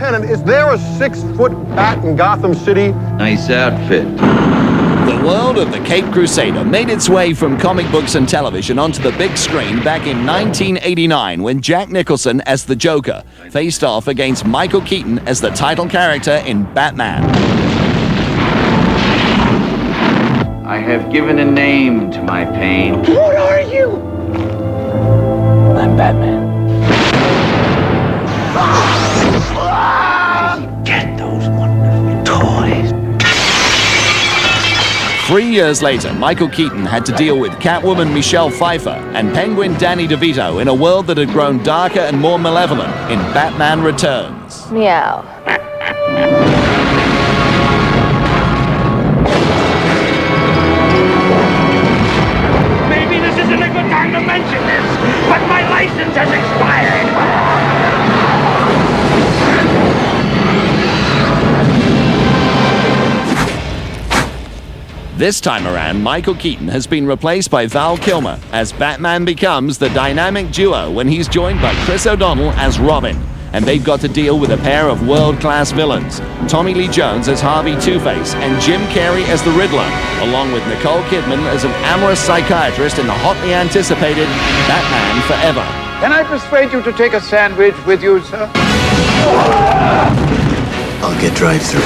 Lieutenant, is there a 6-foot bat in Gotham City? Nice outfit. The world of the Caped Crusader made its way from comic books and television onto the big screen back in 1989 when Jack Nicholson as the Joker faced off against Michael Keaton as the title character in Batman. I have given a name to my pain. What are you? I'm Batman. Get those wonderful toys. 3 years later, Michael Keaton had to deal with Catwoman Michelle Pfeiffer and Penguin Danny DeVito in a world that had grown darker and more malevolent in Batman Returns. Meow. Maybe this isn't a good time to mention this, but my license has expired. This time around, Michael Keaton has been replaced by Val Kilmer as Batman becomes the dynamic duo when he's joined by Chris O'Donnell as Robin. And they've got to deal with a pair of world-class villains, Tommy Lee Jones as Harvey Two-Face and Jim Carrey as the Riddler, along with Nicole Kidman as an amorous psychiatrist in the hotly anticipated Batman Forever. Can I persuade you to take a sandwich with you, sir? I'll get drive-through.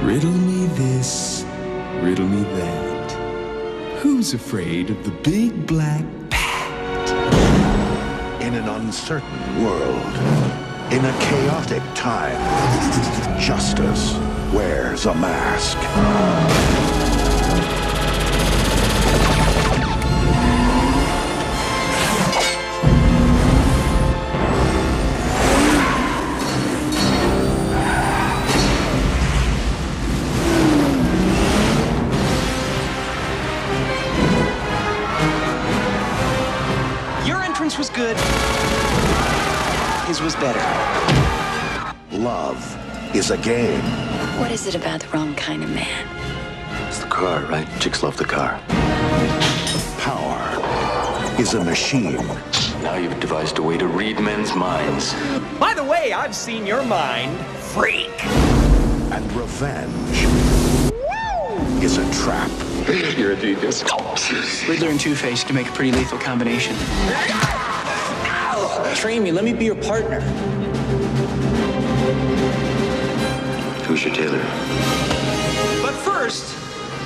Riddle me this, riddle me that. Who's afraid of the big black bat? In an uncertain world, in a chaotic time, justice wears a mask. Was good. His was better. Love is a game. What is it about the wrong kind of man? It's the car, right? Chicks love the car. Power is a machine. Now you've devised a way to read men's minds. By the way, I've seen your mind, freak. And revenge is a trap. You're a genius. Riddler and Two-Face can make a pretty lethal combination. Train me, let me be your partner. Who's your tailor? But first,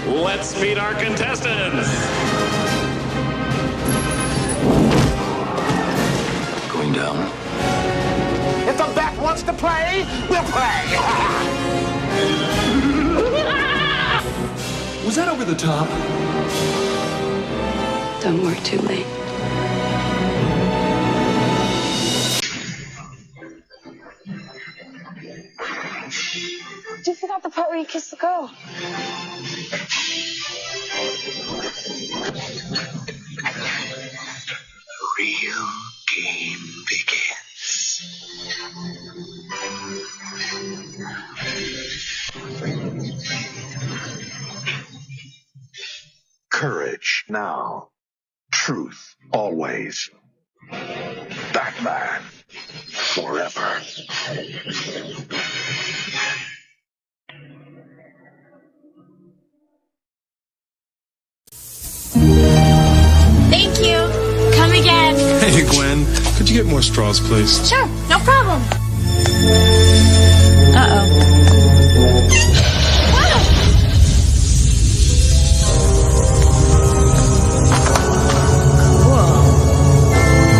let's meet our contestants. Going down. If the bat wants to play, we'll play. Was that over the top? Don't work too late. You forgot the part where you kiss the girl. The real game begins. Courage now. Truth always. Batman forever. Thank you. Come again. Hey, Gwen. Could you get more straws, please? Sure, no problem. Uh-oh.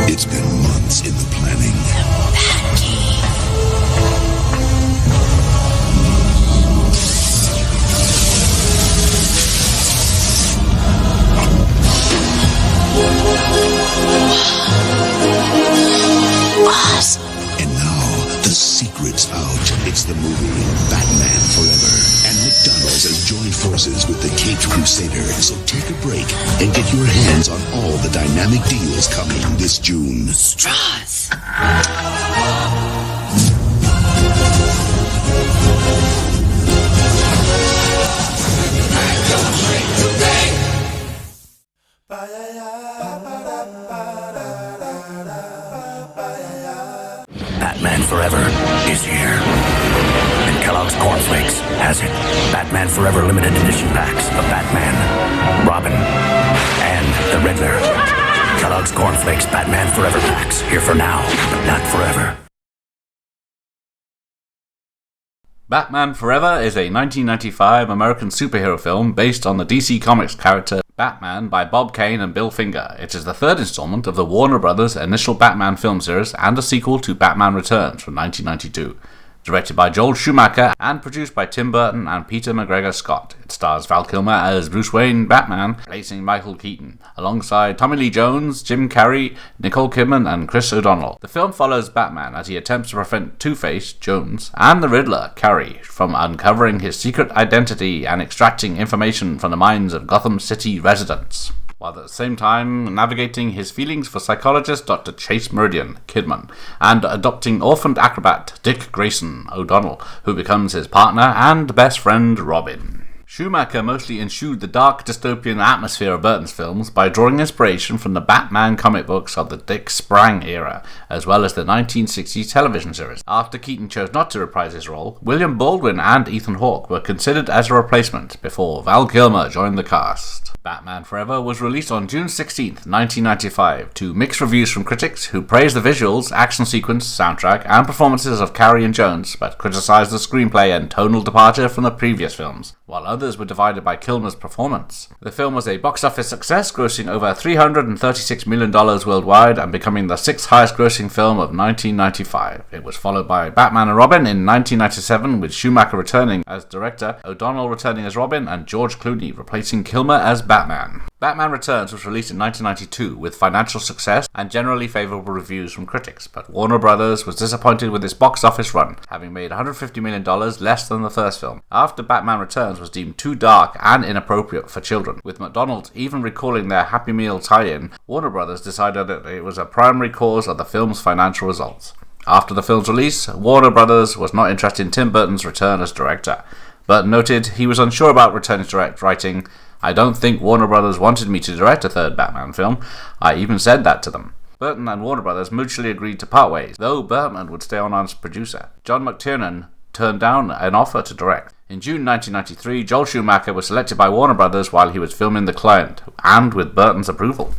It's been months in the planning. Batcave. Awesome. And now, the secret's out. It's the movie Batman Forever. And McDonald's has joined forces with the Caped Crusader. So take a break and get your hands on all the dynamic deals coming this June. Straws. Today Batman Forever is here. And Kellogg's Cornflakes has it. Batman Forever limited edition packs of Batman, Robin, and the Riddler. Kellogg's Cornflakes Batman Forever packs. Here for now, but not forever. Batman Forever is a 1995 American superhero film based on the DC Comics character Batman by Bob Kane and Bill Finger. It is the third installment of the Warner Brothers initial Batman film series and a sequel to Batman Returns from 1992. Directed by Joel Schumacher and produced by Tim Burton and Peter McGregor Scott. It stars Val Kilmer as Bruce Wayne Batman, replacing Michael Keaton, alongside Tommy Lee Jones, Jim Carrey, Nicole Kidman and Chris O'Donnell. The film follows Batman as he attempts to prevent Two-Face, Jones, and the Riddler, Carrey, from uncovering his secret identity and extracting information from the minds of Gotham City residents, while at the same time navigating his feelings for psychologist Dr. Chase Meridian, Kidman, and adopting orphaned acrobat Dick Grayson, O'Donnell, who becomes his partner and best friend Robin. Schumacher mostly ensued the dark dystopian atmosphere of Burton's films by drawing inspiration from the Batman comic books of the Dick Sprang era, as well as the 1960s television series. After Keaton chose not to reprise his role, William Baldwin and Ethan Hawke were considered as a replacement before Val Kilmer joined the cast. Batman Forever was released on June 16, 1995, to mixed reviews from critics who praised the visuals, action sequence, soundtrack, and performances of Carrey and Jones, but criticized the screenplay and tonal departure from the previous films, while others were divided by Kilmer's performance. The film was a box office success, grossing over $336 million worldwide and becoming the sixth highest grossing film of 1995. It was followed by Batman and Robin in 1997, with Schumacher returning as director, O'Donnell returning as Robin, and George Clooney replacing Kilmer as Batman. Batman Returns was released in 1992 with financial success and generally favorable reviews from critics, but Warner Brothers was disappointed with its box office run, having made $150 million less than the first film. After Batman Returns was deemed too dark and inappropriate for children, with McDonald's even recalling their Happy Meal tie-in, Warner Brothers decided that it was a primary cause of the film's financial results. After the film's release, Warner Brothers was not interested in Tim Burton's return as director. Burton noted he was unsure about returning to direct, writing, "I don't think Warner Brothers wanted me to direct a third Batman film. I even said that to them." Burton and Warner Brothers mutually agreed to part ways, though Burton would stay on as producer. John McTiernan turned down an offer to direct. In June 1993, Joel Schumacher was selected by Warner Brothers while he was filming The Client, and with Burton's approval.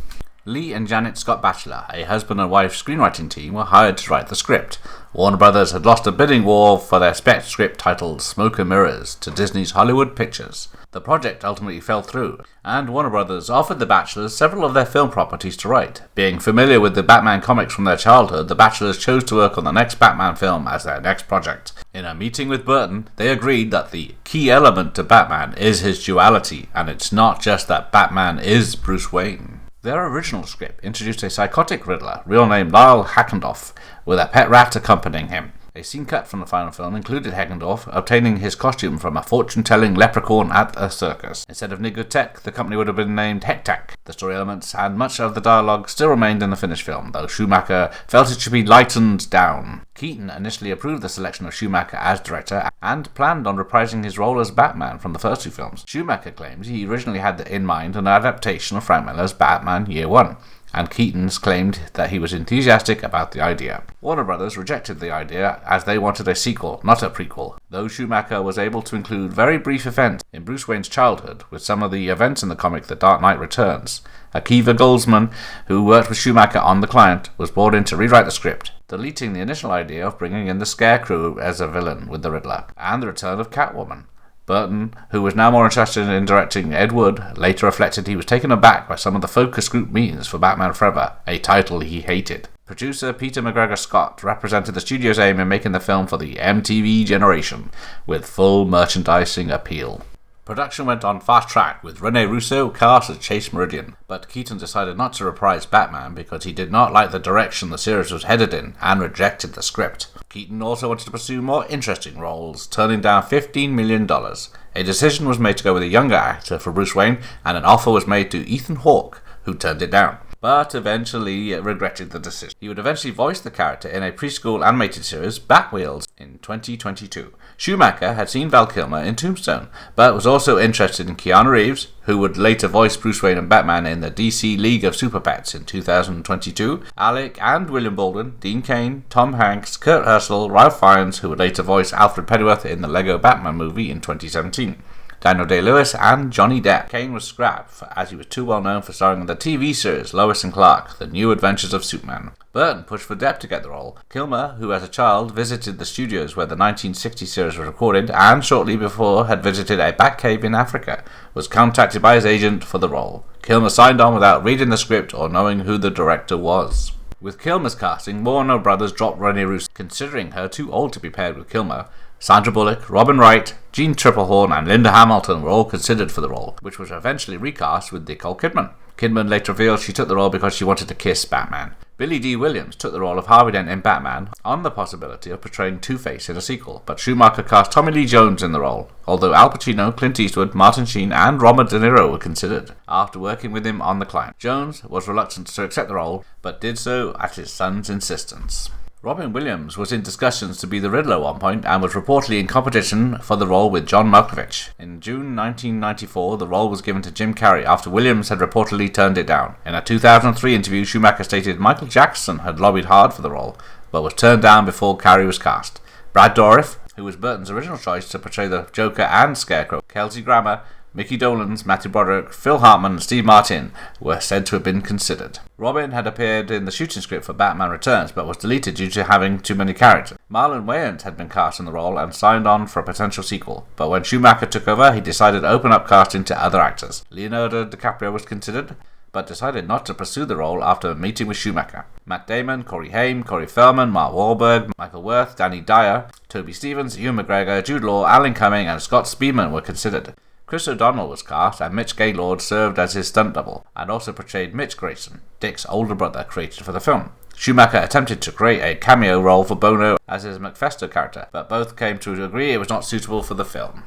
Lee and Janet Scott Batchelor, a husband and wife screenwriting team, were hired to write the script. Warner Brothers had lost a bidding war for their spec script titled Smoke and Mirrors to Disney's Hollywood Pictures. The project ultimately fell through, and Warner Brothers offered the Batchelors several of their film properties to write. Being familiar with the Batman comics from their childhood, the Batchelors chose to work on the next Batman film as their next project. In a meeting with Burton, they agreed that the key element to Batman is his duality, and it's not just that Batman is Bruce Wayne. Their original script introduced a psychotic Riddler, real name Lyle Hackendorf, with a pet rat accompanying him. A scene cut from the final film included Hackendorf obtaining his costume from a fortune-telling leprechaun at a circus. Instead of Nigotech, the company would have been named Hectac. The story elements and much of the dialogue still remained in the finished film, though Schumacher felt it should be lightened down. Keaton initially approved the selection of Schumacher as director and planned on reprising his role as Batman from the first two films. Schumacher claims he originally had in mind an adaptation of Frank Miller's Batman Year One, and Keaton's claimed that he was enthusiastic about the idea. Warner Brothers rejected the idea as they wanted a sequel, not a prequel, though Schumacher was able to include very brief events in Bruce Wayne's childhood with some of the events in the comic The Dark Knight Returns. Akiva Goldsman, who worked with Schumacher on The Client, was brought in to rewrite the script, deleting the initial idea of bringing in the Scarecrow as a villain with the Riddler, and the return of Catwoman. Burton, who was now more interested in directing Ed Wood, later reflected he was taken aback by some of the focus group meetings for Batman Forever, a title he hated. Producer Peter McGregor Scott represented the studio's aim in making the film for the MTV generation, with full merchandising appeal. Production went on fast track, with Rene Russo cast as Chase Meridian, but Keaton decided not to reprise Batman because he did not like the direction the series was headed in and rejected the script. Keaton also wanted to pursue more interesting roles, turning down $15 million. A decision was made to go with a younger actor for Bruce Wayne, and an offer was made to Ethan Hawke, who turned it down. but eventually regretted the decision. He would eventually voice the character in a preschool animated series, Batwheels, in 2022. Schumacher had seen Val Kilmer in Tombstone, but was also interested in Keanu Reeves, who would later voice Bruce Wayne and Batman in the DC League of Super Pets in 2022, Alec and William Baldwin, Dean Cain, Tom Hanks, Kurt Russell, Ralph Fiennes, who would later voice Alfred Pennyworth in the Lego Batman movie in 2017. Daniel Day-Lewis and Johnny Depp. Cain was scrapped as he was too well known for starring in the TV series Lois and Clark, The New Adventures of Superman. Burton pushed for Depp to get the role. Kilmer, who as a child visited the studios where the 1960 series was recorded and shortly before had visited a Batcave in Africa, was contacted by his agent for the role. Kilmer signed on without reading the script or knowing who the director was. With Kilmer's casting, Warner Brothers dropped Renée Russo, considering her too old to be paired with Kilmer. Sandra Bullock, Robin Wright, Jean Triplehorn and Linda Hamilton were all considered for the role, which was eventually recast with Nicole Kidman. Kidman later revealed she took the role because she wanted to kiss Batman. Billy D. Williams took the role of Harvey Dent in Batman on the possibility of portraying Two-Face in a sequel, but Schumacher cast Tommy Lee Jones in the role, although Al Pacino, Clint Eastwood, Martin Sheen and Robert De Niro were considered. After working with him on The Climb, Jones was reluctant to accept the role, but did so at his son's insistence. Robin Williams was in discussions to be the Riddler at one point and was reportedly in competition for the role with John Malkovich. In June 1994, the role was given to Jim Carrey after Williams had reportedly turned it down. In a 2003 interview, Schumacher stated Michael Jackson had lobbied hard for the role, but was turned down before Carrey was cast. Brad Dourif, who was Burton's original choice to portray the Joker and Scarecrow, Kelsey Grammer, Mickey Dolenz, Matthew Broderick, Phil Hartman and Steve Martin were said to have been considered. Robin had appeared in the shooting script for Batman Returns but was deleted due to having too many characters. Marlon Wayans had been cast in the role and signed on for a potential sequel, but when Schumacher took over he decided to open up casting to other actors. Leonardo DiCaprio was considered, but decided not to pursue the role after a meeting with Schumacher. Matt Damon, Corey Haim, Corey Feldman, Mark Wahlberg, Michael Worth, Danny Dyer, Toby Stevens, Ewan McGregor, Jude Law, Alan Cumming and Scott Speedman were considered. Chris O'Donnell was cast and Mitch Gaylord served as his stunt double and also portrayed Mitch Grayson, Dick's older brother created for the film. Schumacher attempted to create a cameo role for Bono as his Mephisto character, but both came to agree it was not suitable for the film.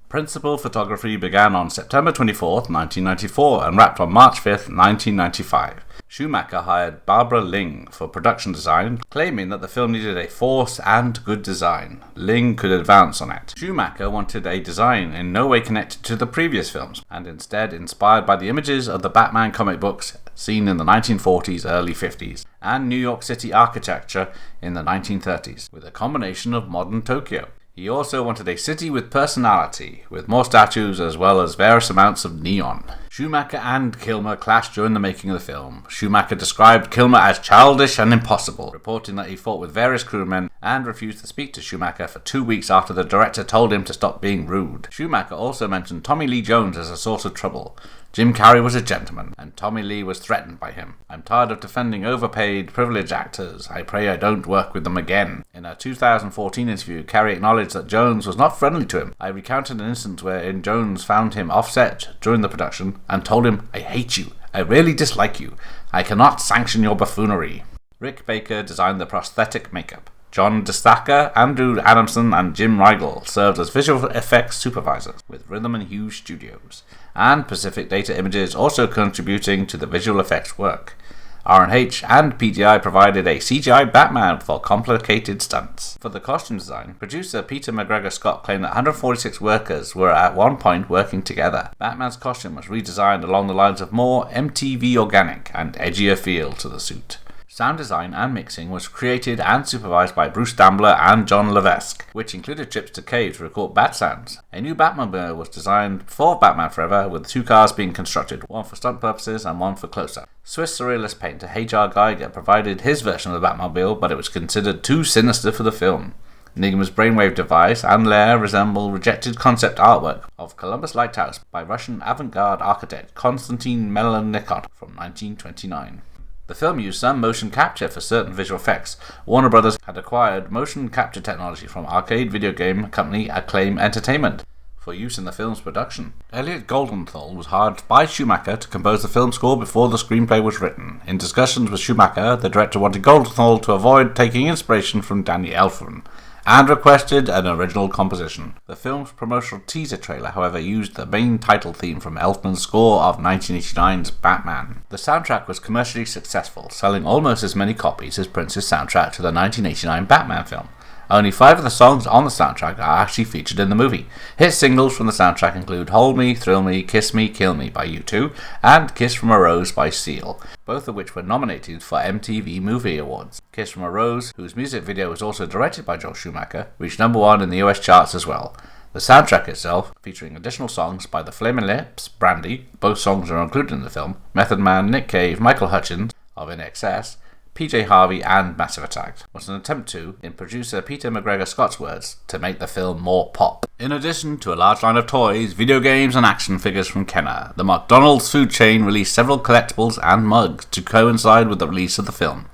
Principal photography began on September 24, 1994 and wrapped on March 5, 1995. Schumacher hired Barbara Ling for production design, claiming that the film needed a force and good design. Ling could advance on it. Schumacher wanted a design in no way connected to the previous films, and instead inspired by the images of the Batman comic books seen in the 1940s, early 50s, and New York City architecture in the 1930s, with a combination of modern Tokyo. He also wanted a city with personality, with more statues as well as various amounts of neon. Schumacher and Kilmer clashed during the making of the film. Schumacher described Kilmer as childish and impossible, reporting that he fought with various crewmen and refused to speak to Schumacher for 2 weeks after the director told him to stop being rude. Schumacher also mentioned Tommy Lee Jones as a source of trouble. Jim Carrey was a gentleman, and Tommy Lee was threatened by him. I'm tired of defending overpaid, privileged actors. I pray I don't work with them again. In a 2014 interview, Carrey acknowledged that Jones was not friendly to him. I recounted an instance wherein Jones found him offset during the production and told him, I hate you. I really dislike you. I cannot sanction your buffoonery. Rick Baker designed the prosthetic makeup. John DeStacker, Andrew Adamson, and Jim Riegel served as visual effects supervisors with Rhythm and Hue Studios, and Pacific Data Images also contributing to the visual effects work. R&H and PGI provided a CGI Batman for complicated stunts. For the costume design, producer Peter McGregor Scott claimed that 146 workers were at one point working together. Batman's costume was redesigned along the lines of more MTV organic and edgier feel to the suit. Sound design and mixing was created and supervised by Bruce Dambler and John Levesque, which included trips to Cave to record bat sounds. A new Batmobile was designed for Batman Forever, with 2 cars being constructed, one for stunt purposes and one for close-up. Swiss surrealist painter Hajar Geiger provided his version of the Batmobile, but it was considered too sinister for the film. Nigma's brainwave device and lair resemble rejected concept artwork of Columbus Lighthouse by Russian avant-garde architect Konstantin Melnikov from 1929. The film used some motion capture for certain visual effects. Warner Brothers had acquired motion capture technology from arcade video game company Acclaim Entertainment for use in the film's production. Elliot Goldenthal was hired by Schumacher to compose the film score before the screenplay was written. In discussions with Schumacher, the director wanted Goldenthal to avoid taking inspiration from Danny Elfman, and requested an original composition. The film's promotional teaser trailer, however, used the main title theme from Elfman's score of 1989's Batman. The soundtrack was commercially successful, selling almost as many copies as Prince's soundtrack to the 1989 Batman film. Only 5 of the songs on the soundtrack are actually featured in the movie. Hit singles from the soundtrack include Hold Me, Thrill Me, Kiss Me, Kill Me by U2 and Kiss from a Rose by Seal, both of which were nominated for MTV Movie Awards. Kiss from a Rose, whose music video was also directed by Joel Schumacher, reached number 1 in the US charts as well. The soundtrack itself, featuring additional songs by The Flaming Lips, Brandy, both songs are included in the film, Method Man, Nick Cave, Michael Hutchins of In Excess, PJ Harvey and Massive Attack, was an attempt to, in producer Peter McGregor Scott's words, to make the film more pop. In addition to a large line of toys, video games and action figures from Kenner, the McDonald's food chain released several collectibles and mugs to coincide with the release of the film.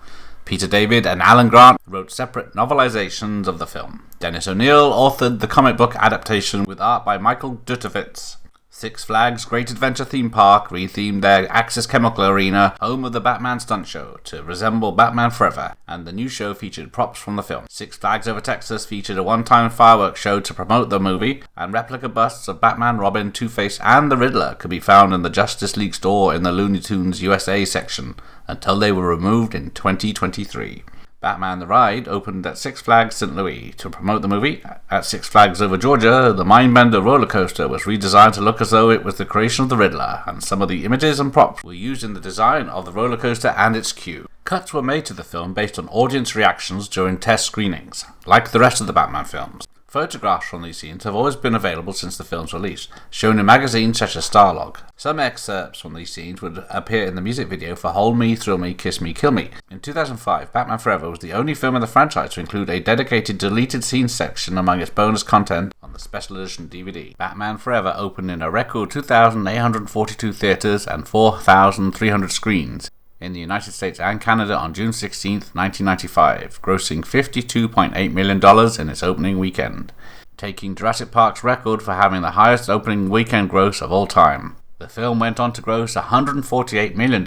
Peter David and Alan Grant wrote separate novelizations of the film. Dennis O'Neil authored the comic book adaptation with art by Michael Dutowitz. Six Flags Great Adventure Theme Park rethemed their Axis Chemical Arena, home of the Batman stunt show, to resemble Batman Forever, and the new show featured props from the film. Six Flags Over Texas featured a one-time fireworks show to promote the movie, and replica busts of Batman, Robin, Two-Face, and the Riddler could be found in the Justice League store in the Looney Tunes USA section, until they were removed in 2023. Batman the Ride opened at Six Flags St. Louis. To promote the movie, at Six Flags Over Georgia, the Mindbender roller coaster was redesigned to look as though it was the creation of the Riddler, and some of the images and props were used in the design of the roller coaster and its queue. Cuts were made to the film based on audience reactions during test screenings, like the rest of the Batman films. Photographs from these scenes have always been available since the film's release, shown in magazines such as Starlog. Some excerpts from these scenes would appear in the music video for Hold Me, Thrill Me, Kiss Me, Kill Me. In 2005, Batman Forever was the only film in the franchise to include a dedicated deleted scenes section among its bonus content on the special edition DVD. Batman Forever opened in a record 2,842 theaters and 4,300 screens in the United States and Canada on June 16, 1995, grossing $52.8 million in its opening weekend, taking Jurassic Park's record for having the highest opening weekend gross of all time. The film went on to gross $148 million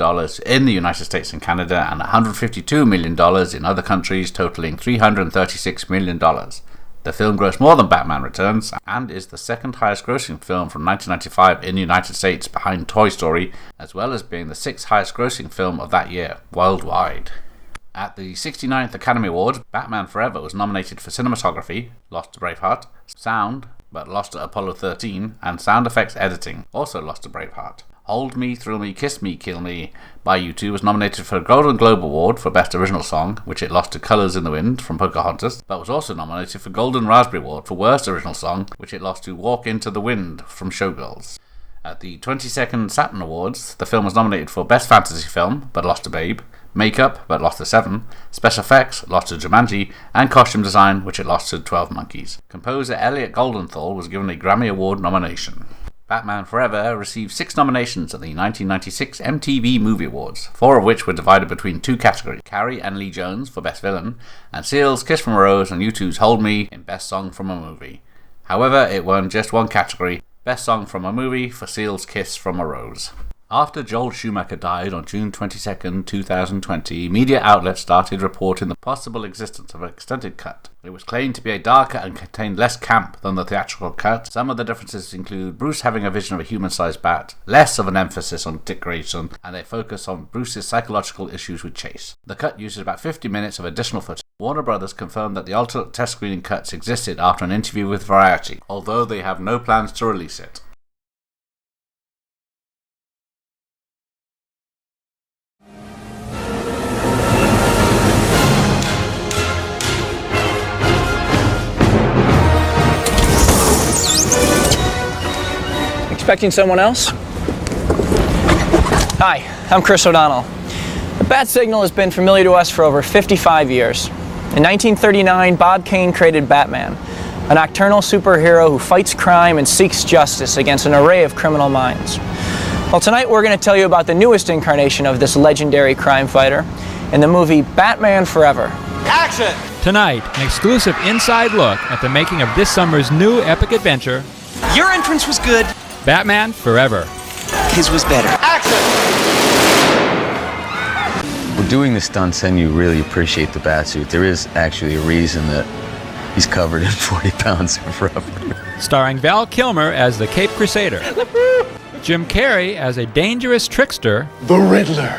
in the United States and Canada and $152 million in other countries, totaling $336 million. The film grossed more than Batman Returns and is the second highest grossing film from 1995 in the United States behind Toy Story, as well as being the 6th highest grossing film of that year worldwide. At the 69th Academy Awards, Batman Forever was nominated for cinematography, lost to Braveheart, sound, but lost to Apollo 13, and sound effects editing, also lost to Braveheart. Hold Me, Thrill Me, Kiss Me, Kill Me by U2 was nominated for a Golden Globe Award for Best Original Song, which it lost to Colors in the Wind from Pocahontas, but was also nominated for Golden Raspberry Award for Worst Original Song, which it lost to Walk Into the Wind from Showgirls. At the 22nd Saturn Awards, the film was nominated for Best Fantasy Film, but lost to Babe, Makeup, but lost to Seven, Special Effects, lost to Jumanji, and Costume Design, which it lost to 12 Monkeys. Composer Elliot Goldenthal was given a Grammy Award nomination. Batman Forever received 6 nominations at the 1996 MTV Movie Awards, 4 of which were divided between 2 categories, Carrey and Lee Jones for Best Villain, and Seal's Kiss from a Rose and U2's Hold Me in Best Song from a Movie. However, it won just one category, Best Song from a Movie for Seal's Kiss from a Rose. After Joel Schumacher died on June 22, 2020, media outlets started reporting the possible existence of an extended cut. It was claimed to be a darker and contained less camp than the theatrical cut. Some of the differences include Bruce having a vision of a human-sized bat, less of an emphasis on Dick Grayson, and a focus on Bruce's psychological issues with Chase. The cut uses about 50 minutes of additional footage. Warner Brothers confirmed that the alternate test screening cuts existed after an interview with Variety, although they have no plans to release it. Expecting someone else? Hi, I'm Chris O'Donnell. The bat signal has been familiar to us for over 55 years. In 1939, Bob Kane created Batman, a nocturnal superhero who fights crime and seeks justice against an array of criminal minds. Well, tonight we're going to tell you about the newest incarnation of this legendary crime fighter in the movie Batman Forever. Action! Tonight, an exclusive inside look at the making of this summer's new epic adventure. Your entrance was good. Batman Forever. His was better. Action! We're doing the stunts and you really appreciate the batsuit. There is actually a reason that He's covered in 40 pounds of rubber. Starring Val Kilmer as the Cape Crusader. Jim Carrey as a dangerous trickster. The Riddler.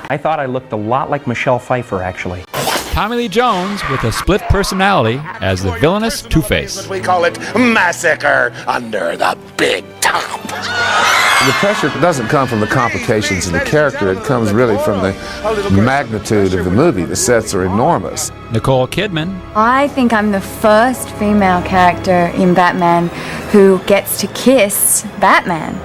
I thought I looked a lot like Michelle Pfeiffer, actually. Tommy Lee Jones with a split personality as the villainous Two-Face. We call it massacre under the big top. The pressure doesn't come from the complications of the character. It comes really from the magnitude of the movie. The sets are enormous. Nicole Kidman. I think I'm the first female character in Batman who gets to kiss Batman.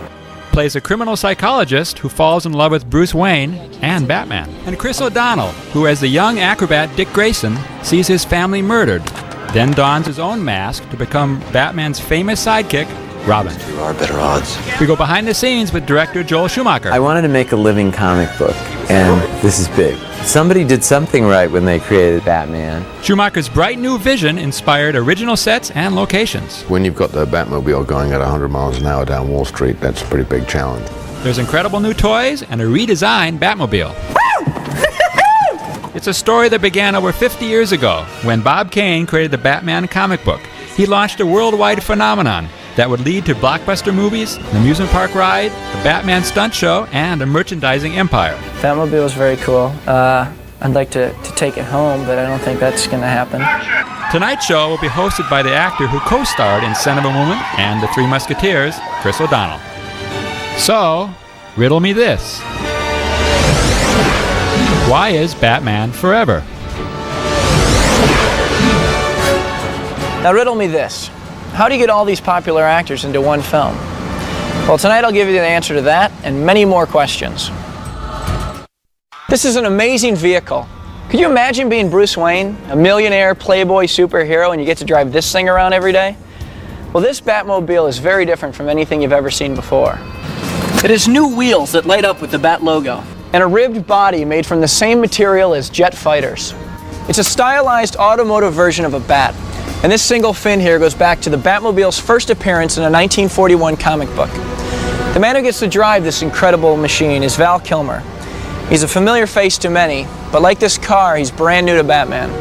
Plays a criminal psychologist who falls in love with Bruce Wayne and Batman. And Chris O'Donnell, who as the young acrobat Dick Grayson sees his family murdered, then dons his own mask to become Batman's famous sidekick, Robin. You are better odds. We go behind the scenes with director Joel Schumacher. I wanted to make a living comic book, and this is big. Somebody did something right when they created Batman. Schumacher's bright new vision inspired original sets and locations. When you've got the Batmobile going at 100 miles an hour down Wall Street, that's a pretty big challenge. There's incredible new toys and a redesigned Batmobile. It's a story that began over 50 years ago when Bob Kane created the Batman comic book. He launched a worldwide phenomenon that would lead to blockbuster movies, an amusement park ride, a Batman stunt show, and a merchandising empire. Batmobile is very cool. I'd like to take it home, but I don't think that's going to happen. Tonight's show will be hosted by the actor who co-starred in Son of a Woman and The Three Musketeers, Chris O'Donnell. So, riddle me this. Why is Batman forever? Now riddle me this. How do you get all these popular actors into one film? Well, tonight I'll give you the answer to that and many more questions. This is an amazing vehicle. Could you imagine being Bruce Wayne, a millionaire playboy superhero, and you get to drive this thing around every day? Well, this Batmobile is very different from anything you've ever seen before. It has new wheels that light up with the Bat logo, and a ribbed body made from the same material as jet fighters. It's a stylized automotive version of a bat. And this single fin here goes back to the Batmobile's first appearance in a 1941 comic book. The man who gets to drive this incredible machine is Val Kilmer. He's a familiar face to many, but like this car, he's brand new to Batman.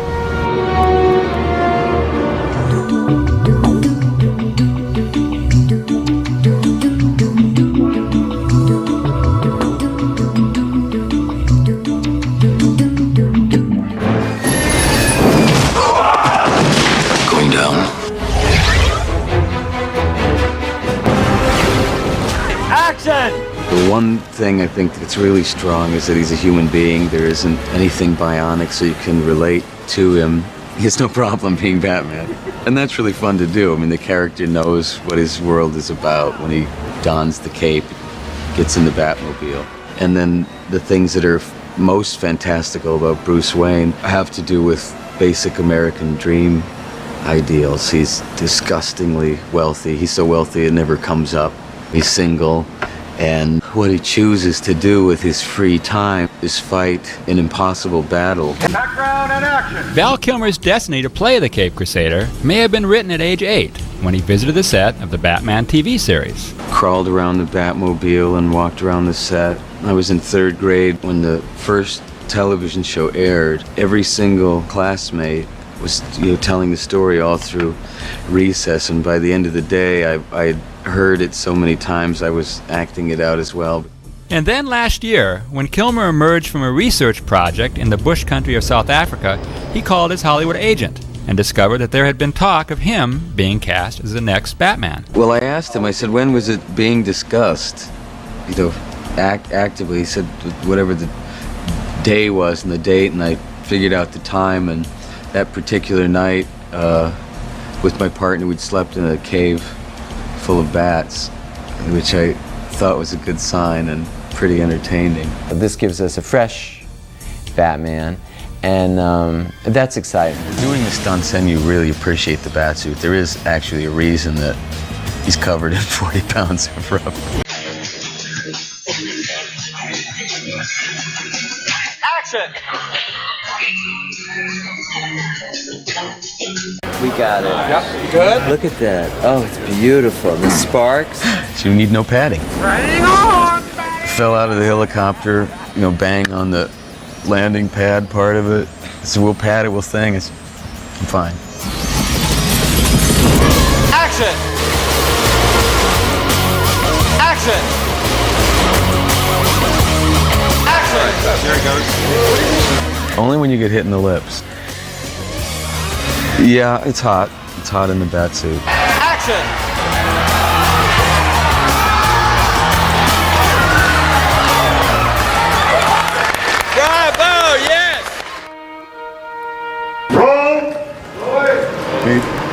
The one thing I think that's really strong is that he's a human being. There isn't anything bionic, so you can relate to him. He has no problem being Batman. And that's really fun to do. I mean, the character knows what his world is about when he dons the cape, gets in the Batmobile. And then the things that are most fantastical about Bruce Wayne have to do with basic American dream ideals. He's disgustingly wealthy. He's so wealthy it never comes up. He's single. And what he chooses to do with his free time is fight an impossible battle. Background and action. Val Kilmer's destiny to play the Cape Crusader may have been written at age 8 when he visited the set of the Batman TV series. Crawled around the Batmobile and walked around the set. I was in 3rd grade when the first television show aired. Every single classmate was telling the story all through recess, and by the end of the day I heard it so many times I was acting it out as well. And then last year, when Kilmer emerged from a research project in the bush country of South Africa, he called his Hollywood agent and discovered that there had been talk of him being cast as the next Batman. Well, I asked him, I said, when was it being discussed? Actively. He said whatever the day was and the date, and I figured out the time, and that particular night with my partner, we'd slept in a cave full of bats, which I thought was a good sign and pretty entertaining. This gives us a fresh Batman, and that's exciting. Doing the stunts, and you really appreciate the batsuit. There is actually a reason that he's covered in 40 pounds of rubber. Action! We got it. Yep, good. Look at that. Oh, it's beautiful. The sparks. So you need no padding. Hang on! Fell out of the helicopter, bang on the landing pad part of it. So we'll pad it, we'll thing. I'm fine. Action! Action! Action! There it goes. Only when you get hit in the lips. Yeah, it's hot. It's hot in the bat suit. Action! Bravo, yes!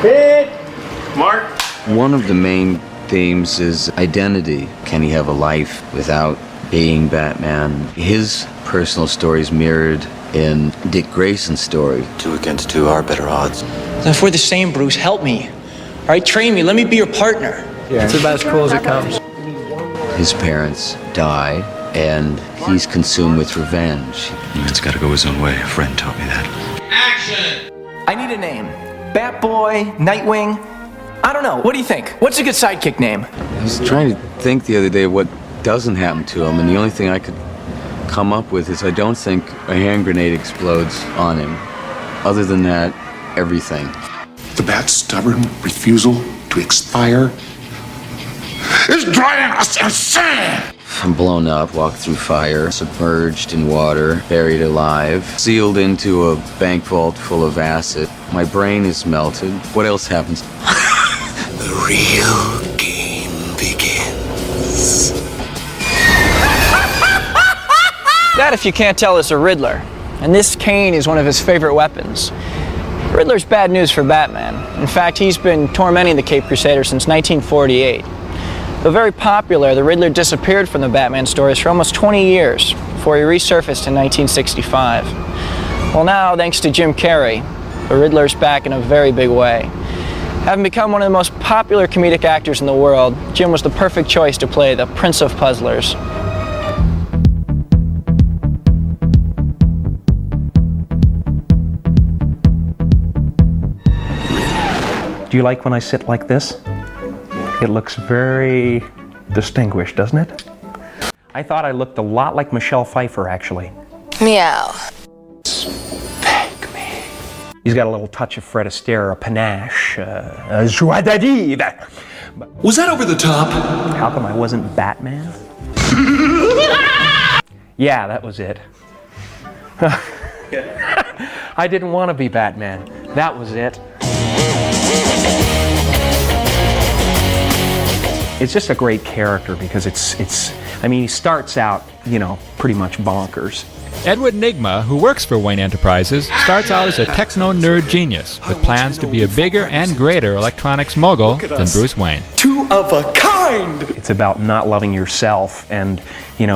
Hit! Mark. One of the main themes is identity. Can he have a life without being Batman? His personal story is mirrored in Dick Grayson's story. 2 against 2 are better odds. If we're the same, Bruce, help me. All right, train me. Let me be your partner. Yeah. It's about as cool as it comes. His parents die, and he's consumed with revenge. It's gotta go his own way. A friend taught me that. Action! I need a name. Batboy, Nightwing. I don't know. What do you think? What's a good sidekick name? I was trying to think the other day what doesn't happen to him, and the only thing I could come up with is I don't think a hand grenade explodes on him. Other than that, everything. The bat's stubborn refusal to expire is driving us insane! I'm blown up, walked through fire, submerged in water, buried alive, sealed into a bank vault full of acid. My brain is melted. What else happens? The real game begins. That, if you can't tell, is a Riddler. And this cane is one of his favorite weapons. Riddler's bad news for Batman. In fact, he's been tormenting the Caped Crusader since 1948. Though very popular, the Riddler disappeared from the Batman stories for almost 20 years before he resurfaced in 1965. Well, now, thanks to Jim Carrey, the Riddler's back in a very big way. Having become one of the most popular comedic actors in the world, Jim was the perfect choice to play the Prince of Puzzlers. Do you like when I sit like this? It looks very distinguished, doesn't it? I thought I looked a lot like Michelle Pfeiffer, actually. Meow. Spank me. He's got a little touch of Fred Astaire, a panache, a joie de vivre. Was that over the top? How come I wasn't Batman? Yeah, that was it. I didn't want to be Batman. That was it. It's just a great character because I mean, he starts out, pretty much bonkers. Edward Nygma, who works for Wayne Enterprises, starts out as a techno-nerd genius with plans to be a bigger and greater electronics mogul than Bruce Wayne. Two of a kind! It's about not loving yourself and,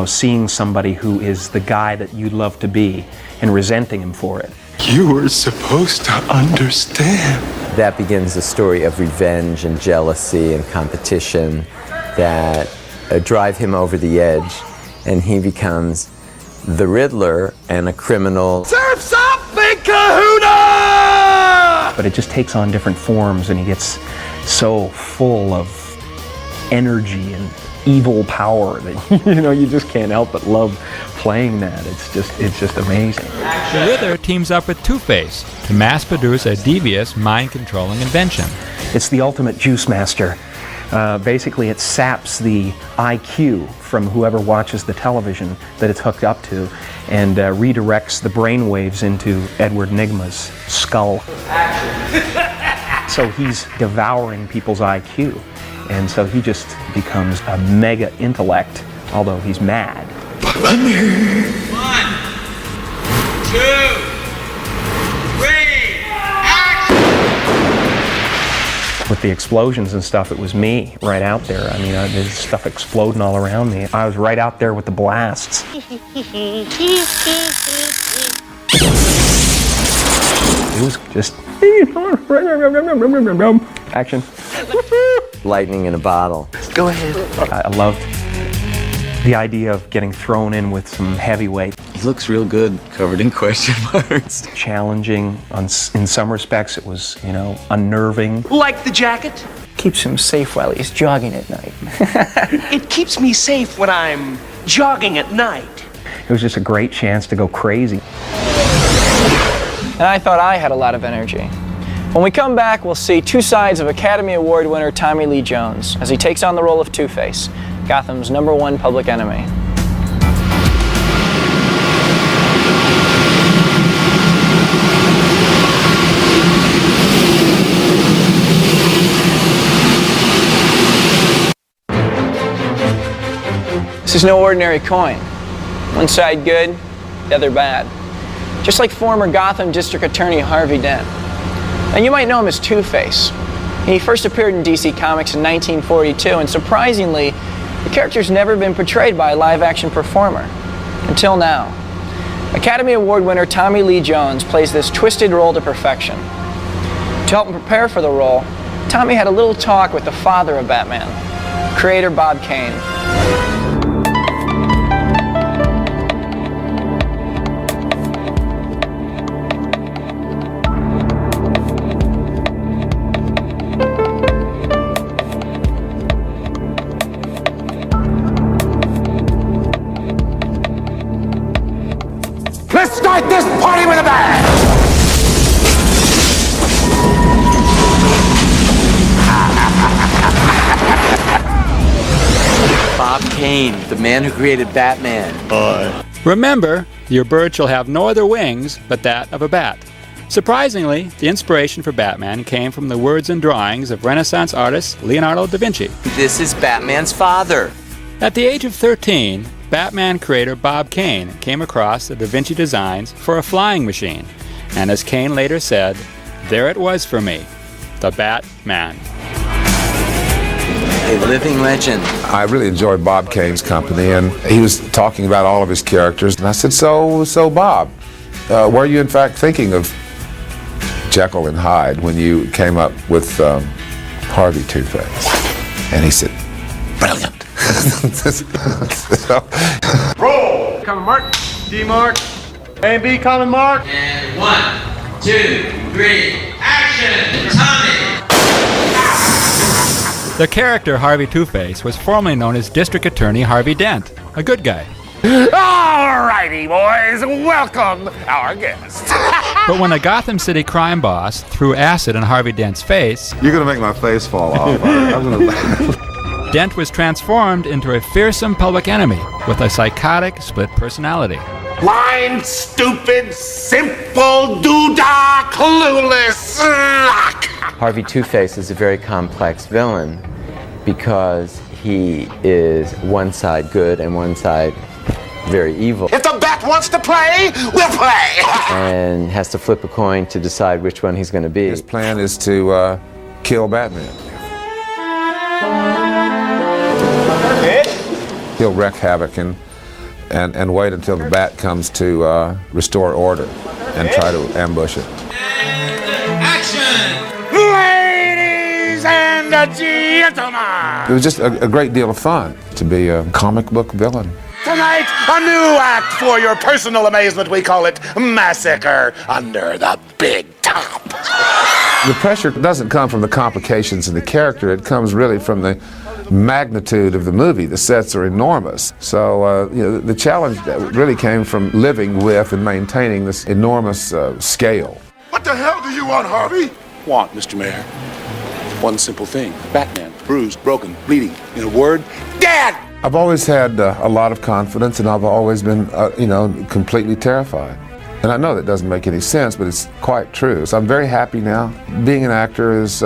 seeing somebody who is the guy that you'd love to be and resenting him for it. You were supposed to understand. That begins a story of revenge and jealousy and competition that drive him over the edge, and he becomes the Riddler and a criminal. Surf's up, big kahuna! But it just takes on different forms, and he gets so full of energy and evil power that you just can't help but love playing that. It's just amazing. The Riddler teams up with Two-Face to mass produce a devious, mind-controlling invention. It's the ultimate juice master. Basically, it saps the IQ from whoever watches the television that it's hooked up to and redirects the brain waves into Edward Nygma's skull. So he's devouring people's IQ. And so he just becomes a mega intellect, although he's mad. 1, 2, 3, action! With the explosions and stuff, it was me right out there. I mean, there's stuff exploding all around me. I was right out there with the blasts. It was just action. Lightning in a bottle. Go ahead. I loved the idea of getting thrown in with some heavyweight. He looks real good, covered in question marks. Challenging in some respects. It was, unnerving. Like the jacket? Keeps him safe while he's jogging at night. It keeps me safe when I'm jogging at night. It was just a great chance to go crazy. And I thought I had a lot of energy. When we come back, we'll see two sides of Academy Award winner Tommy Lee Jones as he takes on the role of Two-Face, Gotham's #1 public enemy. This is no ordinary coin. One side good, the other bad. Just like former Gotham District Attorney Harvey Dent. And you might know him as Two-Face. He first appeared in DC Comics in 1942, and surprisingly, the character's never been portrayed by a live-action performer. Until now. Academy Award winner Tommy Lee Jones plays this twisted role to perfection. To help him prepare for the role, Tommy had a little talk with the father of Batman, creator Bob Kane. Let's start this party with a bang! Bob Kane, the man who created Batman. Remember, your bird shall have no other wings but that of a bat. Surprisingly, the inspiration for Batman came from the words and drawings of Renaissance artist Leonardo da Vinci. This is Batman's father. At the age of 13, Batman creator Bob Kane came across the Da Vinci designs for a flying machine, and as Kane later said, there it was for me, the Batman. A living legend. I really enjoyed Bob Kane's company, and he was talking about all of his characters, and I said, so Bob, were you in fact thinking of Jekyll and Hyde when you came up with Harvey Two-Face? And he said, brilliant. Roll! Common mark, D mark, A and B common mark. And 1, 2, 3, action! Tommy! The character Harvey Two-Face was formerly known as District Attorney Harvey Dent, a good guy. Alrighty, boys, welcome our guest. But when a Gotham City crime boss threw acid in Harvey Dent's face, You're gonna make my face fall off. Dent was transformed into a fearsome public enemy with a psychotic split personality. Blind, stupid, simple, doodah, clueless. Harvey Two-Face is a very complex villain because he is one side good and one side very evil. If the bat wants to play, we'll play. And has to flip a coin to decide which one he's going to be. His plan is to kill Batman. He'll wreak havoc and wait until the bat comes to restore order and try to ambush it. Ladies and gentlemen. It was just a great deal of fun to be a comic book villain. Tonight, a new act for your personal amazement. We call it Massacre Under the Big Top. The pressure doesn't come from the complications in the character. It comes really from the magnitude of the movie. The sets are enormous. So the challenge really came from living with and maintaining this enormous scale. What the hell do you want, Harvey? Want, Mr. Mayor. One simple thing. Batman, bruised, broken, bleeding. In a word, dead! I've always had a lot of confidence, and I've always been, completely terrified. And I know that doesn't make any sense, but it's quite true. So I'm very happy now. Being an actor is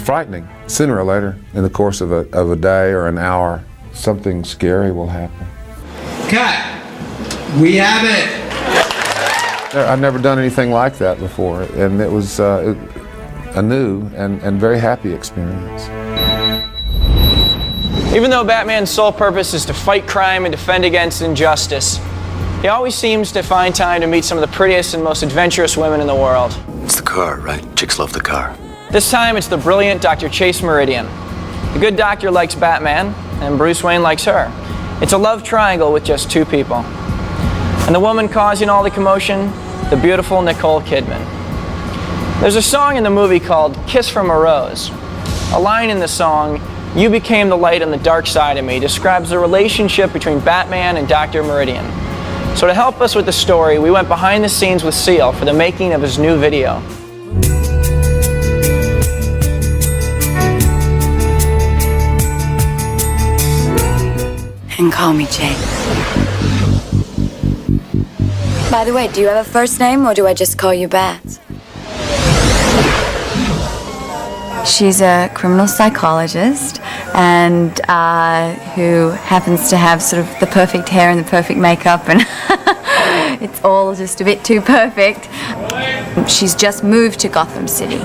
frightening. Sooner or later, in the course of a day or an hour, something scary will happen. Cut! We have it! I've never done anything like that before, and it was a new and very happy experience. Even though Batman's sole purpose is to fight crime and defend against injustice, he always seems to find time to meet some of the prettiest and most adventurous women in the world. It's the car, right? Chicks love the car. This time it's the brilliant Dr. Chase Meridian. The good doctor likes Batman, and Bruce Wayne likes her. It's a love triangle with just two people. And the woman causing all the commotion, the beautiful Nicole Kidman. There's a song in the movie called Kiss from a Rose. A line in the song, "You became the light on the dark side of me," describes the relationship between Batman and Dr. Meridian. So to help us with the story, we went behind the scenes with Seal for the making of his new video. can call me Jake. By the way, do you have a first name or do I just call you Bats? She's a criminal psychologist and who happens to have sort of the perfect hair and the perfect makeup, and it's all just a bit too perfect. She's just moved to Gotham City,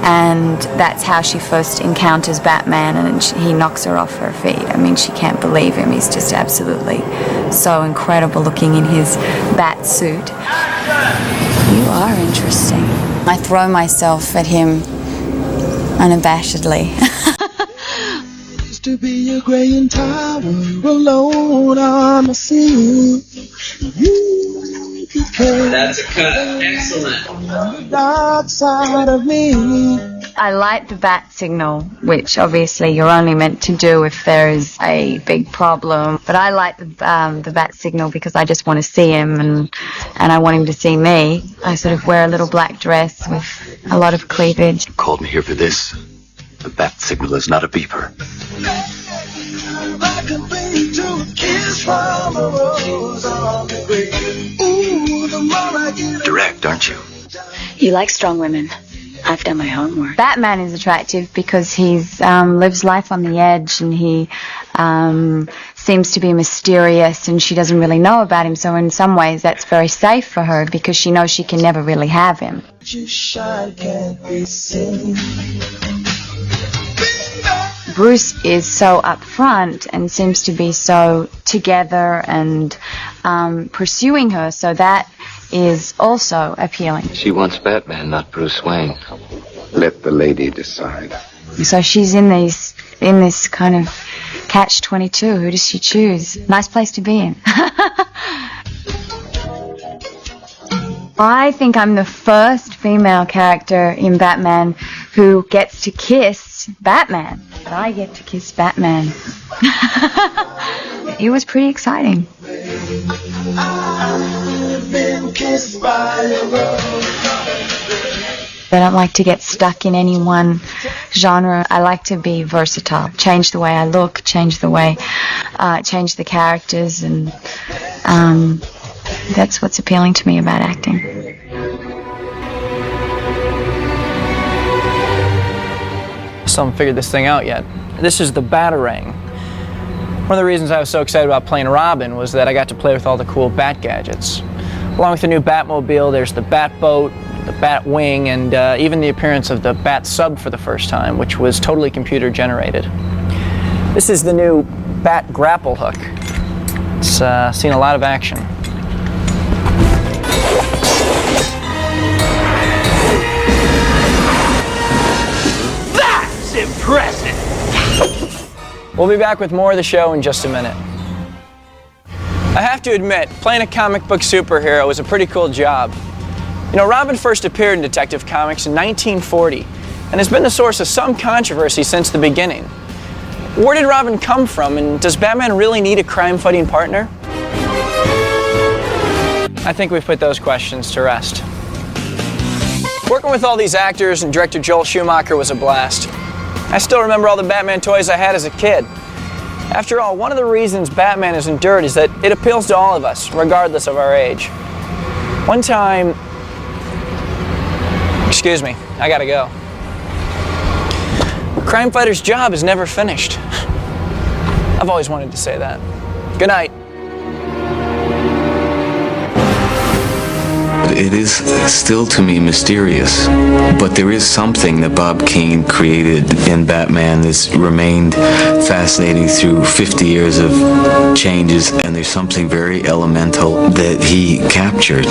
and that's how she first encounters Batman, and he knocks her off her feet. I mean, she can't believe him. He's just absolutely so incredible looking in his bat suit. You are interesting. I throw myself at him unabashedly. Used to be a graying tower alone on the sea. That's a cut. Excellent. On the dark side of me. I like the bat signal, which obviously you're only meant to do if there is a big problem. But I like the bat signal because I just want to see him, and I want him to see me. I sort of wear a little black dress with a lot of cleavage. You called me here for this. The bat signal is not a beeper. Direct, aren't you? You like strong women. I've done my homework. Batman is attractive because he's lives life on the edge, and he seems to be mysterious, and she doesn't really know about him. So in some ways that's very safe for her because she knows she can never really have him. Bruce is so upfront and seems to be so together and pursuing her, so that is also appealing. She wants Batman, not Bruce Wayne. Let the lady decide. So she's in this kind of catch-22. Who does she choose? Nice place to be in. I think I'm the first female character in Batman who gets to kiss Batman. But I get to kiss Batman. It was pretty exciting. I don't like to get stuck in any one genre. I like to be versatile. Change the way I look, change the characters, and that's what's appealing to me about acting. Still haven't figured this thing out yet. This is the Batarang. One of the reasons I was so excited about playing Robin was that I got to play with all the cool Bat gadgets. Along with the new Batmobile, there's the Batboat, the Batwing, and even the appearance of the Bat Sub for the first time, which was totally computer generated. This is the new Bat Grapple Hook. It's seen a lot of action. That's impressive! We'll be back with more of the show in just a minute. I have to admit, playing a comic book superhero was a pretty cool job. You know, Robin first appeared in Detective Comics in 1940 and has been the source of some controversy since the beginning. Where did Robin come from, and does Batman really need a crime-fighting partner? I think we've put those questions to rest. Working with all these actors and director Joel Schumacher was a blast. I still remember all the Batman toys I had as a kid. After all, one of the reasons Batman has endured is that it appeals to all of us, regardless of our age. One time... Excuse me, I gotta go. A crime fighter's job is never finished. I've always wanted to say that. Good night. It is still to me mysterious, but there is something that Bob Kane created in Batman that's remained fascinating through 50 years of changes, and there's something very elemental that he captured.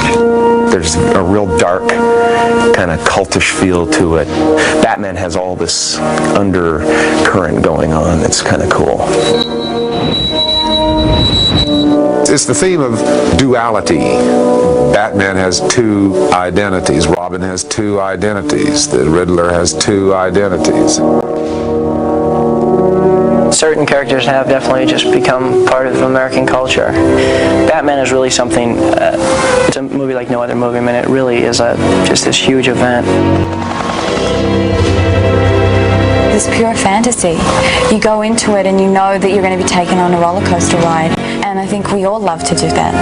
There's a real dark, kind of cultish feel to it. Batman has all this undercurrent going on. It's kind of cool. It's the theme of duality. Batman has two identities. Robin has two identities. The Riddler has two identities. Certain characters have definitely just become part of American culture. Batman is really something, it's a movie like no other movie. I mean, it really is just this huge event. this pure fantasy. You go into it and you know that you're going to be taken on a roller coaster ride, and I think we all love to do that.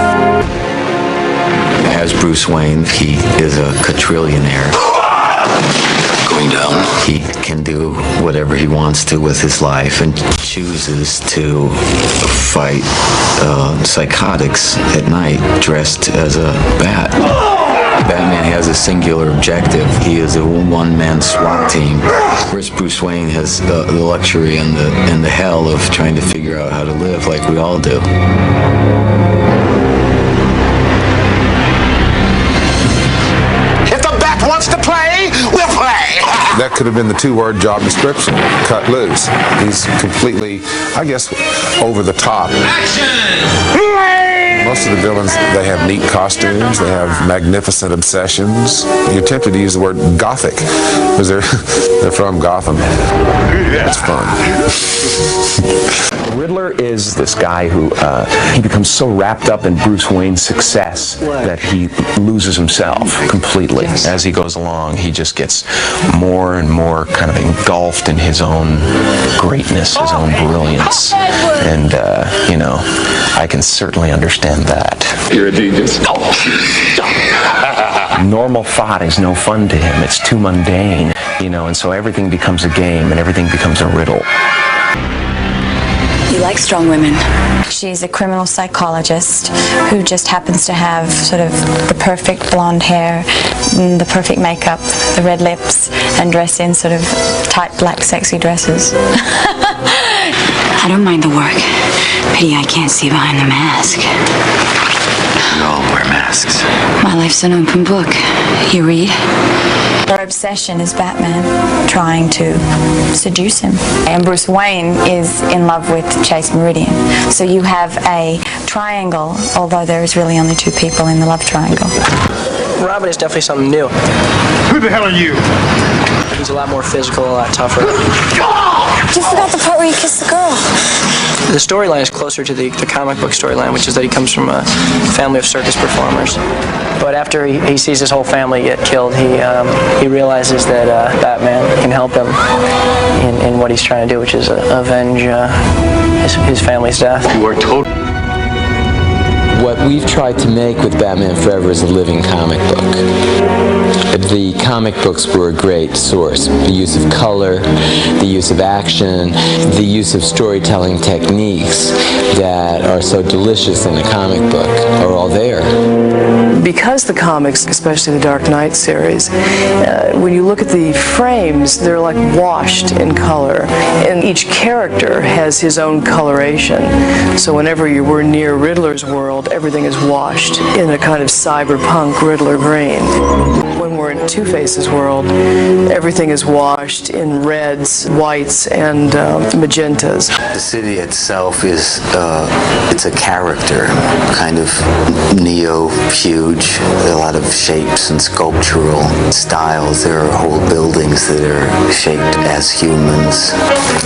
As Bruce Wayne, he is a quadrillionaire. Going down. He can do whatever he wants to with his life and chooses to fight psychotics at night dressed as a bat. Batman has a singular objective. He is a one-man SWAT team. Whereas Bruce Wayne has the luxury and the hell of trying to figure out how to live like we all do. If the bat wants to play, we'll play. That could have been the two-word job description. Cut loose. He's completely, I guess, over the top. Most of the villains, they have neat costumes, they have magnificent obsessions. You're tempted to use the word gothic, because they're from Gotham. It's fun. Riddler is this guy who he becomes so wrapped up in Bruce Wayne's success that he loses himself completely. As he goes along, he just gets more and more kind of engulfed in his own greatness, his own brilliance. And, you know, I can certainly understand that. You're a genius. Normal thought is no fun to him. It's too mundane, you know, and so everything becomes a game and everything becomes a riddle. You like strong women. She's a criminal psychologist who just happens to have sort of the perfect blonde hair, the perfect makeup, the red lips, and dress in sort of tight black sexy dresses. I don't mind the work. Pity I can't see behind the mask. We all wear masks. My life's an open book. You read? Her obsession is Batman, trying to seduce him. And Bruce Wayne is in love with Chase Meridian. So you have a triangle, although there is really only two people in the love triangle. Robin is definitely something new. Who the hell are you? He's a lot more physical, a lot tougher. You forgot the part where you kissed the girl. The storyline is closer to the comic book storyline, which is that he comes from a family of circus performers. But after he sees his whole family get killed, he realizes that Batman can help him in what he's trying to do, which is avenge his family's death. You are total. What we've tried to make with Batman Forever is a living comic book. The comic books were a great source. The use of color, the use of action, the use of storytelling techniques that are so delicious in a comic book are all there. Because the comics, especially the Dark Knight series, when you look at the frames, they're like washed in color. And each character has his own coloration. So whenever you were near Riddler's world, everything is washed in a kind of cyberpunk Riddler green. When we're in Two-Face's world, everything is washed in reds, whites, and magentas. The city itself is, it's a character, kind of neo-huge, a lot of shapes and sculptural styles. There are whole buildings that are shaped as humans.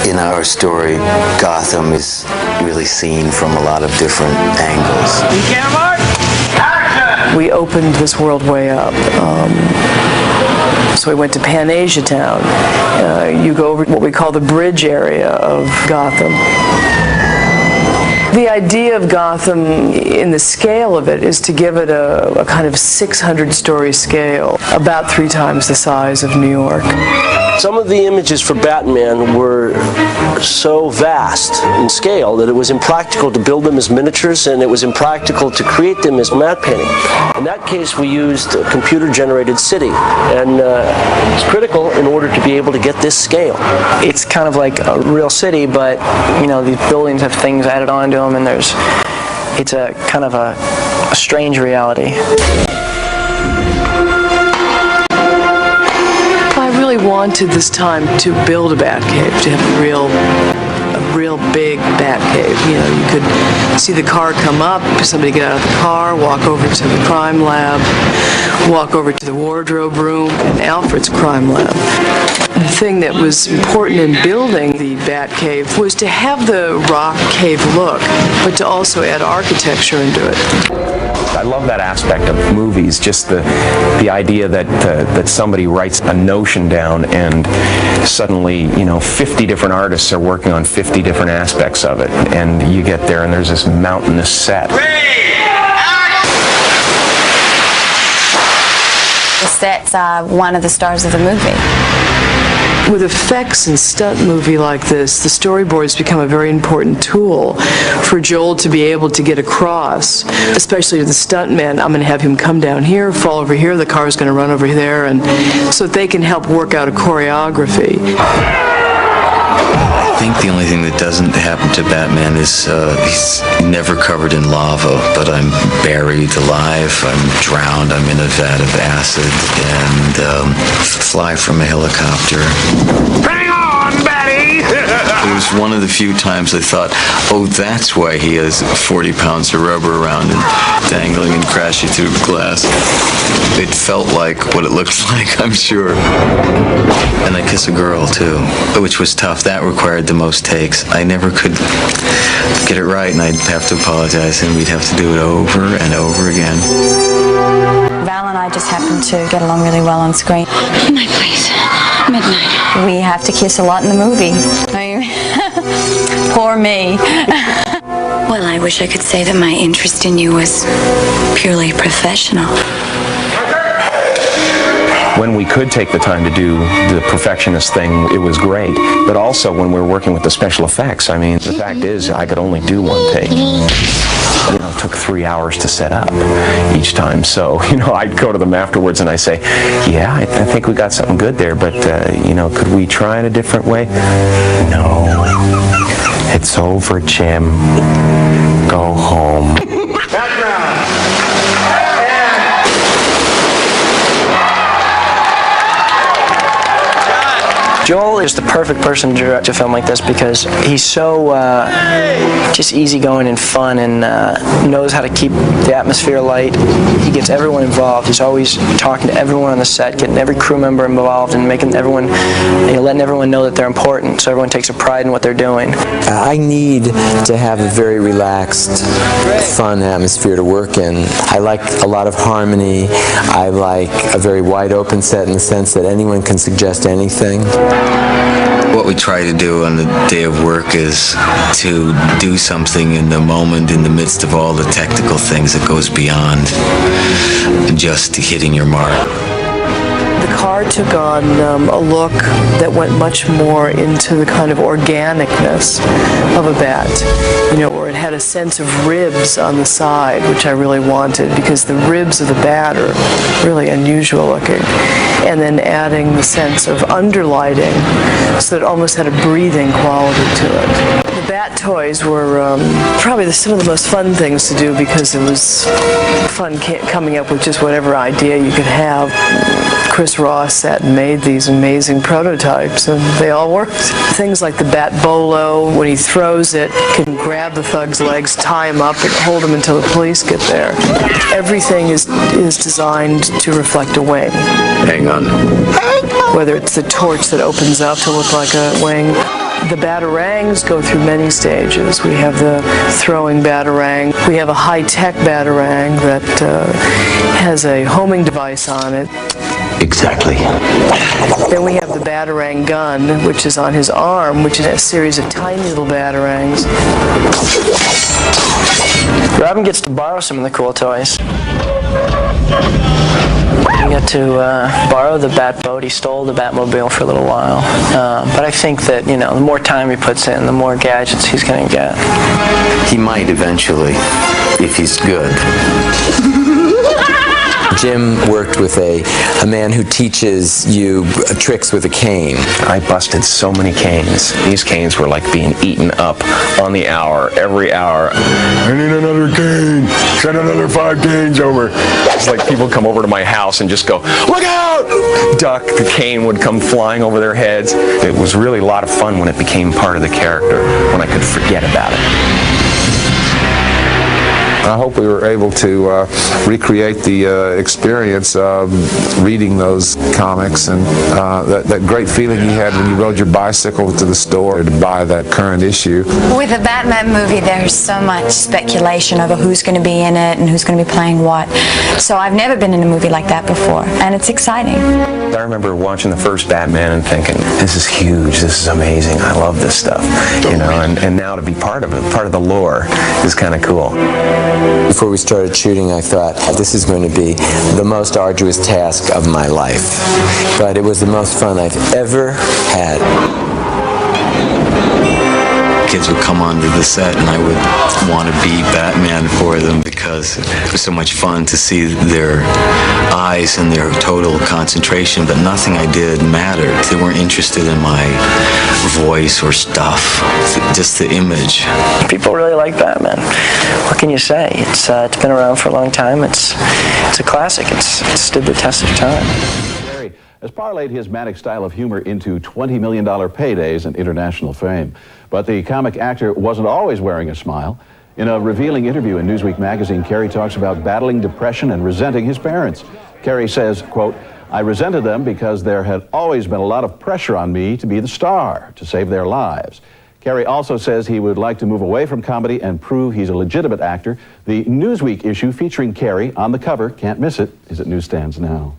In our story, Gotham is really seen from a lot of different angles. We opened this world way up. So we went to Pan Asia Town. You go over what we call the bridge area of Gotham. The idea of Gotham, in the scale of it, is to give it a kind of 600-story scale, about 3 times the size of New York. Some of the images for Batman were so vast in scale that it was impractical to build them as miniatures, and it was impractical to create them as matte painting. In that case, we used a computer-generated city, and it's critical in order to be able to get this scale. It's kind of like a real city, but you know, these buildings have things added onto them, and it's a kind of a strange reality. I really wanted this time to build a Batcave, to have a real big Batcave. You know, you could see the car come up, somebody get out of the car, walk over to the crime lab, walk over to the wardrobe room, and Alfred's crime lab. The thing that was important in building the Batcave was to have the rock cave look, but to also add architecture into it. I love that aspect of movies, just the idea that somebody writes a notion down and suddenly, 50 different artists are working on 50 different aspects of it, and you get there and there's this mountainous set. The sets are one of the stars of the movie. With effects and stunt movie like this, the storyboards become a very important tool for Joel to be able to get across, especially to the stuntmen. I'm going to have him come down here, fall over here, the car's going to run over there, and so that they can help work out a choreography. I think the only thing that doesn't happen to Batman is he's never covered in lava, but I'm buried alive, I'm drowned, I'm in a vat of acid, and fly from a helicopter. Hang on, Batty! It was one of the few times I thought, oh, that's why he has 40 pounds of rubber around and dangling and crashing through glass. It felt like what it looked like, I'm sure. And I kiss a girl, too, which was tough. That required the most takes. I never could get it right, and I'd have to apologize, and we'd have to do it over and over again. Val and I just happened to get along really well on screen. Midnight, please. Midnight. We have to kiss a lot in the movie. Poor me. Well, I wish I could say that my interest in you was purely professional. When we could take the time to do the perfectionist thing, it was great. But also when we were working with the special effects, I mean, the fact is I could only do one take. It took 3 hours to set up each time. So, I'd go to them afterwards and I say, yeah, I think we got something good there, but, could we try it a different way? No. It's over, Jim. Go home. Joel is the perfect person to direct a film like this because he's so just easygoing and fun and knows how to keep the atmosphere light. He gets everyone involved. He's always talking to everyone on the set, getting every crew member involved and making everyone, letting everyone know that they're important so everyone takes a pride in what they're doing. I need to have a very relaxed, fun atmosphere to work in. I like a lot of harmony. I like a very wide open set in the sense that anyone can suggest anything. What we try to do on the day of work is to do something in the moment, in the midst of all the technical things that goes beyond just hitting your mark. The car took on a look that went much more into the kind of organicness of a bat, where it had a sense of ribs on the side, which I really wanted because the ribs of the bat are really unusual looking. And then adding the sense of underlighting so that it almost had a breathing quality to it. The bat toys were probably some of the most fun things to do because it was fun coming up with just whatever idea you could have. Chris Ross sat and made these amazing prototypes, and they all worked. Things like the bat bolo, when he throws it, can grab the thug's legs, tie him up, and hold him until the police get there. Everything is designed to reflect a wing. Hang on. Whether it's the torch that opens up to look like a wing. The batarangs go through many stages. We have the throwing batarang. We have a high-tech batarang that has a homing device on it. Exactly. Then we have the batarang gun, which is on his arm, which is a series of tiny little batarangs. Robin gets to borrow some of the cool toys. He got to borrow the bat boat. He stole the Batmobile for a little while. But I think that, the more time he puts in, the more gadgets he's going to get. He might eventually, if he's good. Jim worked with a man who teaches you tricks with a cane. I busted so many canes. These canes were like being eaten up on the hour, every hour. I need another cane. Send another 5 canes over. It's like people come over to my house and just go, look out! Duck, the cane would come flying over their heads. It was really a lot of fun when it became part of the character, when I could forget about it. I hope we were able to recreate the experience of reading those comics and that great feeling you had when you rode your bicycle to the store to buy that current issue. With a Batman movie, there's so much speculation over who's going to be in it and who's going to be playing what. So I've never been in a movie like that before, and it's exciting. I remember watching the first Batman and thinking, this is huge, this is amazing, I love this stuff, you know, and now to be part of it, part of the lore is kind of cool. Before we started shooting, I thought, this is going to be the most arduous task of my life. But it was the most fun I've ever had. Kids would come onto the set and I would want to be Batman for them because it was so much fun to see their eyes and their total concentration, but nothing I did mattered. They weren't interested in my voice or stuff, just the image. People really like Batman. What can you say? It's been around for a long time. It's a classic. It's stood the test of time. Has parlayed his manic style of humor into $20 million paydays and international fame. But the comic actor wasn't always wearing a smile. In a revealing interview in Newsweek magazine, Carrey talks about battling depression and resenting his parents. Carrey says, quote, "I resented them because there had always been a lot of pressure on me to be the star, to save their lives." Carrey also says he would like to move away from comedy and prove he's a legitimate actor. The Newsweek issue featuring Carrey on the cover, can't miss it, is at newsstands now.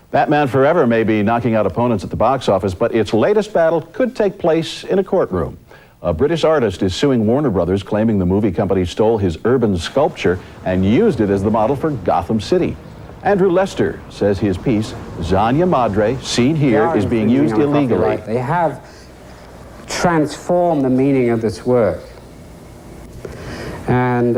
Batman Forever may be knocking out opponents at the box office, but its latest battle could take place in a courtroom. A British artist is suing Warner Brothers, claiming the movie company stole his urban sculpture and used it as the model for Gotham City. Andrew Lester says his piece, Zanya Madre, seen here, is being used illegally. They have transformed the meaning of this work. And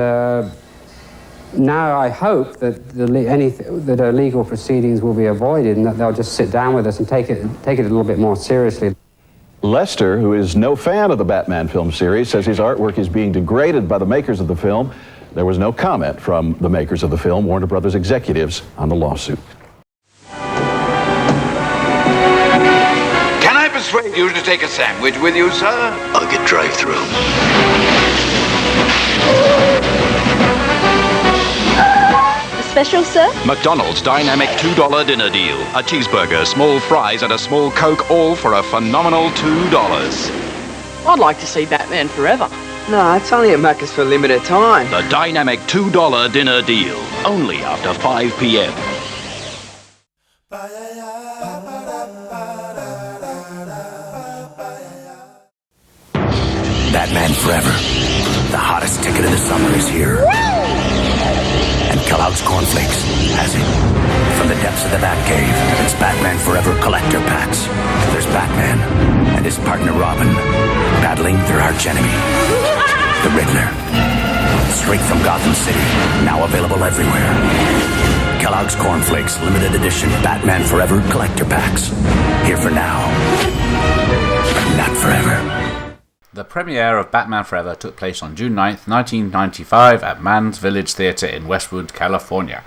now I hope that that illegal proceedings will be avoided and that they'll just sit down with us and take it a little bit more seriously. Lester, who is no fan of the Batman film series, says his artwork is being degraded by the makers of the film. There was no comment from the makers of the film, Warner Brothers executives, on the lawsuit. Can I persuade you to take a sandwich with you, sir? I'll get drive-through. Special, sir? McDonald's dynamic $2 dinner deal. A cheeseburger, small fries, and a small Coke, all for a phenomenal $2. I'd like to see Batman Forever. No, it's only at Macca's for a limited time. The dynamic $2 dinner deal. Only after 5 p.m. Batman Forever. The hottest ticket of the summer is here. And Kellogg's Cornflakes has it. From the depths of the Batcave, it's Batman Forever collector packs. There's Batman and his partner Robin battling their archenemy, the Riddler. Straight from Gotham City, now available everywhere. Kellogg's Cornflakes limited edition Batman Forever collector packs. Here for now, but not forever. The premiere of Batman Forever took place on June 9th, 1995 at Mann's Village Theatre in Westwood, California.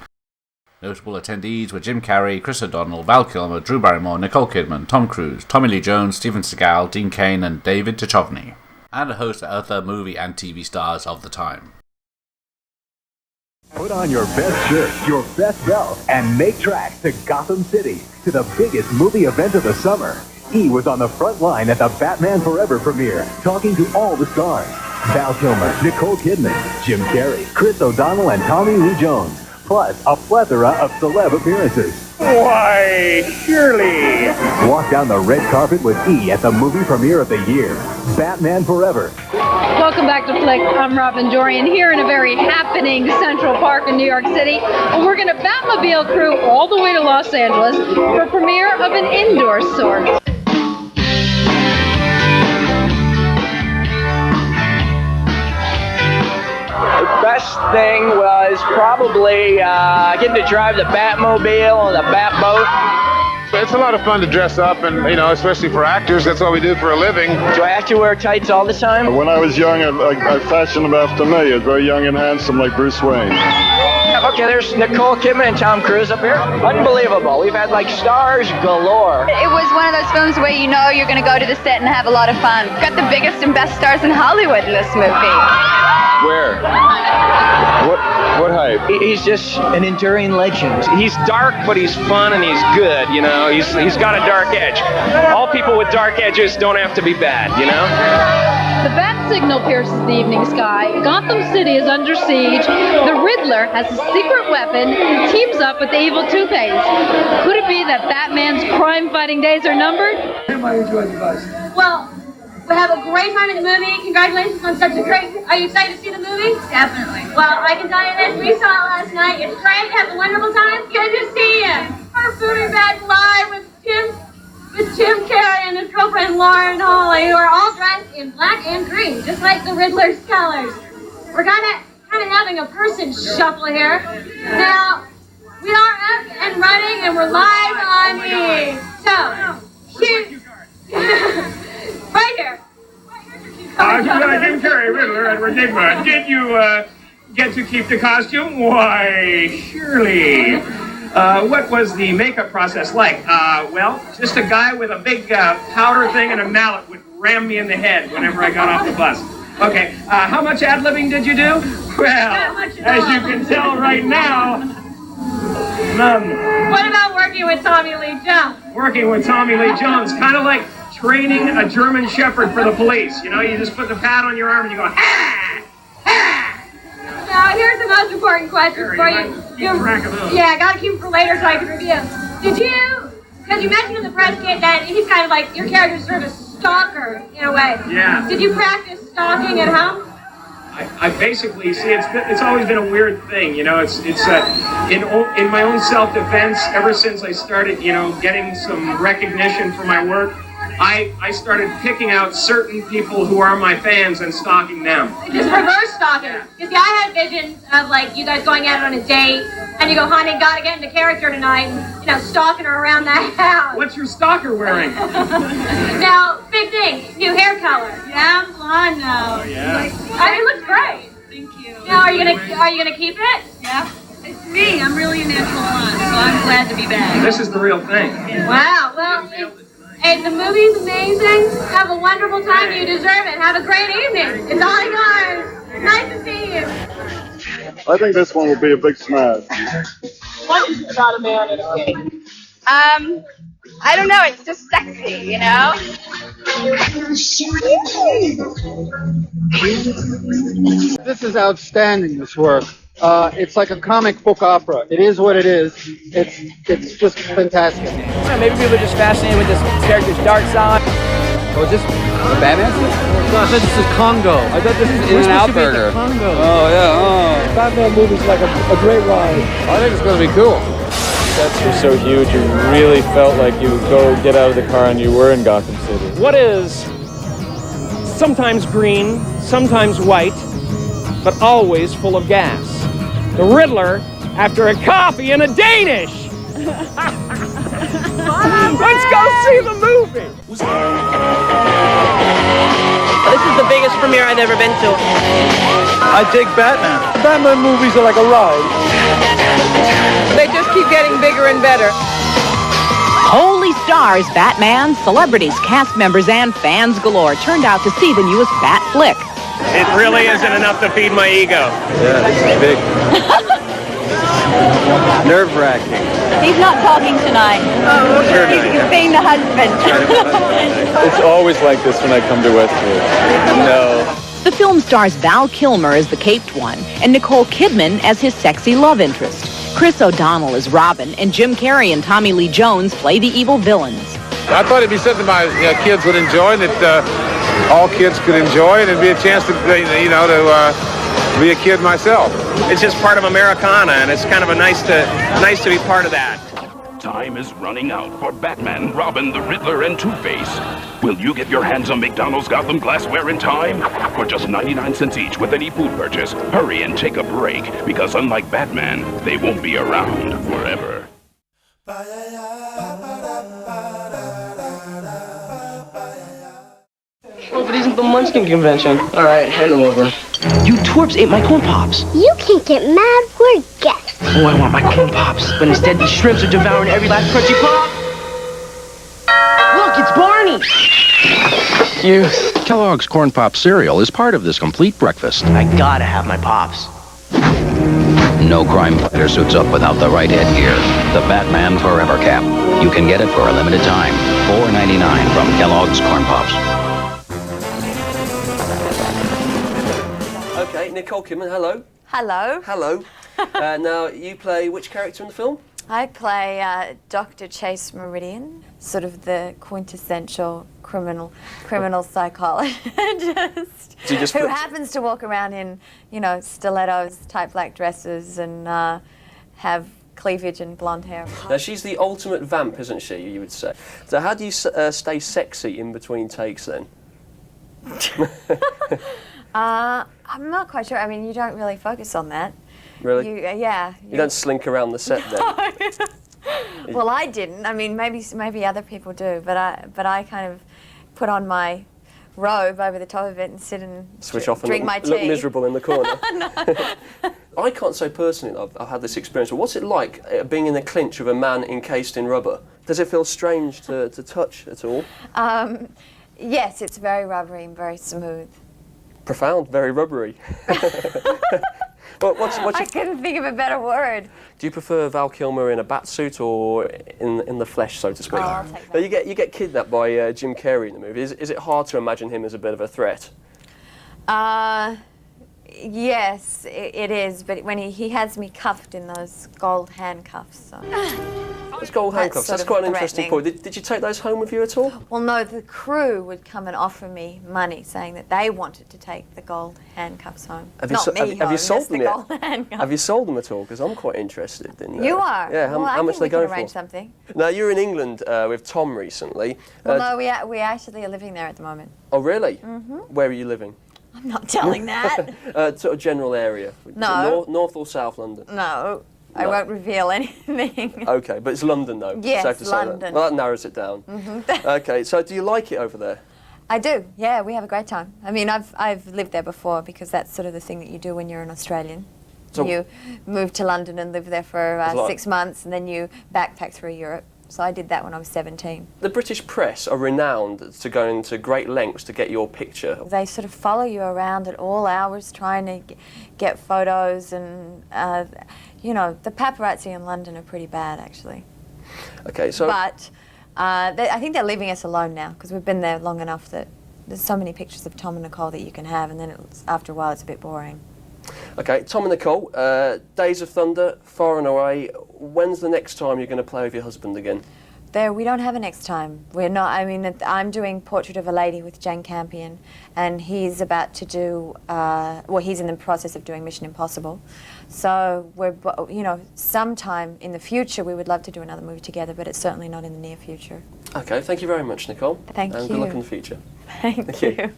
Notable attendees were Jim Carrey, Chris O'Donnell, Val Kilmer, Drew Barrymore, Nicole Kidman, Tom Cruise, Tommy Lee Jones, Steven Seagal, Dean Cain and David Duchovny, and a host of other movie and TV stars of the time. Put on your best shirt, your best self, and make tracks to Gotham City, to the biggest movie event of the summer. He was on the front line at the Batman Forever premiere, talking to all the stars. Val Kilmer, Nicole Kidman, Jim Carrey, Chris O'Donnell, and Tommy Lee Jones. Plus, a plethora of celeb appearances. Why, surely. Walk down the red carpet with E at the movie premiere of the year, Batman Forever. Welcome back to Flick. I'm Robin Dorian here in a very happening Central Park in New York City. And we're going to Batmobile crew all the way to Los Angeles for a premiere of an indoor sort. The best thing was probably getting to drive the Batmobile or the Batboat. It's a lot of fun to dress up and, especially for actors, that's what we do for a living. Do I have to wear tights all the time? When I was young, I fashioned them after me. I was very young and handsome like Bruce Wayne. Okay, there's Nicole Kidman and Tom Cruise up here. Unbelievable. We've had stars galore. It was one of those films where you know you're going to go to the set and have a lot of fun. Got the biggest and best stars in Hollywood in this movie. Where? What hype? He's just an enduring legend. He's dark, but he's fun and he's good, you know? He's got a dark edge. All people with dark edges don't have to be bad, you know? The bat signal pierces the evening sky. Gotham City is under siege. The Riddler has a secret weapon and teams up with the evil Two-Face. Could it be that Batman's crime-fighting days are numbered? Well, we have a great time in the movie. Congratulations on such a great... Are you excited to see the movie? Definitely. Well, I can tell you this. We saw it last night. It's great. Have a wonderful time. Good to see you. We're moving back live with Jim Carrey and his girlfriend Lauren Holly, who are all dressed in black and green, just like the Riddler's colors. We're kind of having a person shuffle here. Now, we are up and running, and we're live on E. So, shoot. Right here. Jim Carrey, Riddler, and Enigma. Did you get to keep the costume? Why, surely. What was the makeup process like? Well, just a guy with a big powder thing and a mallet would ram me in the head whenever I got off the bus. Okay, how much ad-libbing did you do? Well, as you can tell right now, none. What about working with Tommy Lee Jones? Working with Tommy Lee Jones, kind of like training a German Shepherd for the police. You know, you just put the pad on your arm and you go, ha! Now, here's the most important question for you. Yeah, I gotta keep them for later so I can review. Did you, because you mentioned in the press kit that he's kind of like, your character's sort of a stalker in a way. Yeah. Did you practice stalking at home? I basically, see, it's always been a weird thing, you know, it's in my own self-defense, ever since I started, you know, getting some recognition for my work, I started picking out certain people who are my fans and stalking them. Just reverse stalking. You see, I had visions of like you guys going out on a date, and you go, honey, gotta get into character tonight, and you know, stalking her around the house. What's your stalker wearing? Now, big thing, new hair color. Yeah, I'm blonde now. Oh yeah. It looks great. Thank you. Now, are you gonna keep it? Yeah. It's me. I'm really a natural blonde, so I'm glad to be back. This is the real thing. Wow. Well. And the movie's amazing. Have a wonderful time. You deserve it. Have a great evening. It's all yours. Nice to see you. I think this one will be a big smash. What is it about a man in a cake? I don't know. It's just sexy, you know? This is outstanding, this work. It's like a comic book opera. It is what it is. It's just fantastic. Maybe people are just fascinated with this character's dark side. Oh, is this the Batman suit? No, I thought this was Congo. I thought this was In-N-Out Burger. Oh, yeah. Oh. Batman movie's like a great ride. I think it's going to be cool. Sets were so huge, you really felt like you would go get out of the car and you were in Gotham City. What is sometimes green, sometimes white, but always full of gas? The Riddler after a coffee and a Danish! Let's go see the movie! This is the biggest premiere I've ever been to. I dig Batman. Batman movies are like a ride. They just keep getting bigger and better. Holy stars, Batman, celebrities, cast members, and fans galore turned out to see the newest Bat flick. It really isn't enough to feed my ego. Yeah, this is big. Nerve-wracking. He's not talking tonight. Oh, okay. He's being the husband. It's always like this when I come to Westwood. No. The film stars Val Kilmer as the caped one and Nicole Kidman as his sexy love interest. Chris O'Donnell as Robin, and Jim Carrey and Tommy Lee Jones play the evil villains. I thought it'd be something my kids would enjoy, and that all kids could enjoy, and it'd be a chance to, to be a kid myself. It's just part of Americana, and it's kind of nice to be part of that. Time is running out for Batman, Robin, the Riddler, and Two-Face. Will you get your hands on McDonald's Gotham glassware in time? For just 99 cents each with any food purchase, hurry and take a break, because unlike Batman, they won't be around forever. Well, but isn't the Munchkin convention? All right, hand them over. You twerps ate my corn pops. You can't get mad. We're guests. Oh, I want my corn pops, but instead the shrimps are devouring every last crunchy pop. Look, it's Barney! Youth. Kellogg's Corn Pop cereal is part of this complete breakfast. I gotta have my Pops. No crime fighter suits up without the right headgear. The Batman Forever Cap. You can get it for a limited time. $4.99 from Kellogg's Corn Pops. Okay, Nicole Kidman, hello. Hello. Hello. Now, you play which character in the film? I play Dr. Chase Meridian, sort of the quintessential criminal psychologist who happens to walk around in, you know, stilettos, tight black dresses, and have cleavage and blonde hair. Now, she's the ultimate vamp, isn't she, you would say? So how do you stay sexy in between takes, then? I'm not quite sure. I mean, you don't really focus on that. Really? Yeah. You don't slink around the set, then? Well, I didn't. I mean, maybe other people do, but I kind of put on my robe over the top of it and sit and switch off and drink my tea. Look miserable in the corner. I can't say personally I've had this experience, but what's it like being in the clinch of a man encased in rubber? Does it feel strange to touch at all? Yes, it's very rubbery and very smooth. Profound, very rubbery. I couldn't think of a better word. Do you prefer Val Kilmer in a bat suit or in the flesh, so to speak? Oh, I'll take that. You get kidnapped by Jim Carrey in the movie. Is it hard to imagine him as a bit of a threat? Yes, it is, but when he has me cuffed in those gold handcuffs. So. Those gold handcuffs, that's quite an interesting point. Did you take those home with you at all? Well, no, the crew would come and offer me money, saying that they wanted to take the gold handcuffs home. Have you sold them yet? Gold handcuffs. Have you sold them at all? Because I'm quite interested in You are? Yeah, how much they going for? I think we can arrange for? something. Now, you were in England with Tom recently. Well, no, we actually are living there at the moment. Oh, really? Mm-hmm. Where are you living? I'm not telling that. Sort of general area? No. North or South London? No. I won't reveal anything. Okay, but it's London though. Yes, safe to London. Say that. Well, that narrows it down. Mm-hmm. Okay, so do you like it over there? I do. Yeah, we have a great time. I mean, I've lived there before because that's sort of the thing that you do when you're an Australian. So you move to London and live there for 6 months, and then you backpack through Europe. So I did that when I was 17. The British press are renowned to go into great lengths to get your picture. They sort of follow you around at all hours trying to get photos, and you know, the paparazzi in London are pretty bad, actually. Okay, so... But I think they're leaving us alone now, because we've been there long enough that there's so many pictures of Tom and Nicole that you can have, and then after a while it's a bit boring. Okay, Tom and Nicole, Days of Thunder, Far and Away. When's the next time you're going to play with your husband again? We don't have a next time. We're not. I mean, I'm doing Portrait of a Lady with Jane Campion, and he's about to do. Well, he's in the process of doing Mission Impossible. So we're, you know, sometime in the future we would love to do another movie together, but it's certainly not in the near future. Okay, thank you very much, Nicole. Thank you. And good luck in the future. Thank you.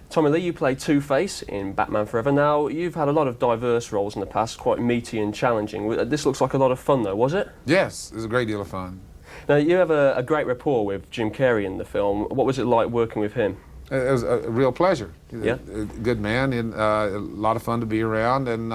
Tommy Lee, you play Two-Face in Batman Forever. Now, you've had a lot of diverse roles in the past, quite meaty and challenging. This looks like a lot of fun, though, was it? Yes, it was a great deal of fun. Now, you have a great rapport with Jim Carrey in the film. What was it like working with him? It was a real pleasure. Yeah? A good man, and a lot of fun to be around, and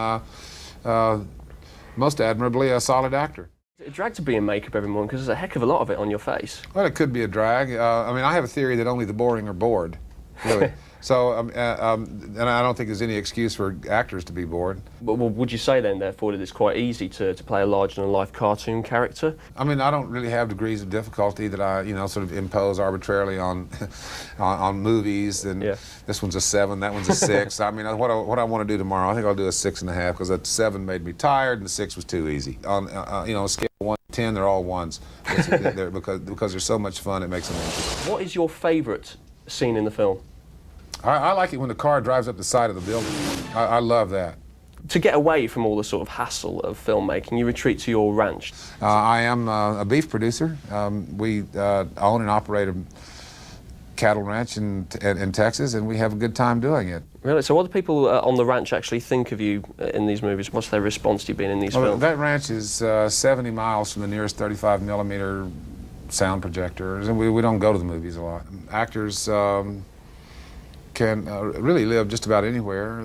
most admirably, a solid actor. Is it a drag to be in makeup every morning? Because there's a heck of a lot of it on your face. Well, it could be a drag. I mean, I have a theory that only the boring are bored, really. So, and I don't think there's any excuse for actors to be bored. But well, would you say then, therefore, that it's quite easy to play a larger-than-life cartoon character? I mean, I don't really have degrees of difficulty that I, you know, sort of impose arbitrarily on on movies. And this one's a 7, that one's a 6. I mean, what I want to do tomorrow, I think I'll do a 6.5 because that 7 made me tired and the 6 was too easy. On you know, a scale of 1 to 10, they're all 1s because they're so much fun. It makes them interesting. What is your favourite scene in the film? I like it when the car drives up the side of the building. I love that. To get away from all the sort of hassle of filmmaking, you retreat to your ranch. I am a beef producer. We own and operate a cattle ranch in Texas, and we have a good time doing it. Really? So what do people on the ranch actually think of you in these movies? What's their response to you being in these films? That ranch is 70 miles from the nearest 35mm sound projector, and we don't go to the movies a lot. Actors can really live just about anywhere.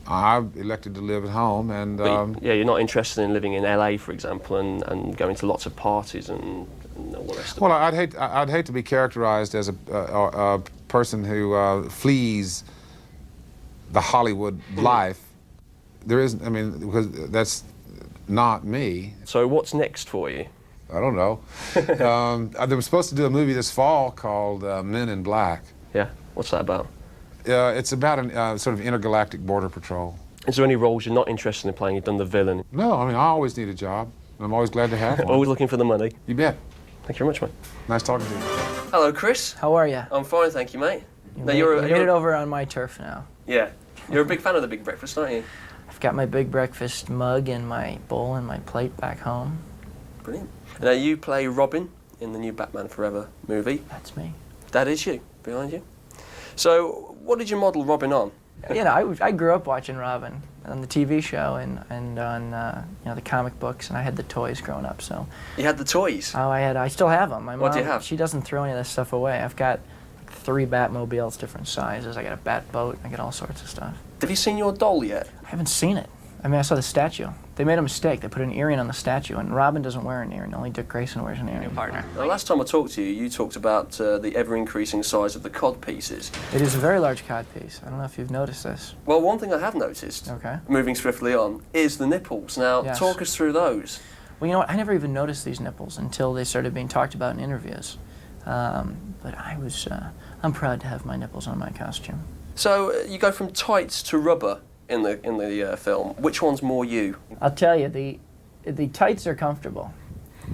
I've elected to live at home, and yeah, you're not interested in living in LA, for example, and going to lots of parties and all the rest of it. Well, I'd hate to be characterized as a person who flees the Hollywood life. There is, I mean, because that's not me. So what's next for you? I don't know. They were supposed to do a movie this fall called Men in Black. Yeah, what's that about? It's about a sort of intergalactic border patrol. Is there any roles you're not interested in playing? You've done the villain. No, I mean, I always need a job. I'm always glad to have one. Always looking for the money. You bet. Thank you very much, mate. Nice talking to you. Hello, Chris. How are you? I'm fine, thank you, mate. You made it over on my turf now. Yeah. You're a big fan of the Big Breakfast, aren't you? I've got my Big Breakfast mug and my bowl and my plate back home. Brilliant. Now, you play Robin in the new Batman Forever movie. That's me. That is you, behind you. So, what did you model Robin on? You know, I grew up watching Robin on the TV show and on you know, the comic books, and I had the toys growing up. So you had the toys? Oh, I still have them. My mom, what do you have? She doesn't throw any of this stuff away. I've got 3 Batmobiles, different sizes. I got a Bat boat. I got all sorts of stuff. Have you seen your doll yet? I haven't seen it. I mean, I saw the statue. They made a mistake. They put an earring on the statue, and Robin doesn't wear an earring. Only Dick Grayson wears an earring. New partner. Now, last time I talked to you, you talked about the ever-increasing size of the cod pieces. It is a very large cod piece. I don't know if you've noticed this. Well, one thing I have noticed, moving swiftly on, is the nipples. Now, Yes. talk us through those. Well, you know what? I never even noticed these nipples until they started being talked about in interviews. But I'm proud to have my nipples on my costume. So, you go from tights to rubber in the film. Which one's more you? I'll tell you, the tights are comfortable,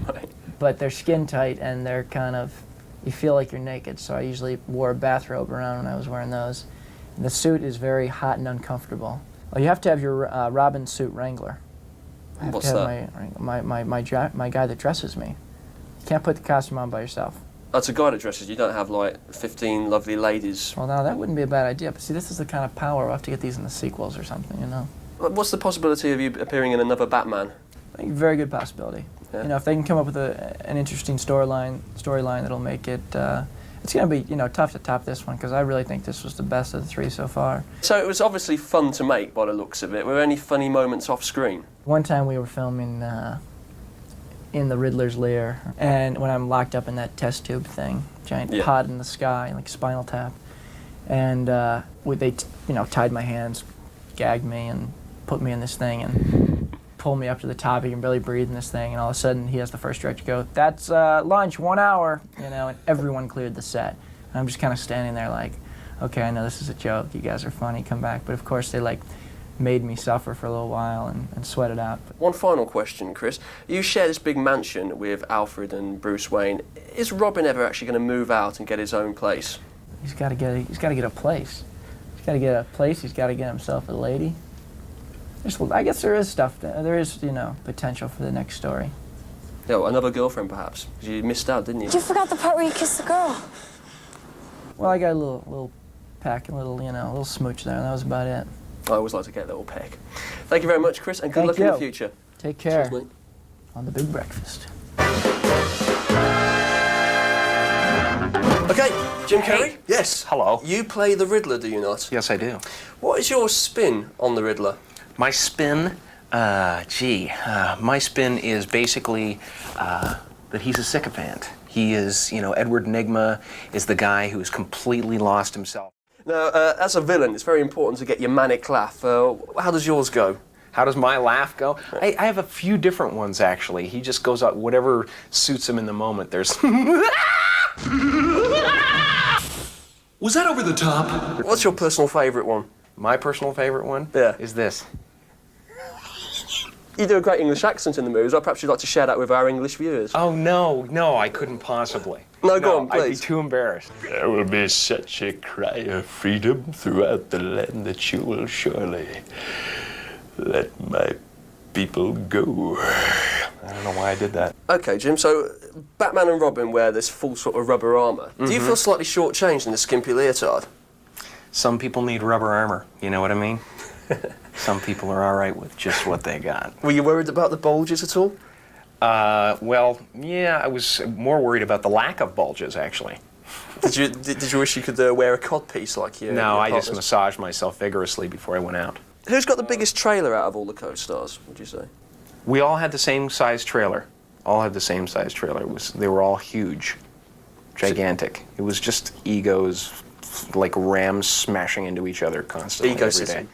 right. But they're skin tight and they're kind of, you feel like you're naked. So I usually wore a bathrobe around when I was wearing those. And the suit is very hot and uncomfortable. Well, you have to have your Robin suit wrangler. I have What's to have that? my guy that dresses me. You can't put the costume on by yourself. That's a guy that dresses. You don't have like 15 lovely ladies. Well, now that wouldn't be a bad idea. But see, this is the kind of power. We'll have to get these in the sequels or something, you know. What's the possibility of you appearing in another Batman? I think very good possibility. Yeah. You know, if they can come up with an interesting storyline that'll make it. It's going to be, you know, tough to top this one because I really think this was the best of the 3 so far. So it was obviously fun to make by the looks of it. Were there any funny moments off screen? One time we were filming in the Riddler's lair, and when I'm locked up in that test tube thing, giant pod in the sky, like Spinal Tap, and they tied my hands, gagged me, and put me in this thing, and pulled me up to the top. You can barely breathe in this thing, and all of a sudden he has the first director go, "That's lunch, 1 hour," you know, and everyone cleared the set. And I'm just kind of standing there like, okay, I know this is a joke. You guys are funny. Come back. But of course they made me suffer for a little while and sweat it out. One final question, Chris. You share this big mansion with Alfred and Bruce Wayne. Is Robin ever actually going to move out and get his own place? He's got to get a place. He's got to get a place. He's got to get himself a lady. I guess there is stuff. There is, you know, potential for the next story. Yeah, well, another girlfriend, perhaps. You missed out, didn't you? You forgot the part where you kissed the girl. Well, I got a little peck, a little smooch there, and that was about it. I always like to get a little peck. Thank you very much, Chris, and good luck in the future. Take care. Cheers, mate. On the Big Breakfast. Okay, Jim Carrey? Hey. Yes. Hello. You play the Riddler, do you not? Yes, I do. What is your spin on the Riddler? My spin? My spin is basically that he's a sycophant. He is, you know, Edward Nygma is the guy who's completely lost himself. Now, as a villain, it's very important to get your manic laugh. How does yours go? How does my laugh go? I have a few different ones, actually. He just goes out, whatever suits him in the moment. There's... Was that over the top? What's your personal favourite one? My personal favourite one? Yeah. Is this. You do a great English accent in the movies. Perhaps you'd like to share that with our English viewers. Oh, no, I couldn't possibly. No, go on, please. I'd be too embarrassed. There will be such a cry of freedom throughout the land that you will surely let my people go. I don't know why I did that. Okay, Jim, so Batman and Robin wear this full sort of rubber armour. Do you feel slightly shortchanged in the skimpy leotard? Some people need rubber armor, you know what I mean? Some people are all right with just what they got. Were you worried about the bulges at all? Well, yeah, I was more worried about the lack of bulges, actually. Did you wish you could wear a codpiece like you? No, I just massaged myself vigorously before I went out. Who's got the biggest trailer out of all the co-stars, would you say? We all had the same size trailer. All had the same size trailer. They were all huge, gigantic. It was just egos, like rams smashing into each other constantly every day.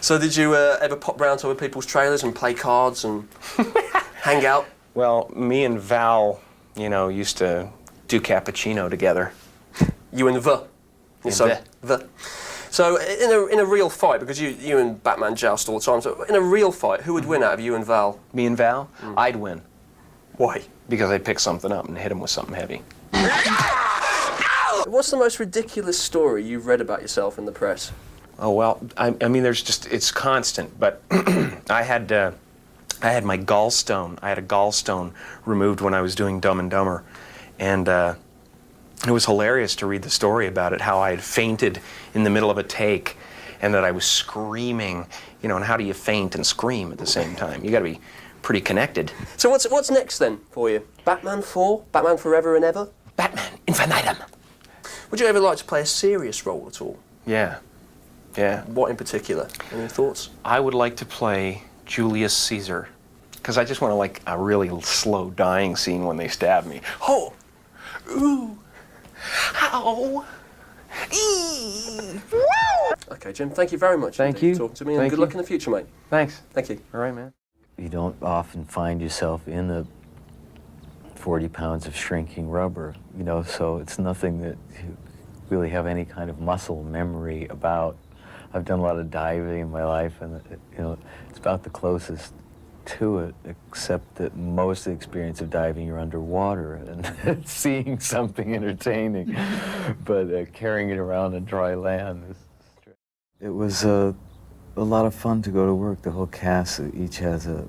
So did you ever pop round to other people's trailers and play cards and hang out? Well, me and Val, you know, used to do cappuccino together. You and the. So in a real fight, because you and Batman joust all the time, so in a real fight, who would win out of you and Val? Me and Val? I'd win. Why? Because I'd pick something up and hit him with something heavy. What's the most ridiculous story you've read about yourself in the press? Oh, well, I mean, it's constant, but I had my gallstone. I had a gallstone removed when I was doing Dumb and Dumber, and it was hilarious to read the story about it, how I had fainted in the middle of a take, and that I was screaming, you know, and how do you faint and scream at the same time? You gotta be pretty connected. So what's next then for you? Batman 4? Batman Forever and Ever? Batman Infinitum. Would you ever like to play a serious role at all? Yeah. Yeah. What in particular? Any thoughts? I would like to play Julius Caesar, because I just want to like a really slow dying scene when they stab me. Oh! Ooh! Ow! Eee! Okay, Jim, thank you very much. Thank you. For talking to me, and good luck in the future, mate. Thanks. Thank you. All right, man. You don't often find yourself in the 40 pounds of shrinking rubber, you know, so it's nothing that you really have any kind of muscle memory about. I've done a lot of diving in my life, and you know, it's about the closest to it, except that most of the experience of diving, you're underwater and seeing something entertaining, but carrying it around on dry land it was a lot of fun to go to work. The whole cast each has a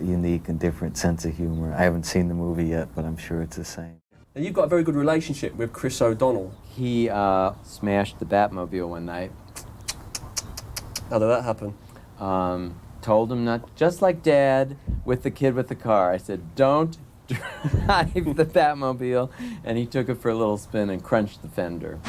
unique and different sense of humor. I haven't seen the movie yet, but I'm sure it's the same. Now, you've got a very good relationship with Chris O'Donnell. He smashed the Batmobile one night. How did that happen? Told him not, just like Dad with the kid with the car. I said, don't drive the Batmobile, and he took it for a little spin and crunched the fender.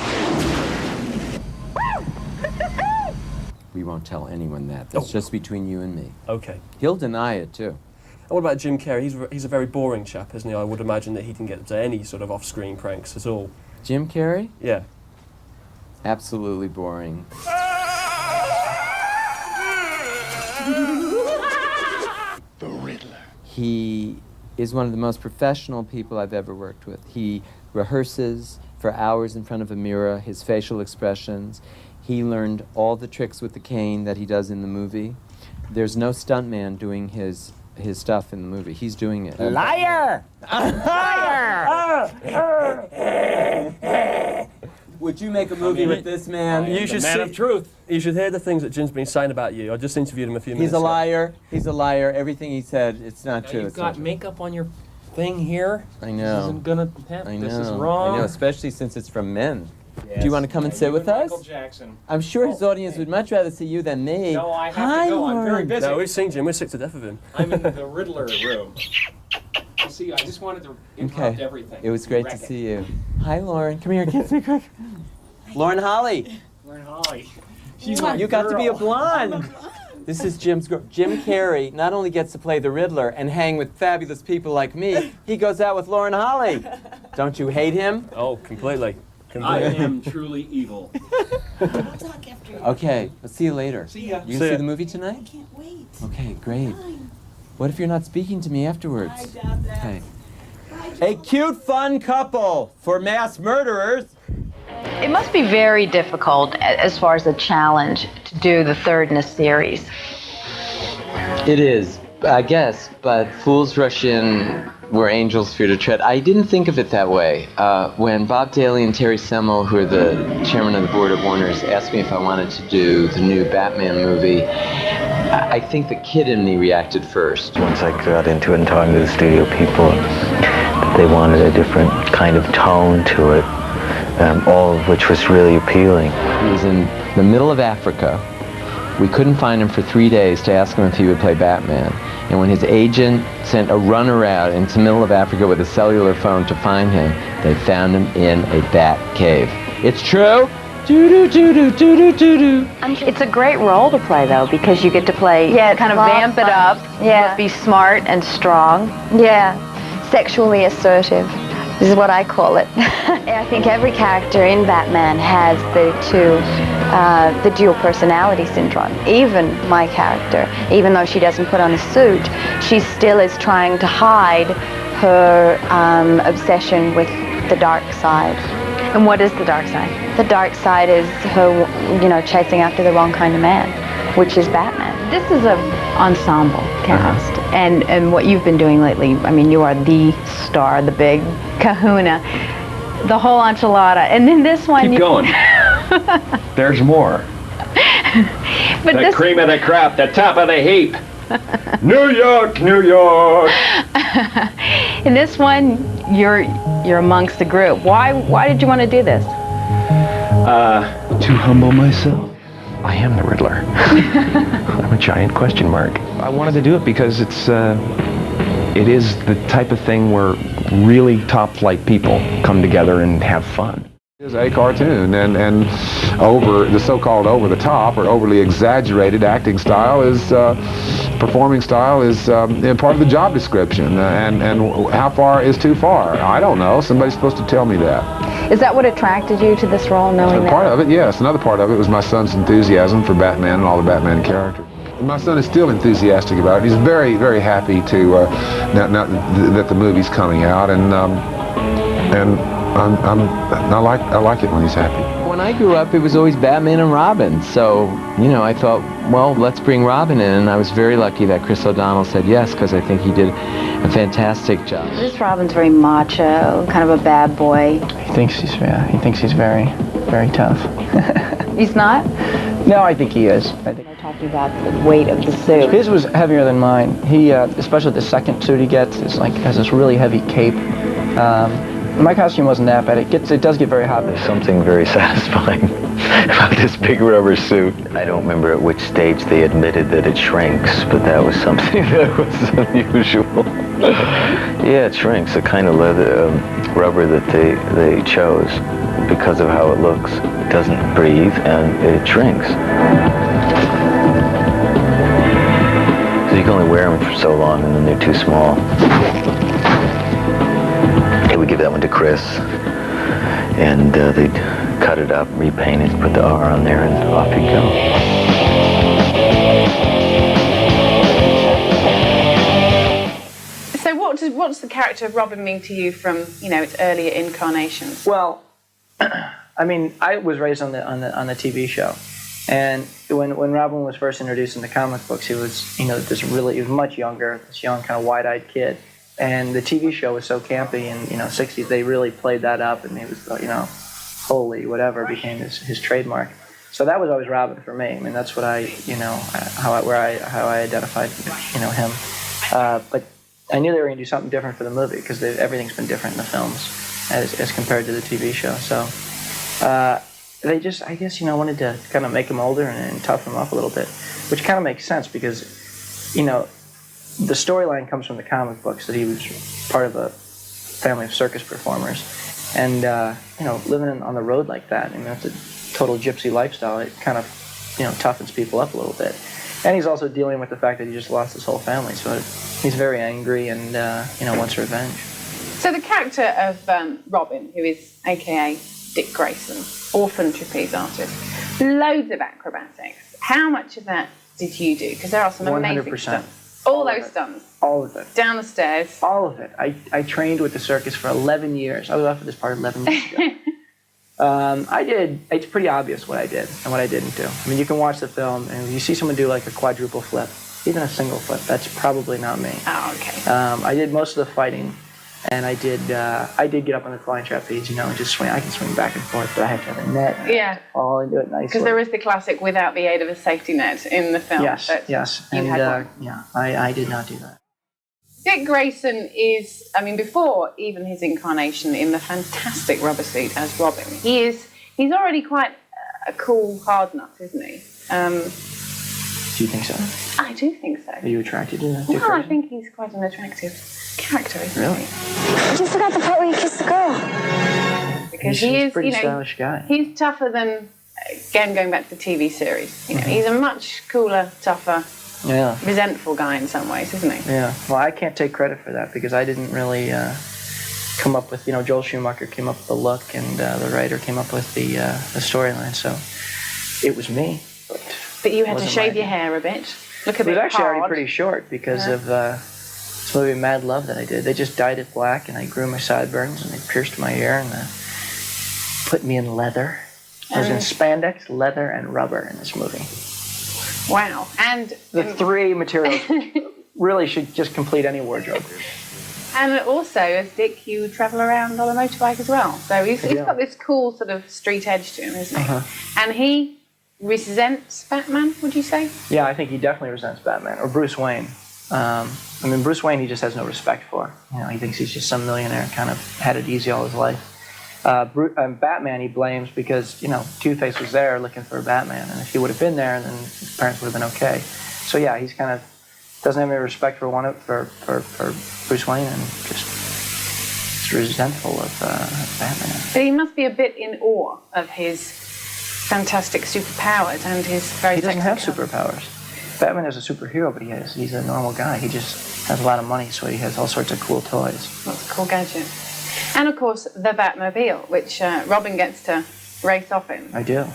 We won't tell anyone that. That's just between you and me. Okay. He'll deny it, too. And what about Jim Carrey? He's a very boring chap, isn't he? I would imagine that he didn't get to any sort of off-screen pranks at all. Jim Carrey? Yeah. Absolutely boring. The Riddler. He is one of the most professional people I've ever worked with. He rehearses for hours in front of a mirror, his facial expressions. He learned all the tricks with the cane that he does in the movie. There's no stuntman doing his stuff in the movie. He's doing it. Liar! Liar! Would you make a movie with this man? You should see. Truth. You should hear the things that Jim's been saying about you. I just interviewed him a few minutes ago. He's a liar. He's a liar. Everything he said, it's not true. You've got makeup on your thing here. I know. This isn't gonna happen. I know. This is wrong. I know, especially since it's from men. Yes. Do you want to come and sit with us? Michael Jackson. I'm sure his audience would much rather see you than me. No, I have Hi, to go. I'm very Lauren. busy. No, we've seen Jim. We're sick to death of him. I'm in the Riddler room. You see, I just wanted to interrupt everything. It was great to see you. Hi, Lauren. Come here, kiss me quick. Lauren Holly. Lauren Holly. She's my You got to be a girl. blonde. This is Jim's girl. Jim Carrey not only gets to play the Riddler and hang with fabulous people like me, he goes out with Lauren Holly. Don't you hate him? Oh, completely. I am truly evil. Okay, let's see you later. See ya. You gonna see the movie tonight? I can't wait. Okay, great. What if you're not speaking to me afterwards? I doubt that. Okay. A cute, fun couple for mass murderers. It must be very difficult as far as a challenge to do the third in a series. It is, I guess, but fools rush in where angels fear to tread. I didn't think of it that way. When Bob Daly and Terry Semel, who are the chairman of the board of Warner's, asked me if I wanted to do the new Batman movie, I think the kid in me reacted first. Once I got into it and talking to the studio people, that they wanted a different kind of tone to it, all of which was really appealing. He was in the middle of Africa, We couldn't find him for 3 days to ask him if he would play Batman. And when his agent sent a runner out into the middle of Africa with a cellular phone to find him, they found him in a Batcave. It's true? Doo-doo-doo-doo-doo-doo-doo. It's a great role to play, though, because you get to play, kind of vamp it up, be smart and strong. Yeah, sexually assertive is what I call it. I think every character in Batman has the dual personality syndrome. Even my character, even though she doesn't put on a suit, she still is trying to hide her obsession with the dark side. And what is the dark side? The dark side is her, chasing after the wrong kind of man, which is Batman. This is an ensemble cast, and what you've been doing lately, I mean, you are the star, the big kahuna, the whole enchilada, and then this one... Keep going. There's more. But the cream of the crop, the top of the heap. New York, New York. In this one, you're amongst the group. Why did you want to do this? To humble myself. I am the Riddler. I'm a giant question mark. I wanted to do it because it is the type of thing where really top-flight people come together and have fun. It is a cartoon, and the so-called over-the-top or overly exaggerated acting style is performing style is part of the job description, and how far is too far? I don't know. Somebody's supposed to tell me that. Is that what attracted you to this role, knowing that? Part of it, yes. Another part of it was my son's enthusiasm for Batman and all the Batman characters. My son is still enthusiastic about it. He's very, very happy to that the movie's coming out, and I like it when he's happy. When I grew up, it was always Batman and Robin. So, I thought, well, let's bring Robin in. And I was very lucky that Chris O'Donnell said yes, because I think he did a fantastic job. This Robin's very macho, kind of a bad boy. He thinks he's very, very tough. He's not? No, I think he is. We're talking about the weight of the suit. His was heavier than mine. He, especially the second suit he gets, has this really heavy cape. My costume wasn't that bad. It does get very hot. There's something very satisfying about this big rubber suit. I don't remember at which stage they admitted that it shrinks, but that was something that was unusual. Yeah, it shrinks. The kind of leather rubber that they chose, because of how it looks, it doesn't breathe and it shrinks. So you can only wear them for so long, and then they're too small. We give that one to Chris, and they'd cut it up, repaint it, put the R on there, and off you go. So what does the character of Robin mean to you from, its earlier incarnations? Well, I mean, I was raised on the TV show, and when Robin was first introduced in the comic books, he was, he was much younger, this young, kind of wide-eyed kid. And the TV show was so campy in, 60s, they really played that up, and he was, holy, whatever, became his trademark. So that was always Robin for me. I mean, that's what how I identified, him. But I knew they were going to do something different for the movie, because everything's been different in the films as compared to the TV show. So they just, I guess, wanted to kind of make him older and toughen him up a little bit, which kind of makes sense because, the storyline comes from the comic books that he was part of a family of circus performers, and living on the road like that, that's a total gypsy lifestyle. It kind of toughens people up a little bit, and he's also dealing with the fact that he just lost his whole family, so he's very angry and wants revenge. So the character of Robin, who is AKA Dick Grayson, orphan trapeze artist, loads of acrobatics. How much of that did you do? Because there are some amazing 100%. stunts. All those stunts. All of it. Down the stairs. All of it. I trained with the circus for 11 years. I was off of this part 11 years ago. It's pretty obvious what I did and what I didn't do. I mean, you can watch the film, and you see someone do like a quadruple flip, even a single flip, that's probably not me. Oh, okay. I did most of the fighting, and I did get up on the flying trapeze, and just swing. I can swing back and forth, but I have to have a net. Yeah. Fall into it nicely. Because there is the classic without the aid of a safety net in the film. Yes. And I did not do that. Dick Grayson is, before even his incarnation in the fantastic rubber suit as Robin, he's already quite a cool hard nut, isn't he? Do you think so? I do think so. Are you attracted to Dick Well, I Grayson? think he's quite an attractive character, isn't Really? he? You forgot the part where you kissed the girl. Because He's he a is, pretty you know, stylish guy. he's tougher than, again, going back to the TV series. You know, Mhm. he's a much cooler, tougher, Yeah. resentful guy in some ways, isn't he? Yeah. Well, I can't take credit for that because I didn't really come up with, you know, Joel Schumacher came up with the look and the writer came up with the storyline. So it was me. But you had to Wasn't shave my your hair a bit. Look a It was bit actually hard. already pretty short because Yeah. of this movie Mad Love that I did. They just dyed it black and I grew my sideburns and they pierced my ear and put me in leather. I was in spandex, leather, and rubber in this movie. Wow. And The three materials really should just complete any wardrobe. And also, as Dick, you travel around on a motorbike as well. So he's got this cool sort of street edge to him, isn't he? And he resents Batman, would you say? Yeah, I think he definitely resents Batman, or Bruce Wayne. I mean, Bruce Wayne he just has no respect for. You know, he thinks he's just some millionaire, kind of had it easy all his life. Batman he blames because, you know, Two-Face was there looking for Batman, and if he would have been there, then his parents would have been okay. So yeah, he's kind of doesn't have any respect for Bruce Wayne, and just is resentful of Batman. But he must be a bit in awe of his fantastic superpowers and his very He doesn't have sexy cover. superpowers. Batman is a superhero, but he's a normal guy. He just has a lot of money, so he has all sorts of cool toys. That's a cool gadget. And of course, the Batmobile, which Robin gets to race off in. I do.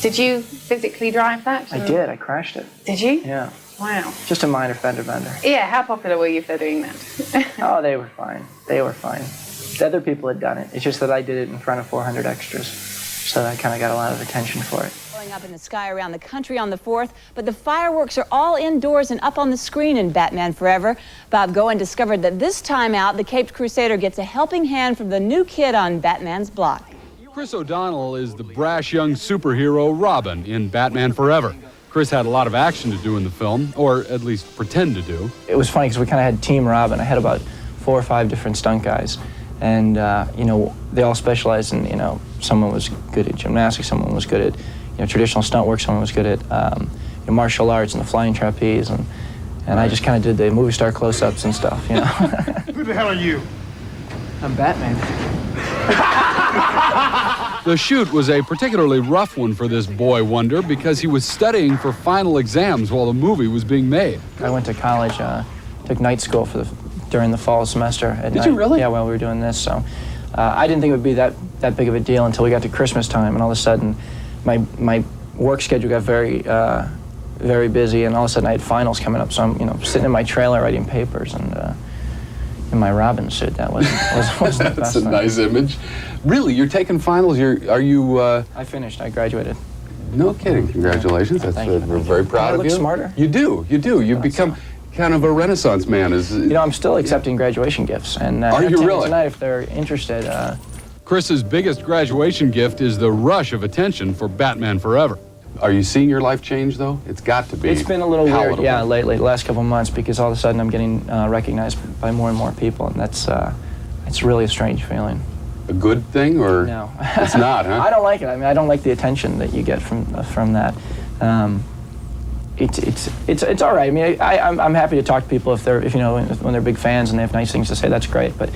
Did you physically drive that? I did. I crashed it. Did you? Yeah. Wow. Just a minor fender bender. Yeah, how popular were you for doing that? Oh, they were fine. They were fine. The other people had done it. It's just that I did it in front of 400 extras. So I kind of got a lot of attention for it. Blowing up in the sky around the country on the 4th, but the fireworks are all indoors and up on the screen in Batman Forever. Bob Goen discovered that this time out, the Caped Crusader gets a helping hand from the new kid on Batman's block. Chris O'Donnell is the brash young superhero Robin in Batman Forever. Chris had a lot of action to do in the film, or at least pretend to do. It was funny because we kind of had Team Robin. I had about 4 or 5 different stunt guys. And, you know, they all specialized in, you know, someone was good at gymnastics, someone was good at, you know, traditional stunt work, someone was good at you know, martial arts and the flying trapeze. And I just kind of did the movie star close-ups and stuff, you know. Who the hell are you? I'm Batman. The shoot was a particularly rough one for this boy wonder because he was studying for final exams while the movie was being made. I went to college, took night school during the fall semester at night. Did you really? Yeah, while we were doing this. So I didn't think it would be that big of a deal until we got to Christmas time, and all of a sudden my work schedule got very busy, and all of a sudden I had finals coming up. So I'm, you know, sitting in my trailer writing papers and in my Robin suit. That wasn't the best. That's a thing. nice image. Really, you're taking finals? Are you? I finished. I graduated. No kidding. Congratulations. That's we're very proud of I you. look smarter? You do. You've become kind of a Renaissance man. You know, I'm still accepting graduation gifts, and Are you really? tonight if they're interested. Chris's biggest graduation gift is the rush of attention for Batman Forever. Are you seeing your life change, though? It's got to be. It's been a little palatable. weird, yeah, lately, the last couple of months, because all of a sudden I'm getting recognized by more and more people, and that's it's really a strange feeling. A good thing, or no? It's not, huh? I don't like it. I mean, I don't like the attention that you get from that. It's all right. I mean, I'm happy to talk to people if you know, when they're big fans and they have nice things to say. That's great. But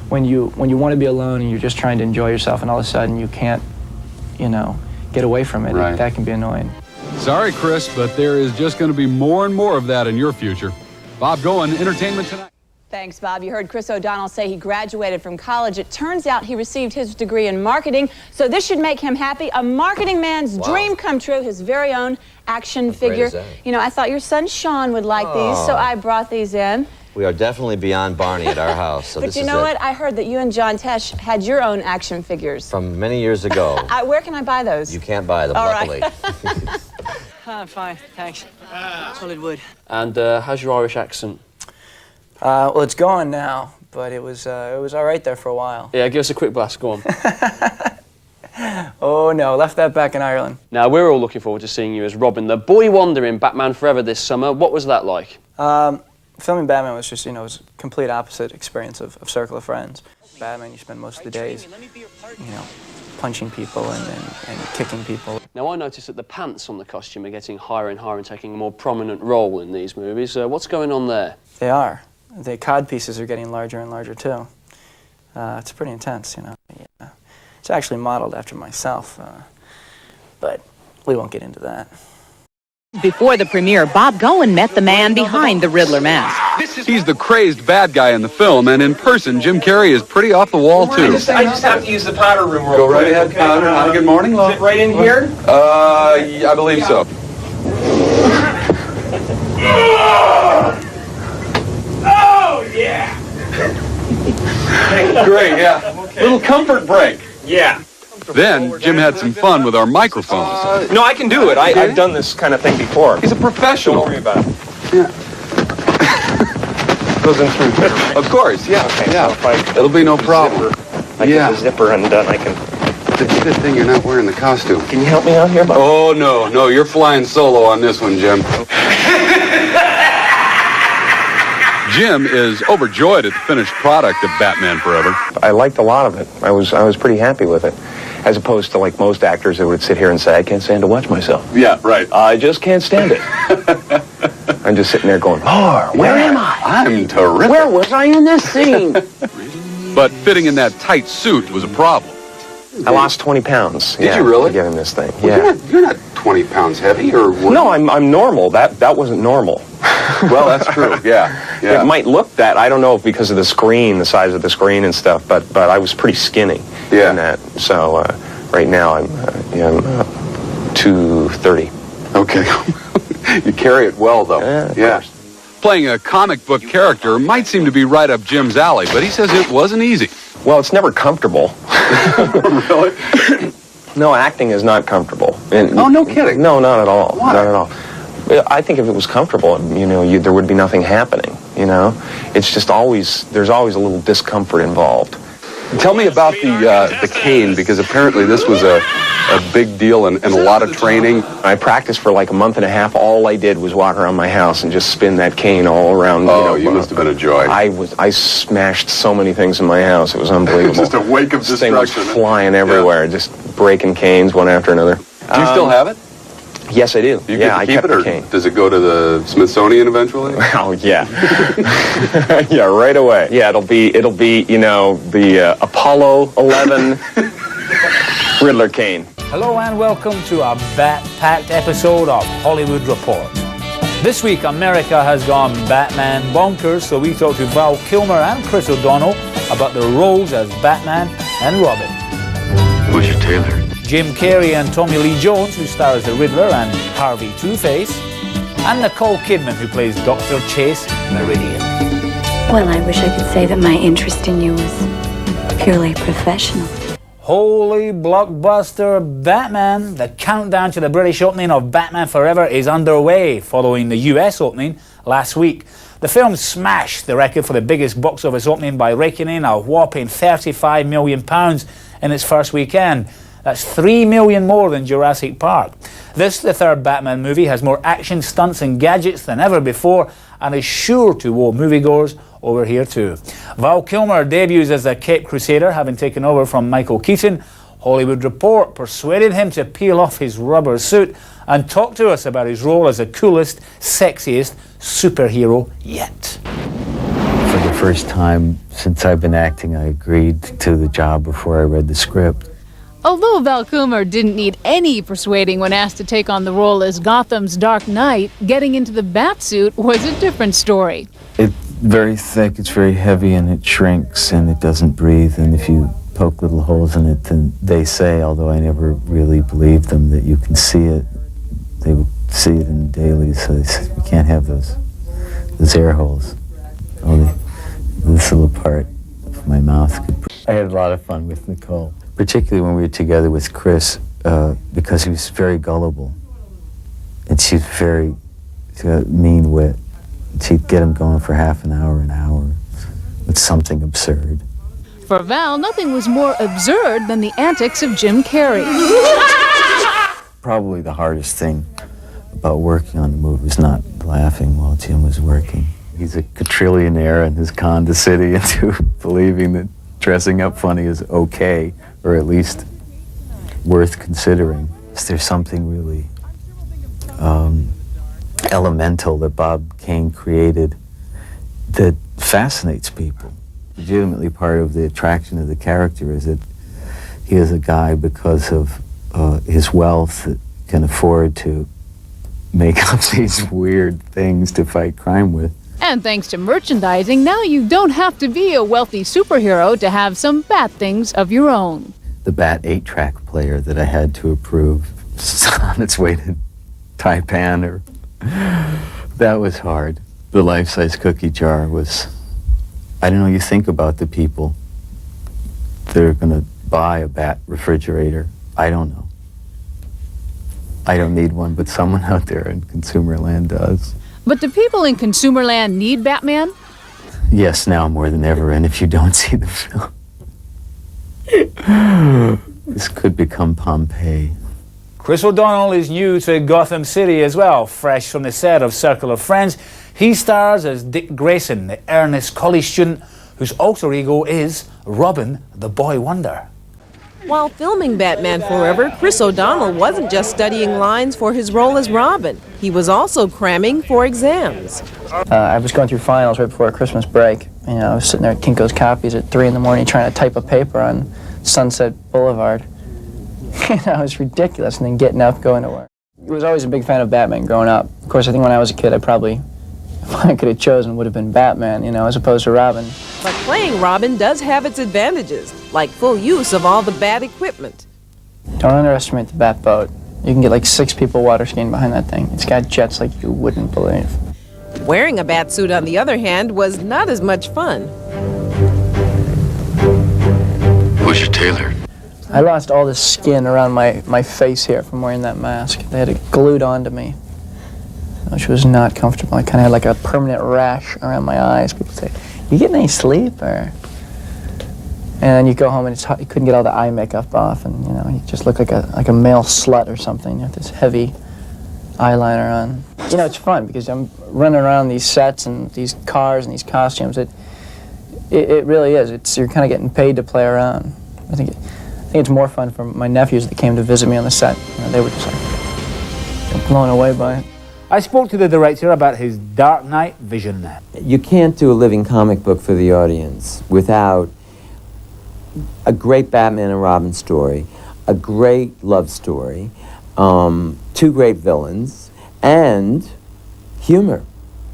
when you want to be alone and you're just trying to enjoy yourself, and all of a sudden you can't, you know, get away from it, Right. that can be annoying. Sorry, Chris, but there is just going to be more and more of that in your future. Bob Goen, Entertainment Tonight. Thanks, Bob. You heard Chris O'Donnell say he graduated from college. It turns out he received his degree in marketing, so this should make him happy. A marketing man's dream come true, his very own action figure. is that? You know, I thought your son Sean would like these, so I brought these in. We are definitely beyond Barney at our house. So But this you is know it. what? I heard that you and John Tesh had your own action figures. From many years ago. Where can I buy those? You can't buy them, All luckily. right. I'm fine, thanks. Solid wood. And how's your Irish accent? Well, it's gone now, but it was all right there for a while. Yeah, give us a quick blast, go on. Oh no, left that back in Ireland. Now, we're all looking forward to seeing you as Robin, the boy wonder in Batman Forever this summer. What was that like? Filming Batman was just, you know, it was a complete opposite experience of Circle of Friends. Batman, you spend most of the days, you know, punching people and kicking people. Now, I noticed that the pants on the costume are getting higher and higher and taking a more prominent role in these movies. What's going on there? They are. The cod pieces are getting larger and larger, too. It's pretty intense, you know. Yeah. It's actually modeled after myself, but we won't get into that. Before the premiere, Bob Goen met the man behind the Riddler mask. He's the crazed bad guy in the film, and in person, Jim Carrey is pretty off the wall, too. I just have to use the powder room real quick. Go right ahead, powder. Hi, good morning, love. Is it right in here? I believe so. Oh, yeah! Great, yeah. Little comfort break. Yeah. Then, Jim had some fun with our microphones. No, I can do it. I've done this kind of thing before. He's a professional. Don't worry about it. Yeah. Goes in through here. Of course, yeah. Okay, yeah. so if I It'll be no problem. Get the zipper undone, I can... It's a good thing you're not wearing the costume. Can you help me out here, Bob? Oh, no, you're flying solo on this one, Jim. Jim is overjoyed at the finished product of Batman Forever. I liked a lot of it. I was pretty happy with it. As opposed to like most actors that would sit here and say, I can't stand to watch myself. Yeah, right. I just can't stand it. I'm just sitting there going, oh, where am I? I'm terrific. Where was I in this scene? But fitting in that tight suit was a problem. I lost 20 pounds. Did you really? Getting this thing. Well, you're not 20 pounds heavy, or what? No, I'm normal. That wasn't normal. Well, that's true. Yeah. It might look that. I don't know if because of the screen, the size of the screen and stuff, but I was pretty skinny in that. So right now I'm 230. Okay. You carry it well, though. Yeah. Playing a comic book character might seem to be right up Jim's alley, but he says it wasn't easy. Well, it's never comfortable. Really? No, acting is not comfortable. Oh, no kidding. No, not at all. Why? Not at all. I think if it was comfortable, there would be nothing happening, It's just there's always a little discomfort involved. Tell me about the cane, because apparently this was a big deal and a lot of training. I practiced for like a month and a half. All I did was walk around my house and just spin that cane all around. Oh, you must have been a joy. I smashed so many things in my house. It was unbelievable. Just a wake of this thing was destruction. flying everywhere, just breaking canes one after another. Do you still have it? Yes, I do. You get to keep kept it, or the cane. does it go to the Smithsonian eventually? Oh, yeah. Yeah, right away. Yeah, it'll be the Apollo 11 Riddler cane. Hello and welcome to a bat-packed episode of Hollywood Report. This week, America has gone Batman bonkers, so we talked to Val Kilmer and Chris O'Donnell about their roles as Batman and Robin. Bushy Taylor. Jim Carrey and Tommy Lee Jones, who star as the Riddler and Harvey Two-Face, and Nicole Kidman, who plays Dr. Chase Meridian. Well, I wish I could say that my interest in you was purely professional. Holy blockbuster Batman! The countdown to the British opening of Batman Forever is underway, following the US opening last week. The film smashed the record for the biggest box office opening by raking in a whopping £35 million in its first weekend. That's 3 million more than Jurassic Park. This, the third Batman movie, has more action, stunts and gadgets than ever before and is sure to woo moviegoers over here too. Val Kilmer debuts as the Cape Crusader, having taken over from Michael Keaton. Hollywood Report persuaded him to peel off his rubber suit and talk to us about his role as the coolest, sexiest superhero yet. For the first time since I've been acting, I agreed to the job before I read the script. Although Val Kilmer didn't need any persuading when asked to take on the role as Gotham's Dark Knight, getting into the Batsuit was a different story. It's very thick, it's very heavy, and it shrinks, and it doesn't breathe, and if you poke little holes in it, then they say, although I never really believed them, that you can see it. They would see it in the dailies, so they said, we can't have those air holes. Only this little part of my mouth could breathe. I had a lot of fun with Nicole, particularly when we were together with Chris, because he was very gullible, and she got mean wit. She'd get him going for half an hour with something absurd. For Val, nothing was more absurd than the antics of Jim Carrey. Probably the hardest thing about working on the movie was not laughing while Jim was working. He's a quadrillionaire and has conned the city into believing that dressing up funny is okay, or at least worth considering. There's something really elemental that Bob Kane created that fascinates people. Legitimately part of the attraction of the character is that he is a guy, because of his wealth, that can afford to make up these weird things to fight crime with. And thanks to merchandising, now you don't have to be a wealthy superhero to have some Bat things of your own. The Bat 8-track player that I had to approve is on its way to Taipan, that was hard. The life-size cookie jar was, I don't know, you think about the people that are going to buy a Bat refrigerator. I don't know. I don't need one, but someone out there in consumer land does. But do people in consumer land need Batman? Yes, now more than ever, and if you don't see the film, this could become Pompeii. Chris O'Donnell is new to Gotham City as well, fresh from the set of Circle of Friends. He stars as Dick Grayson, the earnest college student whose alter ego is Robin, the boy wonder. While filming Batman Forever, Chris O'Donnell wasn't just studying lines for his role as Robin. He was also cramming for exams. I was going through finals right before Christmas break. You know, I was sitting there at Kinko's Copies at 3 in the morning trying to type a paper on Sunset Boulevard. You know, it was ridiculous, and then getting up, going to work. I was always a big fan of Batman growing up. Of course, I think when I was a kid, I probably, if I could have chosen, would have been Batman, you know, as opposed to Robin. But playing Robin does have its advantages, like full use of all the Bat equipment. Don't underestimate the Bat boat. You can get like 6 people water skiing behind that thing. It's got jets like you wouldn't believe. Wearing a bat suit, on the other hand, was not as much fun. Who's your tailor? I lost all the skin around my face here from wearing that mask. They had it glued onto me, which was not comfortable. I kind of had like a permanent rash around my eyes. People say, "You getting any sleep?" Or, and you go home and it's hot. You couldn't get all the eye makeup off, and you know you just look like a male slut or something with this heavy eyeliner on. You know, it's fun because I'm running around these sets and these cars and these costumes. It really is. You're kind of getting paid to play around. I think it's more fun for my nephews that came to visit me on the set. You know, they were just like blown away by it. I spoke to the director about his Dark Knight vision. You can't do a living comic book for the audience without a great Batman and Robin story, a great love story, 2 great villains, and humor.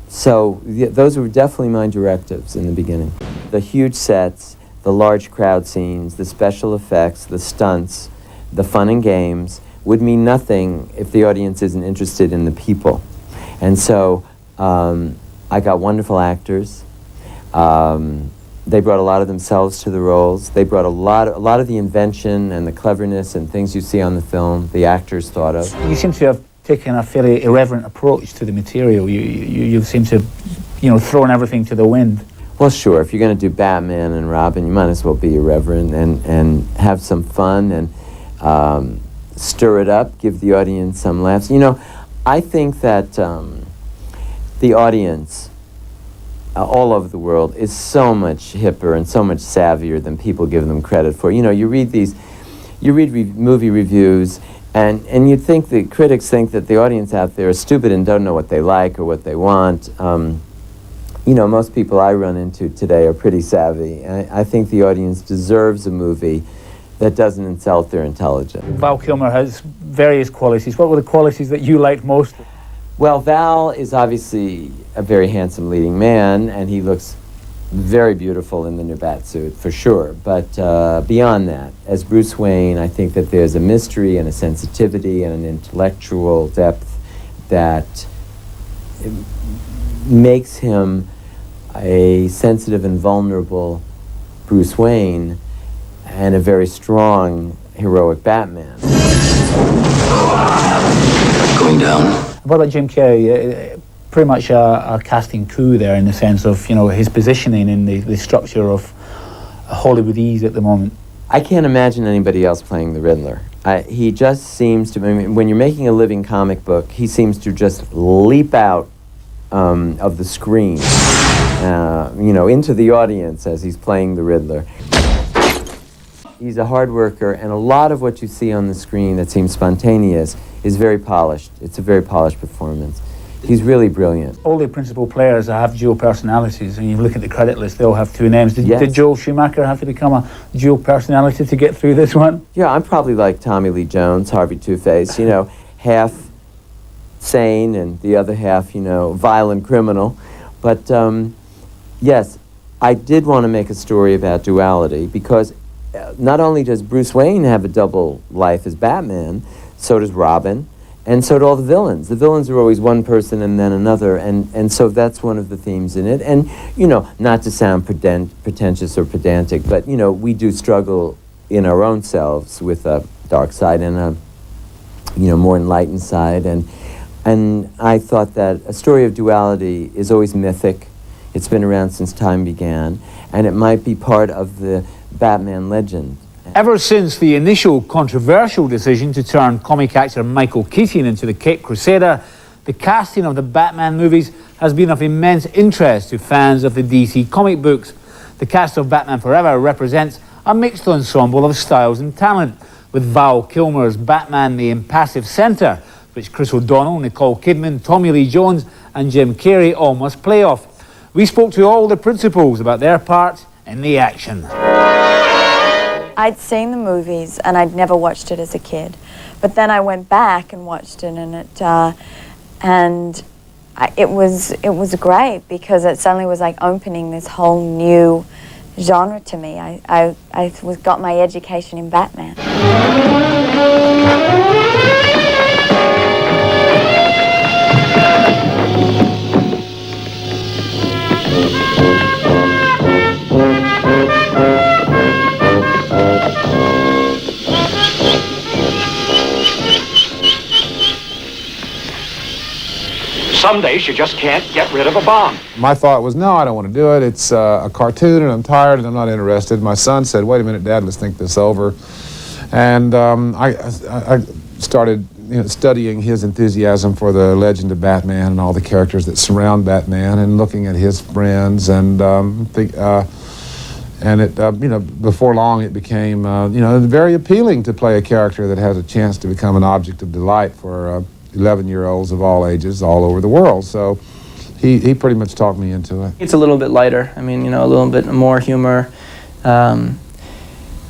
So those were definitely my directives in the beginning. The huge sets, the large crowd scenes, the special effects, the stunts, the fun and games would mean nothing if the audience isn't interested in the people. And so I got wonderful actors. They brought a lot of themselves to the roles. They brought a lot of the invention and the cleverness and things you see on the film, the actors thought of. You seem to have taken a fairly irreverent approach to the material. You seem to have, you know, thrown everything to the wind. Well, sure, if you're going to do Batman and Robin, you might as well be irreverent and have some fun and stir it up, give the audience some laughs. You know, I think that the audience all over the world is so much hipper and so much savvier than people give them credit for. You know, you read movie reviews, and you'd think the critics think that the audience out there is stupid and don't know what they like or what they want. You know, most people I run into today are pretty savvy. I think the audience deserves a movie that doesn't insult their intelligence. Val Kilmer has various qualities. What were the qualities that you liked most? Well, Val is obviously a very handsome leading man, and he looks very beautiful in the new bat suit, for sure. But beyond that, as Bruce Wayne, I think that there's a mystery and a sensitivity and an intellectual depth that makes him a sensitive and vulnerable Bruce Wayne and a very strong, heroic Batman. Going down. What about Jim Carrey? Pretty much a casting coup there in the sense of, you know, his positioning in the structure of Hollywoodese at the moment. I can't imagine anybody else playing the Riddler. He just seems to, I mean, when you're making a living comic book, he seems to just leap out of the screen, you know, into the audience as he's playing the Riddler. He's a hard worker, and a lot of what you see on the screen that seems spontaneous is very polished. It's a very polished performance. He's really brilliant. All the principal players have dual personalities, and you look at the credit list, they all have two names. Did, Yes. did Joel Schumacher have to become a dual personality to get through this one? Yeah, I'm probably like Tommy Lee Jones, Harvey Two-Face, you know, half sane and the other half, you know, violent criminal. But yes, I did want to make a story about duality because not only does Bruce Wayne have a double life as Batman, so does Robin, and so do all the villains. The villains are always one person and then another, and so that's one of the themes in it. And, you know, not to sound pretentious or pedantic, but, you know, we do struggle in our own selves with a dark side and a, you know, more enlightened side. And I thought that a story of duality is always mythic. It's been around since time began, and it might be part of the Batman legend. Ever since the initial controversial decision to turn comic actor Michael Keaton into the Caped Crusader, the casting of the Batman movies has been of immense interest to fans of the DC comic books. The cast of Batman Forever represents a mixed ensemble of styles and talent, with Val Kilmer's Batman the impassive centre, which Chris O'Donnell, Nicole Kidman, Tommy Lee Jones and Jim Carrey all must play off. We spoke to all the principals about their part in the action. I'd seen the movies and I'd never watched it as a kid, but then I went back and watched it, and it was great because it suddenly was like opening this whole new genre to me. I got my education in Batman. Some days you just can't get rid of a bomb. My thought was, no, I don't want to do it. It's a cartoon, and I'm tired, and I'm not interested. My son said, wait a minute, Dad, let's think this over. And I started studying his enthusiasm for the legend of Batman and all the characters that surround Batman, and looking at his friends, and before long it became, very appealing to play a character that has a chance to become an object of delight for 11-year-olds of all ages all over the world. So he pretty much talked me into it. It's a little bit lighter. I mean, a little bit more humor.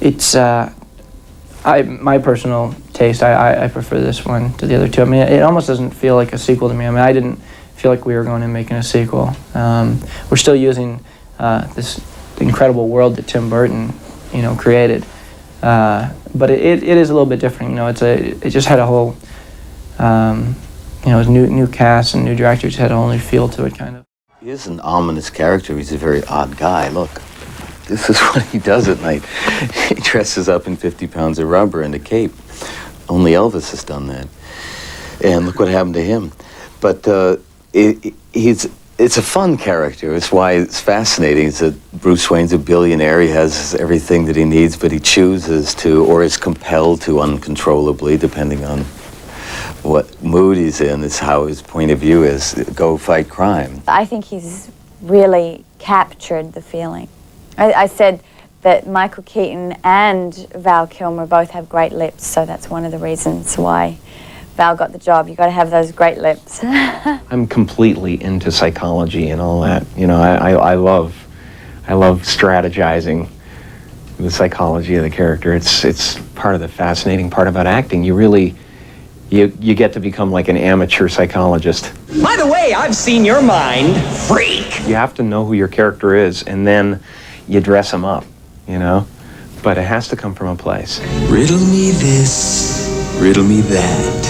It's my personal taste. I prefer this one to the other two. I mean, it almost doesn't feel like a sequel to me. I mean, I didn't feel like we were going and making a sequel. We're still using this incredible world that Tim Burton, created. But it is a little bit different. It just had a whole. New cast and new director, just had a whole new feel to it, kind of. He is an ominous character. He's a very odd guy. Look, this is what he does at night. He dresses up in 50 pounds of rubber and a cape. Only Elvis has done that. And look what happened to him. But it's a fun character. It's why it's fascinating. It's that Bruce Wayne's a billionaire. He has everything that he needs, but he chooses to, or is compelled to uncontrollably, depending on what mood he's in, is how his point of view is, go fight crime. I think he's really captured the feeling. I said that Michael Keaton and Val Kilmer both have great lips, so that's one of the reasons why Val got the job. You got to have those great lips. I'm completely into psychology and all that. I love strategizing the psychology of the character. It's part of the fascinating part about acting. You get to become like an amateur psychologist. By the way, I've seen your mind, freak. You have to know who your character is, and then you dress him up, But it has to come from a place. Riddle me this, riddle me that.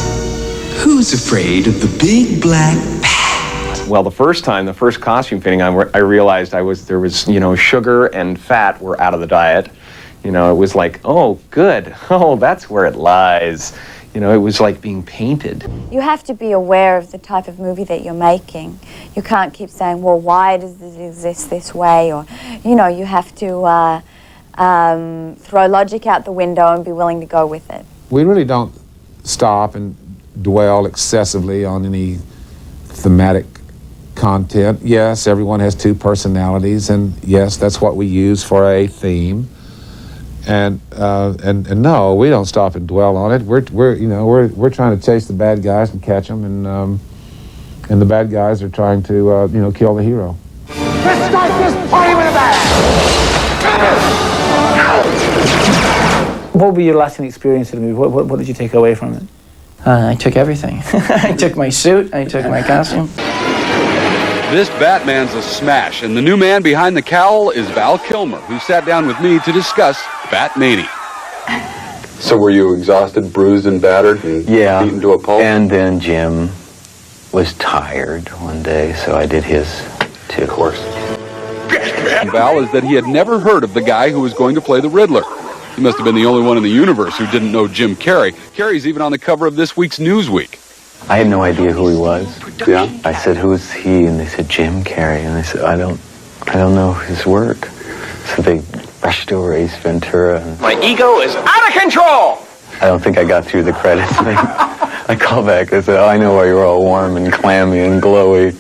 Who's afraid of the big black bat? Well, the first costume fitting, I realized there was, sugar and fat were out of the diet. It was like, oh, good. Oh, that's where it lies. It was like being painted. You have to be aware of the type of movie that you're making. You can't keep saying, well, why does it exist this way? Or, you have to throw logic out the window and be willing to go with it. We really don't stop and dwell excessively on any thematic content. Yes, everyone has two personalities, and yes, that's what we use for a theme. And no, we don't stop and dwell on it. We're trying to chase the bad guys and catch them, and the bad guys are trying to kill the hero. Let's start this party with a bang! What would be your lasting experience of the movie? What did you take away from it? I took everything. I took my suit, I took my costume. This Batman's a smash, and the new man behind the cowl is Val Kilmer, who sat down with me to discuss Batmania. So were you exhausted, bruised, and battered, and beaten to a pulp? And then Jim was tired one day, so I did his too. Of course. Val is that he had never heard of the guy who was going to play the Riddler. He must have been the only one in the universe who didn't know Jim Carrey. Carrey's even on the cover of this week's Newsweek. I had no idea who he was. Yeah? I said, "Who is he?" And they said, "Jim Carrey." And I said, I don't know his work. So they rushed over Ace Ventura. And My ego is out of control! I don't think I got through the credits. I called back. I said, "Oh, I know why you're all warm and clammy and glowy."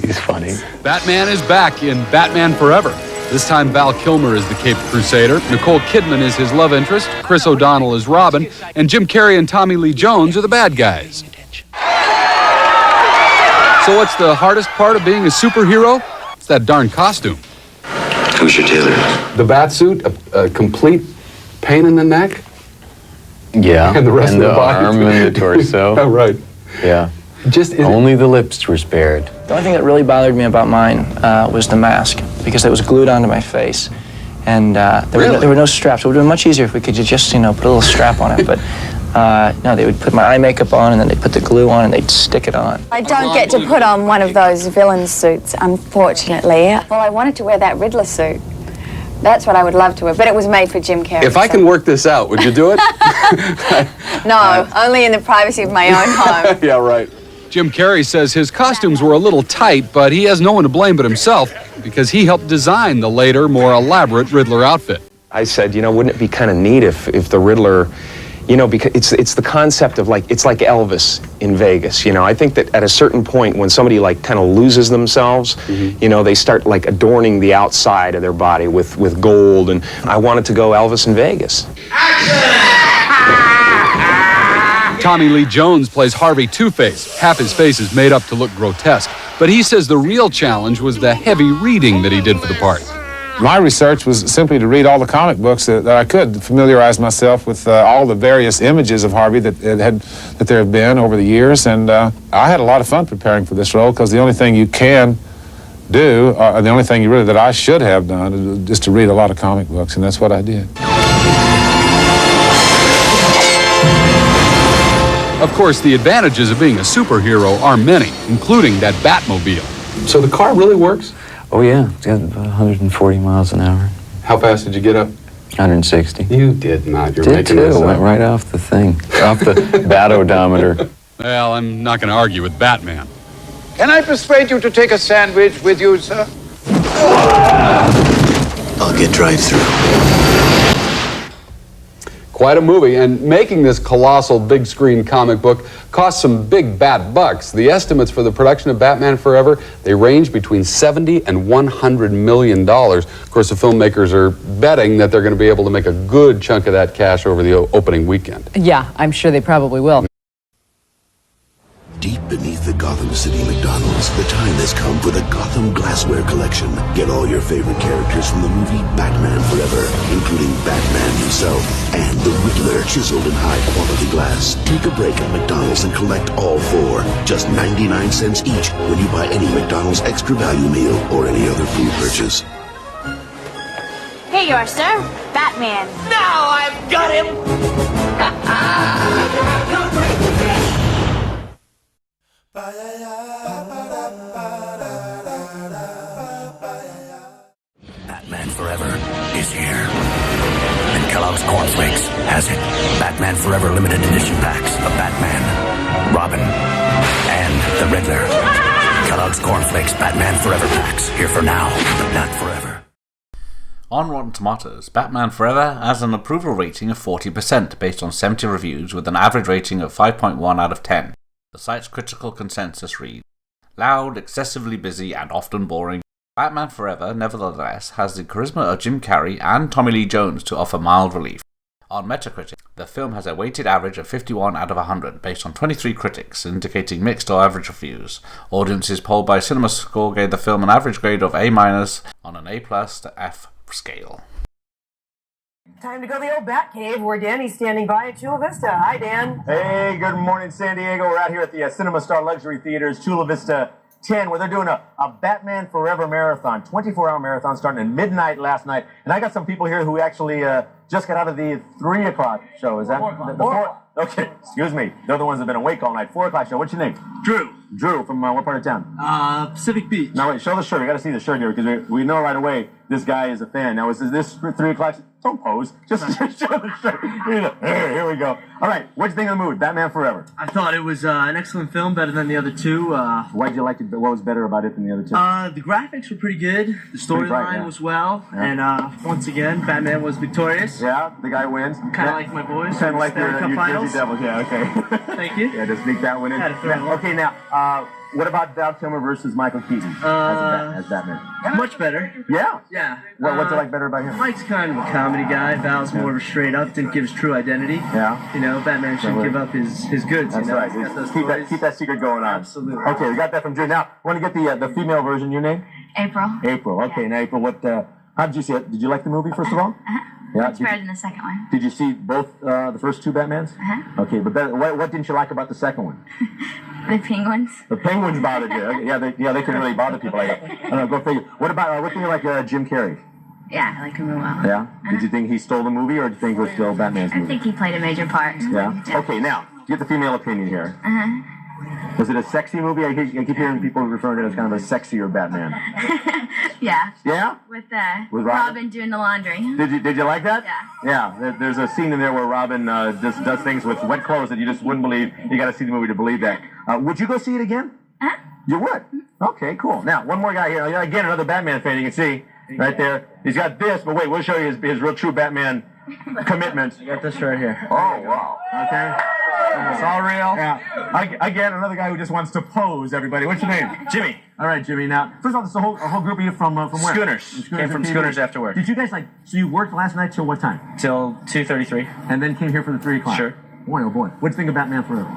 He's funny. Batman is back in Batman Forever. This time Val Kilmer is the Caped Crusader, Nicole Kidman is his love interest, Chris O'Donnell is Robin, and Jim Carrey and Tommy Lee Jones are the bad guys. So what's the hardest part of being a superhero? It's that darn costume. Who's your tailor? The Batsuit, a complete pain in the neck? Yeah. And the rest of the body. arm and the torso. Oh, right. Yeah. Only the lips were spared. The only thing that really bothered me about mine was the mask, because it was glued onto my face. And there were no straps. It would have been much easier if we could just, put a little strap on it. But no, they would put my eye makeup on, and then they'd put the glue on, and they'd stick it on. I don't get to put on one of those villain suits, unfortunately. Well, I wanted to wear that Riddler suit. That's what I would love to wear, but it was made for Jim Carrey. If I can work this out, would you do it? No, only in the privacy of my own home. Yeah, right. Jim Carrey says his costumes were a little tight, but he has no one to blame but himself because he helped design the later, more elaborate Riddler outfit. I said, wouldn't it be kind of neat if the Riddler, because it's the concept of it's like Elvis in Vegas. I think that at a certain point when somebody kind of loses themselves, they start adorning the outside of their body with gold, and I wanted to go Elvis in Vegas. Tommy Lee Jones plays Harvey Two-Face. Half his face is made up to look grotesque, but he says the real challenge was the heavy reading that he did for the part. My research was simply to read all the comic books that I could, familiarize myself with all the various images of Harvey that there have been over the years, and I had a lot of fun preparing for this role, because the only thing you can do, the only thing that I should have done, is just to read a lot of comic books, and that's what I did. Of course, the advantages of being a superhero are many, including that Batmobile. So the car really works? Oh, yeah. It's got about 140 miles an hour. How fast did you get up? 160. You did not. You're Did making too. this up. Went right off the thing, off the bat odometer. Well, I'm not going to argue with Batman. Can I persuade you to take a sandwich with you, sir? I'll get drive-through. Quite a movie, and making this colossal big-screen comic book cost some big bat bucks. The estimates for the production of Batman Forever, they range between $70 and $100 million. Of course, the filmmakers are betting that they're going to be able to make a good chunk of that cash over the opening weekend. Yeah, I'm sure they probably will. Deep beneath the Gotham City McDonald's, the time has come for the Gotham Glassware Collection. Get all your favorite characters from the movie Batman Forever, including Batman himself and the Riddler, chiseled in high-quality glass. Take a break at McDonald's and collect all four. Just 99 cents each when you buy any McDonald's Extra Value meal or any other food purchase. Here you are, sir. Batman. Now I've got him! Batman Forever is here. And Kellogg's Cornflakes has it. Batman Forever limited edition packs of Batman, Robin, and the Riddler. Kellogg's Cornflakes Batman Forever packs. Here for now, but not forever. On Rotten Tomatoes, Batman Forever has an approval rating of 40% based on 70 reviews with an average rating of 5.1 out of 10. The site's critical consensus reads, "Loud, excessively busy, and often boring, Batman Forever, nevertheless, has the charisma of Jim Carrey and Tommy Lee Jones to offer mild relief. On Metacritic, the film has a weighted average of 51 out of 100, based on 23 critics, indicating mixed or average reviews. Audiences polled by CinemaScore gave the film an average grade of A- on an A+ to F scale. Time to go to the old Batcave, where Danny's standing by at Chula Vista. Hi, Dan. Hey, good morning, San Diego. We're out here at the Cinema Star Luxury Theaters, Chula Vista 10, where they're doing a Batman Forever marathon, 24-hour marathon starting at midnight last night. And I got some people here who actually just got out of the 3 o'clock show. Is that 4 o'clock. the 4? Okay, excuse me. They're the ones that have been awake all night. 4 o'clock show. What's your name? Drew. Drew, from what part of town? Pacific Beach. Now wait, show the shirt. We got to see the shirt here because we know right away this guy is a fan. Now is this 3 o'clock? Don't pose. Just show the shirt. Here we go. All right, what'd you think of the movie, Batman Forever? I thought it was an excellent film, better than the other two. Why'd you like it? What was better about it than the other two? The graphics were pretty good. The storyline was well. Yeah. And once again, Batman was victorious. Yeah, the guy wins. Kind of like my boys. Kind of like your Finals. Jersey Devils. Yeah, okay. Thank you. Yeah, just sneak that one in. Had to throw it in. Okay, now, what about Val Kilmer versus Michael Keaton as Batman? Much better. Yeah? Yeah. What's it like better about him? Mike's kind of a comedy guy. Val's more of a straight up, didn't give his true identity. Yeah. You know, Batman shouldn't give up his goods. That's you know? right. He's got those Keep that secret going on. Absolutely. Okay, we got that from Drew. Now, want to get the female version. Your name? April. April. Okay, now April, how did you see it? Did you like the movie, first of all? Yeah. Much better than the second one. Did you see both the first 2 Batmans? Okay, but what didn't you like about the second one? The penguins. The penguins bothered you. Okay, they can really bother people like that. I don't know, go figure. What about what do you like Jim Carrey? Yeah, I like him real well. Yeah. Did you think he stole the movie, or did you think it was still Batman's I movie? think he played a major part. Yeah. Okay, now get the female opinion here. Was it a sexy movie? I keep hearing people referring to it as kind of a sexier Batman. Yeah. Yeah? With With Robin? Robin doing the laundry. Did you like that? Yeah. Yeah. There's a scene in there where Robin just does things with wet clothes that you just wouldn't believe. You got to see the movie to believe that. Would you go see it again? You would? Okay, cool. Now, one more guy here. Again, another Batman fan. You can see right there. He's got this, but wait, we'll show you his real true Batman commitment. I got this right here. Oh, wow. Okay. It's all real. Yeah. Again, another guy who just wants to pose, everybody. What's your name? Jimmy. All right, Jimmy. Now, first of all, this is a whole group of you from where? Schooners. Came from and Schooners TV. after work. Did you guys so you worked last night till what time? Till 2:33. And then came here for the 3 o'clock? Sure. Boy, oh boy. What do you think of Batman Forever?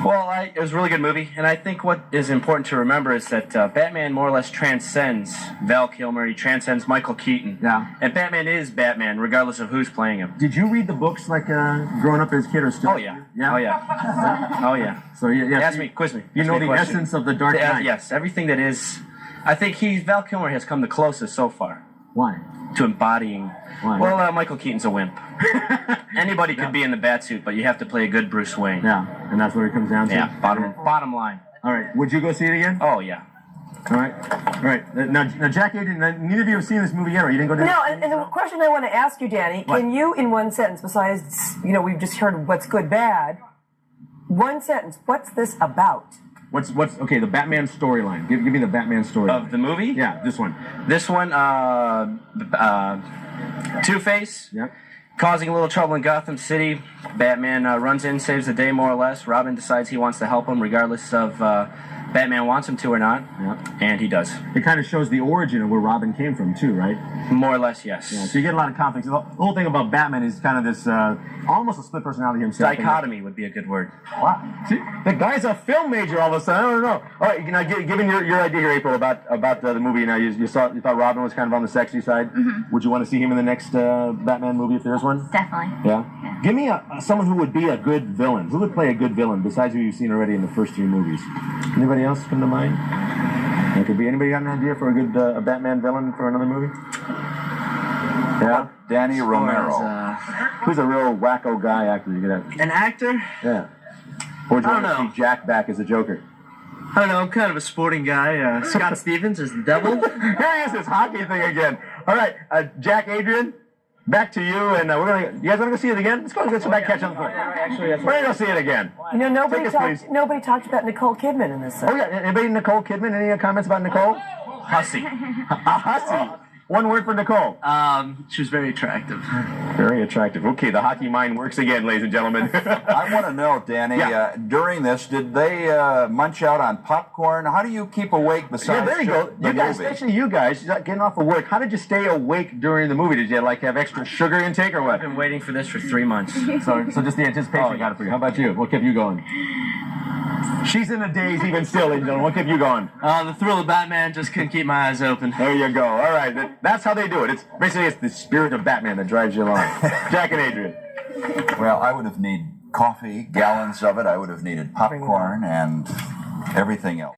Well, it was a really good movie, and I think what is important to remember is that Batman more or less transcends Val Kilmer. He transcends Michael Keaton. Yeah. And Batman is Batman, regardless of who's playing him. Did you read the books growing up as a kid or still? Oh, yeah. Yeah? Oh, yeah. Oh, yeah. So, Ask me, quiz me. You Ask know me the a question. essence of the Dark Knight? Yes, everything that is. I think Val Kilmer has come the closest so far. Why? To embodying. Why? Well, Michael Keaton's a wimp. Anybody could be in the Batsuit, but you have to play a good Bruce Wayne. Yeah, and that's what it comes down to? Yeah, bottom line. All right, would you go see it again? Oh, yeah. All right. Now Jack Adrian, neither of you have seen this movie yet, or you didn't go to No, and the question I want to ask you, Danny, can you, in one sentence, besides, we've just heard what's good, bad, one sentence, what's this about? What's okay? The Batman storyline. Give me the Batman storyline of the movie. Yeah, this one. This one, Two-Face. Yep. Causing a little trouble in Gotham City. Batman runs in, saves the day more or less. Robin decides he wants to help him, regardless of Batman wants him to or not. Yep. And he does. It kind of shows the origin of where Robin came from, too, right? More or less, yes. Yeah, so you get a lot of conflicts. The whole thing about Batman is kind of this almost a split personality himself. Dichotomy would be a good word. Wow. See, the guy's a film major all of a sudden. I don't know. All right, now given your idea here, April, about the movie. Now you thought Robin was kind of on the sexy side. Mm-hmm. Would you want to see him in the next Batman movie if there's one? Definitely. Yeah. Give me someone who would be a good villain. Who would play a good villain besides who you've seen already in the first 3 movies? Anybody else come to mind? It could be anybody got an idea for a good a Batman villain for another movie? Yeah. Danny Romero. Who's a real wacko guy actor? You could have. An actor? Yeah. Or would you I want don't to know. see Jack back as a Joker? I don't know, I'm kind of a sporting guy. Scott Stevens is the devil. Here he is, this hockey thing again. All right, Jack Adrian, back to you, and you guys want to go see it again? Let's go back catch up. We're going to go see it again. Nobody Take us, nobody talked about Nicole Kidman in this. Oh yeah, anybody Nicole Kidman? Any comments about Nicole? Hussy. A hussy. One word for Nicole. She was very attractive. Very attractive. Okay, the hockey mind works again, ladies and gentlemen. I want to know, Danny, during this, did they munch out on popcorn? How do you keep awake besides there you go. the You guys, movie? especially you guys, getting off of work, how did you stay awake during the movie? Did you like have extra sugar intake or what? I've been waiting for this for 3 months. So just the anticipation got it for you. How about you? What kept you going? She's in a daze even still, ladies and gentlemen. What kept you going? The thrill of Batman just couldn't keep my eyes open. There you go. All right. That's how they do it. It's the spirit of Batman that drives you along. Jack and Adrian. Well, I would have needed coffee, gallons of it. I would have needed popcorn and everything else.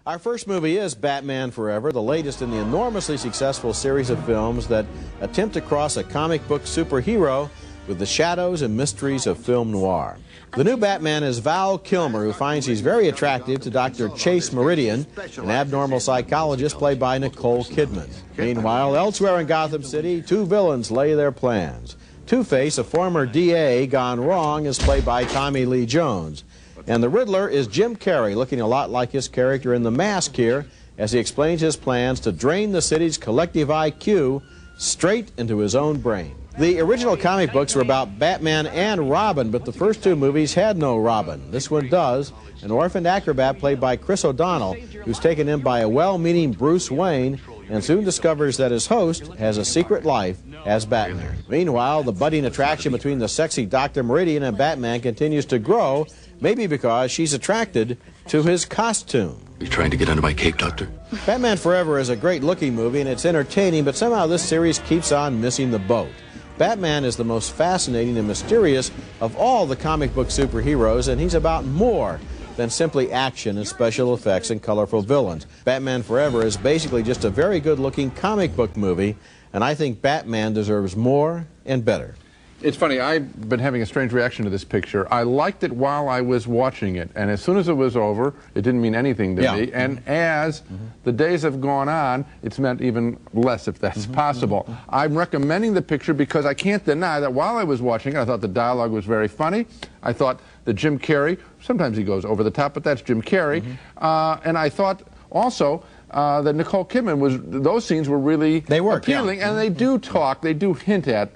Our first movie is Batman Forever, the latest in the enormously successful series of films that attempt to cross a comic book superhero with the shadows and mysteries of film noir. The new Batman is Val Kilmer, who finds he's very attractive to Dr. Chase Meridian, an abnormal psychologist played by Nicole Kidman. Meanwhile, elsewhere in Gotham City, two villains lay their plans. Two-Face, a former DA gone wrong, is played by Tommy Lee Jones. And the Riddler is Jim Carrey, looking a lot like his character in The Mask here, as he explains his plans to drain the city's collective IQ straight into his own brain. The original comic books were about Batman and Robin, but the first two movies had no Robin. This one does, an orphaned acrobat played by Chris O'Donnell, who's taken in by a well-meaning Bruce Wayne and soon discovers that his host has a secret life as Batman. Meanwhile, the budding attraction between the sexy Dr. Meridian and Batman continues to grow, maybe because she's attracted to his costume. You trying to get under my cape, Doctor? Batman Forever is a great-looking movie, and it's entertaining, but somehow this series keeps on missing the boat. Batman is the most fascinating and mysterious of all the comic book superheroes, and he's about more than simply action and special effects and colorful villains. Batman Forever is basically just a very good-looking comic book movie, and I think Batman deserves more and better. It's funny, I've been having a strange reaction to this picture. I liked it while I was watching it, and as soon as it was over, it didn't mean anything to me. And as the days have gone on, it's meant even less, if that's possible. I'm recommending the picture because I can't deny that while I was watching it, I thought the dialogue was very funny. I thought that Jim Carrey, sometimes he goes over the top, but that's Jim Carrey. And I thought also that Nicole Kidman those scenes were really appealing, and they do talk, they do hint at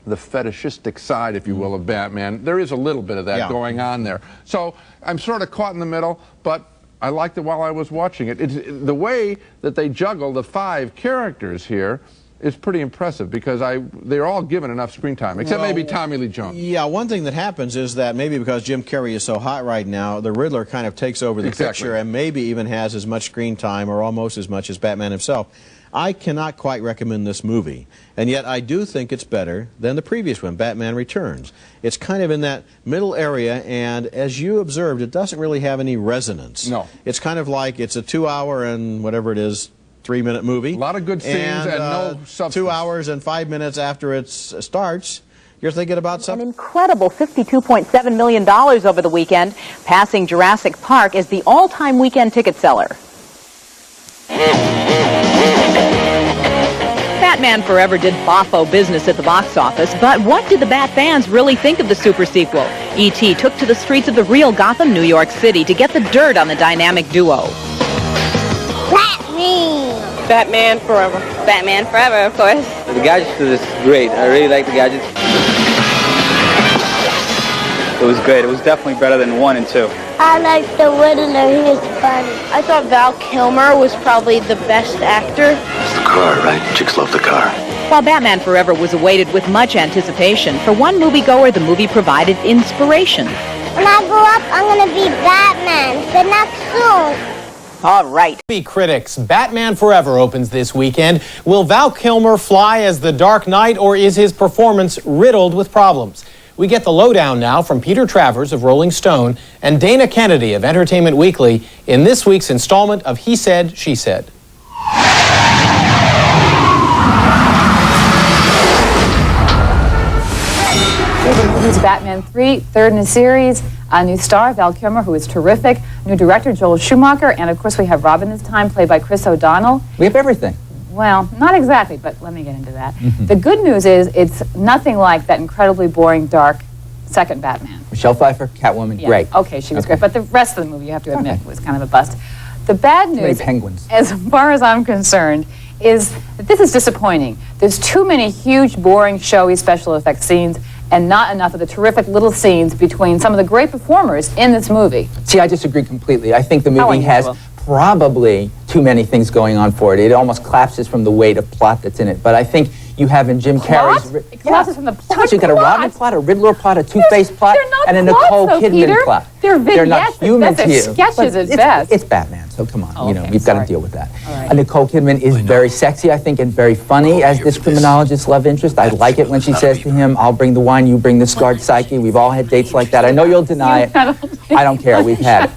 the fetishistic side, if you will, of Batman. There is a little bit of that going on there. So I'm sort of caught in the middle, but I liked it while I was watching it. The way that they juggle the 5 characters here is pretty impressive because they're all given enough screen time, except maybe Tommy Lee Jones. Yeah, one thing that happens is that maybe because Jim Carrey is so hot right now, the Riddler kind of takes over the picture and maybe even has as much screen time or almost as much as Batman himself. I cannot quite recommend this movie, and yet I do think it's better than the previous one, Batman Returns. It's kind of in that middle area, and as you observed, it doesn't really have any resonance. No. It's kind of like it's a 2-hour and whatever it is, 3-minute movie. A lot of good scenes and no substance. 2 hours and 5 minutes after it starts, you're thinking about something. An incredible $52.7 million over the weekend, passing Jurassic Park as the all-time weekend ticket seller. Batman Forever did boffo business at the box office, but what did the Bat fans really think of the super sequel? E.T. took to the streets of the real Gotham, New York City to get the dirt on the dynamic duo. Batman Forever. Batman Forever, of course. The gadgets is great. I really like the gadgets. It was great. It was definitely better than 1 and 2. I like the Riddler. He was funny. I thought Val Kilmer was probably the best actor. It's the car, right? Chicks love the car. While Batman Forever was awaited with much anticipation, for one moviegoer, the movie provided inspiration. When I grow up, I'm going to be Batman, but not soon. All right. Critics, Batman Forever opens this weekend. Will Val Kilmer fly as the Dark Knight, or is his performance riddled with problems? We get the lowdown now from Peter Travers of Rolling Stone and Dana Kennedy of Entertainment Weekly in this week's installment of He Said, She Said. Who's Batman 3, third in a series, a new star, Val Kilmer, who is terrific, new director, Joel Schumacher, and of course we have Robin this time, played by Chris O'Donnell. We have everything. Well, not exactly, but let me get into that. The good news is it's nothing like that incredibly boring, dark second Batman. Michelle Pfeiffer, Catwoman, Yeah. great. Okay, she was great, but the rest of the movie, you have to admit, was kind of a bust. The bad news, Penguins. as far as I'm concerned, is that this is disappointing. There's too many huge, boring, showy special effects scenes and not enough of the terrific little scenes between some of the great performers in this movie. See, I disagree completely. I think the movie has probably too many things going on for it. It almost collapses from the weight of plot that's in it. But I think you have in Jim Carrey's... It collapses from the plot. You've got a Robin plot, a Riddler plot, a Two-Face plot, and a Nicole Kidman plot. They're vignettes. not human to you. Sketches at best. It's Batman, so come on. Okay, we've got to deal with that. Nicole Kidman is very sexy, I think, and very funny as this criminologist love interest. I like it when she says to him, I'll bring the wine, you bring the scarred psyche. We've all had dates like that. I know you'll deny it. I don't care. We've had it.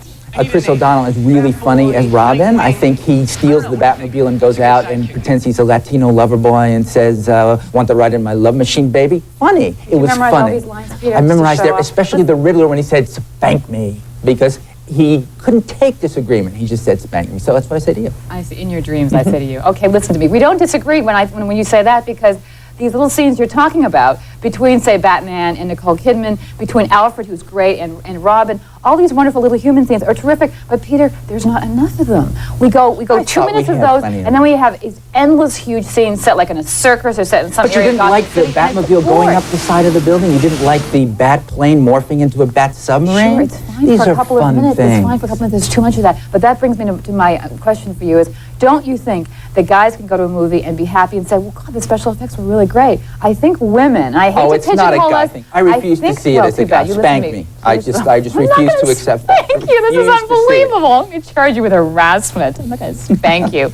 Chris O'Donnell is really funny as Robin. I think he steals the Batmobile and goes out and pretends he's a Latino lover boy and says, want the ride in my love machine, baby? Funny. It was funny. All these lines, Peter, I memorized it, especially the Riddler when he said, spank me, because he couldn't take disagreement. He just said, spank me. So that's what I say to you. I see. In your dreams, I say to you. Okay, listen to me. We don't disagree when you say that, because these little scenes you're talking about between, say, Batman and Nicole Kidman, between Alfred, who's great, and Robin, all these wonderful little human scenes are terrific. But Peter, there's not enough of them. We go 2 minutes of those, and then we have these endless huge scenes set like in a circus or set in some area. But you didn't like the Batmobile going up the side of the building? You didn't like the Bat plane morphing into a Bat submarine? Sure, it's fine These for a are couple fun of minutes. things. It's fine for a couple of minutes. There's too much of that. But that brings me to my question for you is, don't you think that guys can go to a movie and be happy and say, well, God, the special effects were really great? I think women, I hate to pigeonhole us. I refuse to see it as a guy. Spank me. I just refuse to accept that. Thank you. This is unbelievable. I'm going to charge you with harassment. I'm not going to spank you.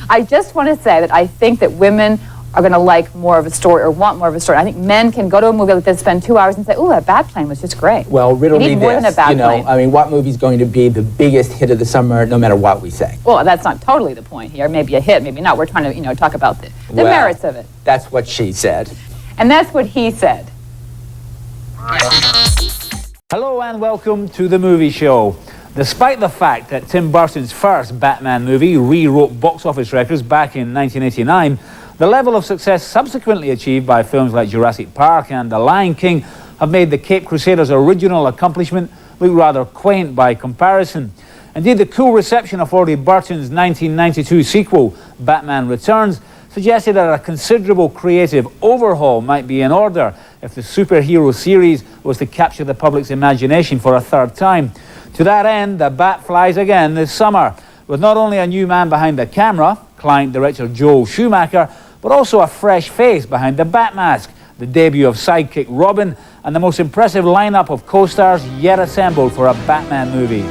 I just want to say that I think that women are going to like more of a story or want more of a story. I think men can go to a movie like this, spend 2 hours and say, "Ooh, that Bat plane was just great." Well, riddle me more this. Than a Bat plane. I mean, what movie's going to be the biggest hit of the summer, no matter what we say? Well, that's not totally the point here. Maybe a hit, maybe not. We're trying to, talk about the merits of it. That's what she said. And that's what he said. Hello and welcome to the movie show. Despite the fact that Tim Burton's first Batman movie rewrote box office records back in 1989, the level of success subsequently achieved by films like Jurassic Park and The Lion King have made the Cape Crusaders' original accomplishment look rather quaint by comparison. Indeed, the cool reception afforded Burton's 1992 sequel, Batman Returns, suggested that a considerable creative overhaul might be in order if the superhero series was to capture the public's imagination for a third time. To that end, the Bat flies again this summer, with not only a new man behind the camera, client director Joel Schumacher, but also a fresh face behind the Bat mask, the debut of sidekick Robin, and the most impressive lineup of co-stars yet assembled for a Batman movie.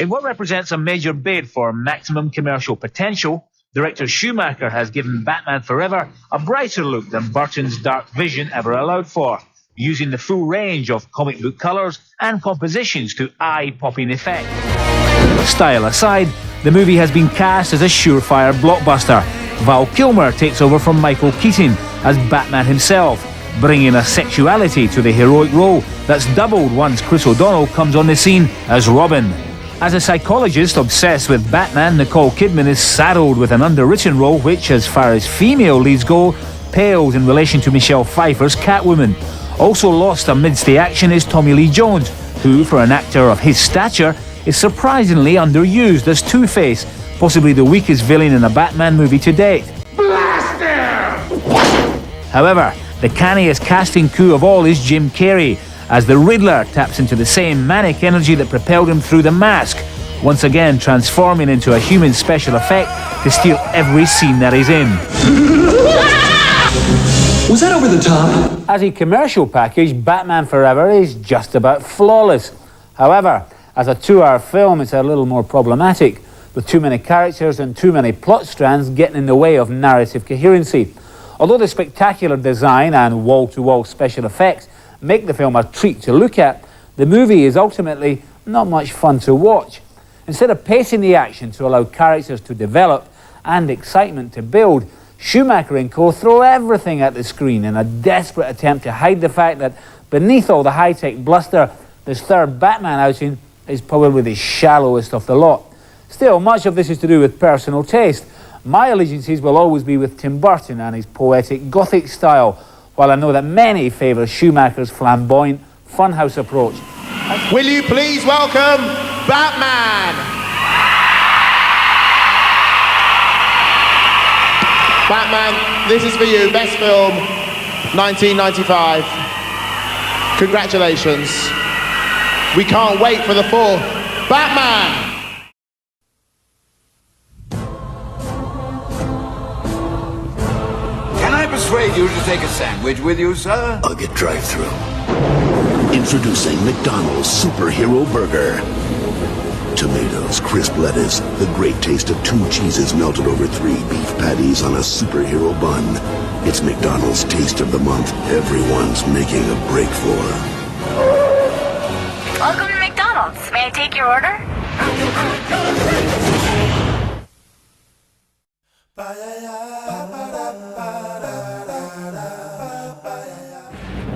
In what represents a major bid for maximum commercial potential, director Schumacher has given Batman Forever a brighter look than Burton's dark vision ever allowed for, using the full range of comic book colours and compositions to eye-popping effect. Style aside, the movie has been cast as a surefire blockbuster. Val Kilmer takes over from Michael Keaton as Batman himself, bringing a sexuality to the heroic role that's doubled once Chris O'Donnell comes on the scene as Robin. As a psychologist obsessed with Batman, Nicole Kidman is saddled with an underwritten role which, as far as female leads go, pales in relation to Michelle Pfeiffer's Catwoman. Also lost amidst the action is Tommy Lee Jones, who, for an actor of his stature, is surprisingly underused as Two-Face, possibly the weakest villain in a Batman movie to date. Blast him! However, the canniest casting coup of all is Jim Carrey, as the Riddler taps into the same manic energy that propelled him through The Mask, once again transforming into a human special effect to steal every scene that he's in. Was that over the top? As a commercial package, Batman Forever is just about flawless. However, as a 2-hour film, it's a little more problematic, with too many characters and too many plot strands getting in the way of narrative coherency. Although the spectacular design and wall-to-wall special effects make the film a treat to look at, the movie is ultimately not much fun to watch. Instead of pacing the action to allow characters to develop and excitement to build, Schumacher and co throw everything at the screen in a desperate attempt to hide the fact that beneath all the high-tech bluster, this third Batman outing is probably the shallowest of the lot. Still, much of this is to do with personal taste. My allegiances will always be with Tim Burton and his poetic Gothic style, while I know that many favour Schumacher's flamboyant funhouse approach. Will you please welcome Batman? Batman, this is for you. Best film, 1995. Congratulations. We can't wait for the full Batman. Can I persuade you to take a sandwich with you, sir? I'll get drive-thru. Introducing McDonald's Superhero Burger. Tomatoes, crisp lettuce, the great taste of 2 cheeses melted over 3 beef patties on a superhero bun. It's McDonald's Taste of the Month everyone's making a break for. Welcome to McDonald's. May I take your order?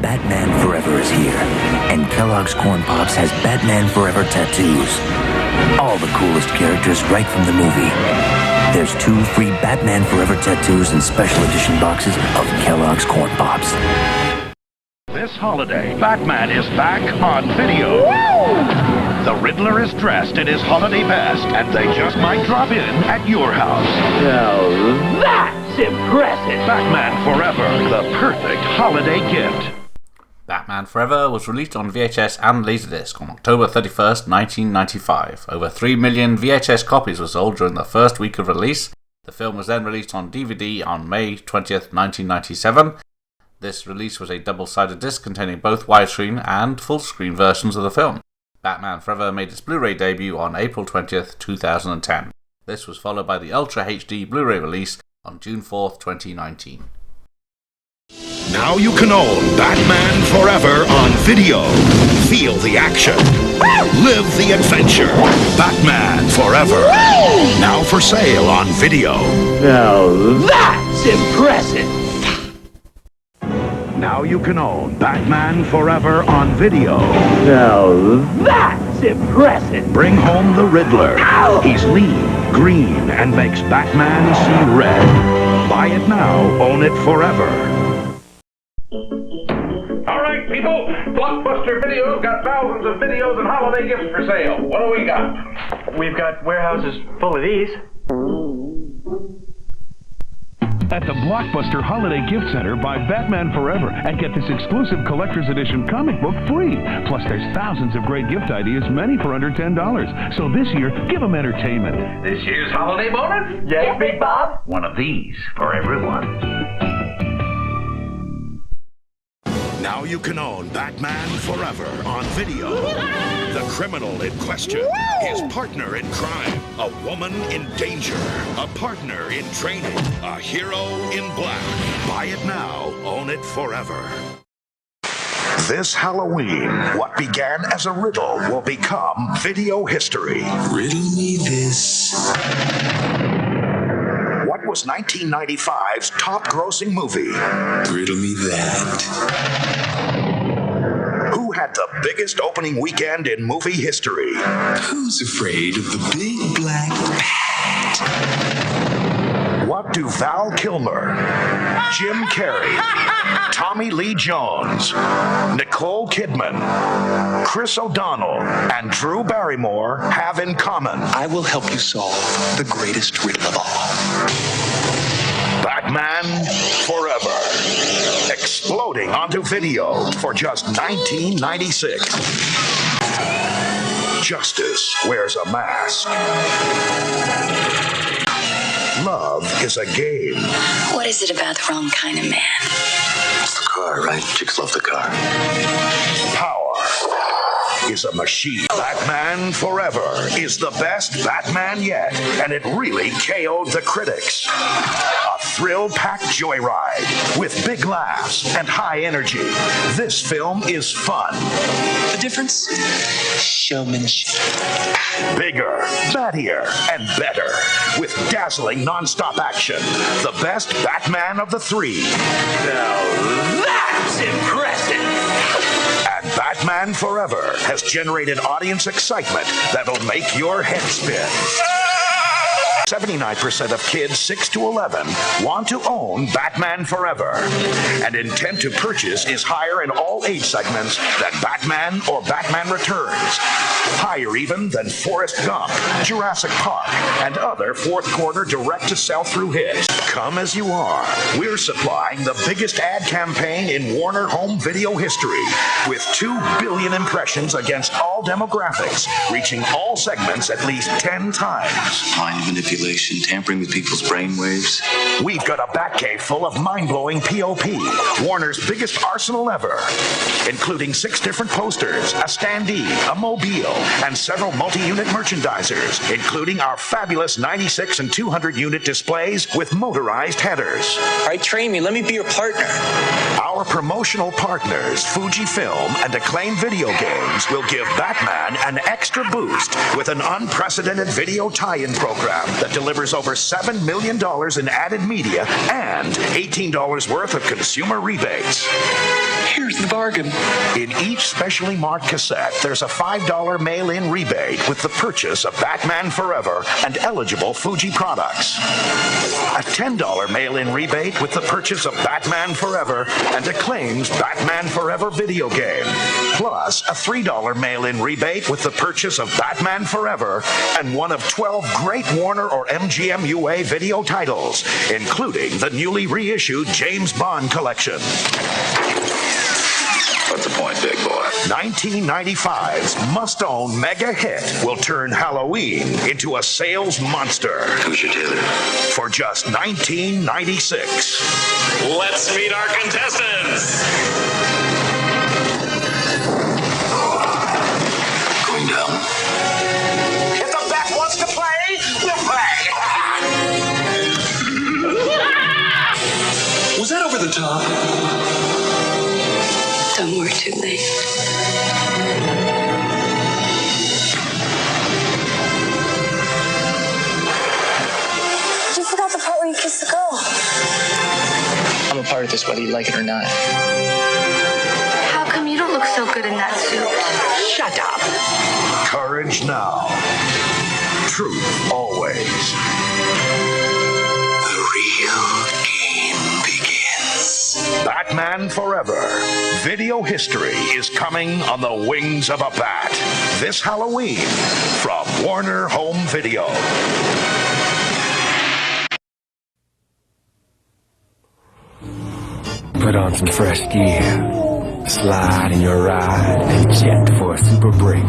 Batman Forever is here, and Kellogg's Corn Pops has Batman Forever tattoos. All the coolest characters right from the movie. There's 2 free Batman Forever tattoos in special edition boxes of Kellogg's Corn Pops. This holiday, Batman is back on video. Woo! The Riddler is dressed in his holiday best, and they just might drop in at your house. Now that's impressive! Batman Forever, the perfect holiday gift. Batman Forever was released on VHS and Laserdisc on October 31st, 1995. Over 3 million VHS copies were sold during the first week of release. The film was then released on DVD on May 20th, 1997. This release was a double-sided disc containing both widescreen and full-screen versions of the film. Batman Forever made its Blu-ray debut on April 20th, 2010. This was followed by the Ultra HD Blu-ray release on June 4th, 2019. Now you can own Batman Forever on video. Feel the action. Live the adventure. Batman Forever. Now for sale on video. Now that's impressive! Now you can own Batman Forever on video. Now that's impressive! Bring home the Riddler. Ow! He's lean, green, and makes Batman see red. Buy it now, own it forever. All right, people, Blockbuster Video's got thousands of videos and holiday gifts for sale. What do we got? We've got warehouses full of these. At the Blockbuster Holiday Gift Center, buy Batman Forever and get this exclusive collector's edition comic book free. Plus, there's thousands of great gift ideas, many for under $10. So this year, give them entertainment. This year's holiday bonus? Yes, Big Bob? One of these for everyone. Now you can own Batman Forever on video. The criminal in question, his partner in crime, a woman in danger, a partner in training, a hero in black. Buy it now, own it forever. This Halloween, what began as a riddle will become video history. Riddle me this. What was 1995's top-grossing movie? Riddle me that. Who had the biggest opening weekend in movie history? Who's afraid of the big black bat? What do Val Kilmer, Jim Carrey, Tommy Lee Jones, Nicole Kidman, Chris O'Donnell, and Drew Barrymore have in common? I will help you solve the greatest riddle of all. Batman Forever. Exploding onto video for just $19.96. Justice wears a mask. Love is a game. What is it about the wrong kind of man? It's the car, right? Chicks love the car. Power is a machine. Batman Forever is the best Batman yet, and it really KO'd the critics. A thrill-packed joyride with big laughs and high energy. This film is fun. The difference? Showmanship. Bigger, battier, and better. With dazzling non-stop action. The best Batman of the 3. Now that's impressive! And Batman Forever has generated audience excitement that'll make your head spin. 79% of kids 6 to 11 want to own Batman Forever, and intent to purchase is higher in all age segments than Batman or Batman Returns. Higher even than Forrest Gump, Jurassic Park, and other fourth-quarter direct-to-sell-through hits. Come as you are. We're supplying the biggest ad campaign in Warner home video history, with 2 billion impressions against all demographics, reaching all segments at least 10 times. Mind manipulation, tampering with people's brainwaves. We've got a Batcave full of mind-blowing POP, Warner's biggest arsenal ever, including 6 different posters, a standee, a mobile, and several multi-unit merchandisers, including our fabulous 96 and 200 unit displays with motorized headers. All right, train me. Let me be your partner. Our promotional partners, Fujifilm and Acclaim Video Games, will give Batman an extra boost with an unprecedented video tie-in program that delivers over $7 million in added media and $18 worth of consumer rebates. Here's the bargain. In each specially marked cassette, there's a $5 mail-in rebate with the purchase of Batman Forever and eligible Fuji products. A $10 mail-in rebate with the purchase of Batman Forever and Acclaim's Batman Forever video game. Plus, a $3 mail-in rebate with the purchase of Batman Forever and one of 12 great Warner or MGM UA video titles, including the newly reissued James Bond collection. What's the point, big boy? 1995's must-own mega hit will turn Halloween into a sales monster. Who's your dealer? For just $19.96. Let's meet our contestants. Going down. If the Bat wants to play, we'll play. Was that over the top? Don't worry, too late. You forgot the part where you kiss the girl. I'm a part of this, whether you like it or not. How come you don't look so good in that suit? Shut up. Courage now. Truth always. The real game begins. Batman Forever. Video history is coming on the wings of a bat. This Halloween from Warner Home Video. Put on some fresh gear. Slide in your ride and jet for a super break.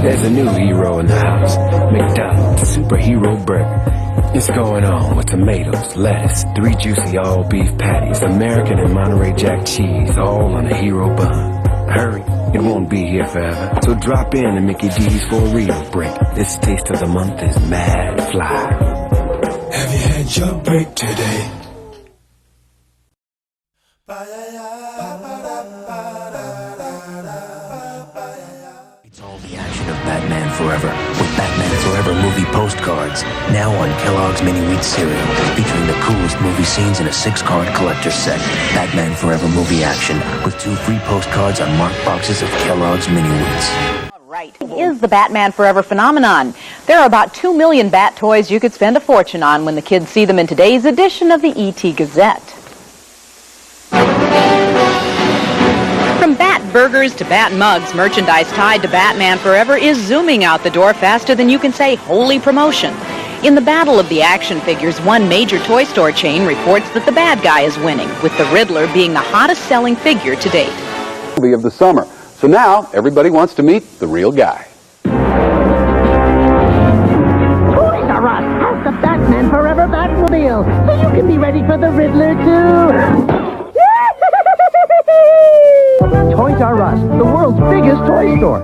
There's a new hero in the house. McDonald's Superhero Burger. It's going on with tomatoes, lettuce, 3 juicy all-beef patties, American and Monterey Jack cheese, all on a hero bun. Hurry, it won't be here forever. So drop in to Mickey D's for a real break. This taste of the month is Mad Fly. Have you had your break today? It's all the action of Batman Forever with Batman Forever movie postcards. Now on Kellogg's Mini Wheat cereal, featuring the coolest movie scenes in a 6-card collector's set. Batman Forever movie action with 2 free postcards on marked boxes of Kellogg's Mini Wheats. Right. It is the Batman Forever phenomenon. There are about 2 million Bat toys you could spend a fortune on when the kids see them in today's edition of the E.T. Gazette. From Bat burgers to Bat mugs, merchandise tied to Batman Forever is zooming out the door faster than you can say holy promotion. In the battle of the action figures, one major toy store chain reports that the bad guy is winning, with the Riddler being the hottest selling figure to date. Of the summer. So now everybody wants to meet the real guy. Toys R Us has the Batman Forever Batmobile, so you can be ready for the Riddler too. Toys R Us, the world's biggest toy store.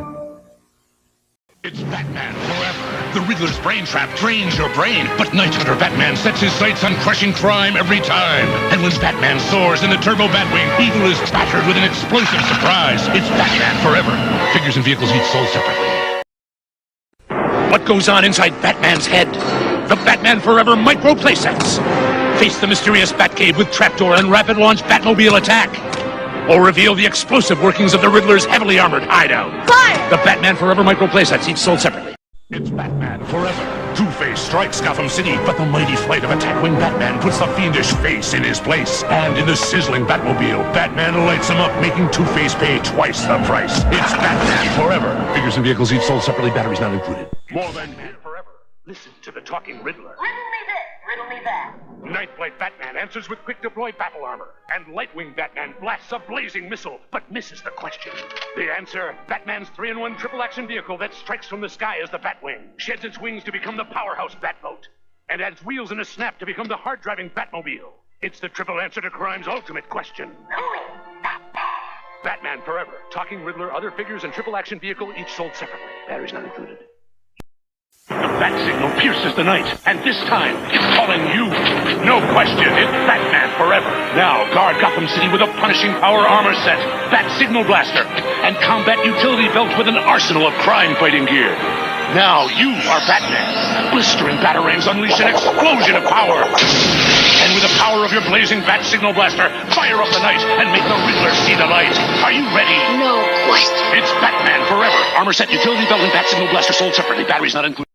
It's Batman Forever. The Riddler's brain trap drains your brain, but Night Hunter Batman sets his sights on crushing crime every time. And when Batman soars in the Turbo Batwing, evil is battered with an explosive surprise. It's Batman Forever. Figures and vehicles each sold separately. What goes on inside Batman's head? The Batman Forever micro playsets. Face the mysterious Batcave with trapdoor and rapid launch Batmobile attack. Or reveal the explosive workings of the Riddler's heavily armored hideout. Fire! The Batman Forever micro playsets each sold separately. It's Batman Forever. Two-Face strikes Gotham City, but the mighty flight of attack wing Batman puts the fiendish face in his place. And in the sizzling Batmobile, Batman lights him up, making Two-Face pay twice the price. It's Batman forever. Figures and vehicles each sold separately, batteries not included. More than Man forever. Listen to the talking Riddler. Riddle me this, riddle me that. Nightflight Batman answers with quick-deploy battle armor. And Lightwing Batman blasts a blazing missile, but misses the question. The answer, Batman's 3-in-1 triple-action vehicle that strikes from the sky as the Batwing, sheds its wings to become the powerhouse Batboat, and adds wheels and a snap to become the hard-driving Batmobile. It's the triple answer to crime's ultimate question. Batman forever. Talking Riddler, other figures, and triple-action vehicle each sold separately. Batteries not included. The bat signal pierces the night, and this time, it's calling you. No question, it's Batman forever. Now, guard Gotham City with a punishing power armor set, Bat Signal Blaster, and combat utility belt with an arsenal of crime-fighting gear. Now you are Batman. Blistering batarangs unleash an explosion of power. And with the power of your blazing Bat Signal Blaster, fire up the night and make the Riddler see the light. Are you ready? No question. It's Batman forever. Armor set, utility belt, and Bat Signal Blaster sold separately. Batteries not included.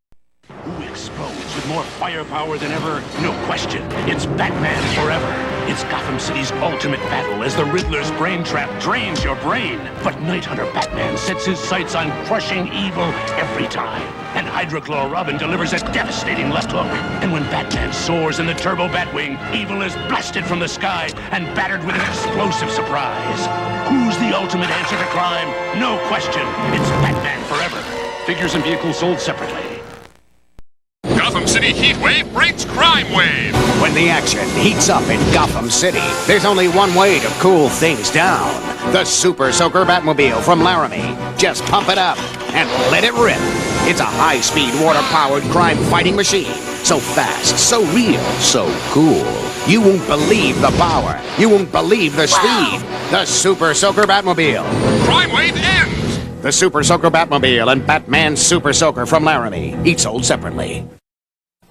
Who explodes with more firepower than ever? No question. It's Batman forever. It's Gotham City's ultimate battle as the Riddler's brain trap drains your brain. But Night Hunter Batman sets his sights on crushing evil every time. And Hydroclaw Robin delivers a devastating left hook. And when Batman soars in the Turbo Batwing, evil is blasted from the sky and battered with an explosive surprise. Who's the ultimate answer to crime? No question. It's Batman forever. Figures and vehicles sold separately. Gotham City heat wave breaks crime wave. When the action heats up in Gotham City, there's only one way to cool things down. The Super Soaker Batmobile from Laramie. Just pump it up and let it rip. It's a high-speed, water-powered crime-fighting machine. So fast, so real, so cool. You won't believe the power. You won't believe the speed. The Super Soaker Batmobile. Crime wave ends. The Super Soaker Batmobile and Batman Super Soaker from Laramie. Each sold separately.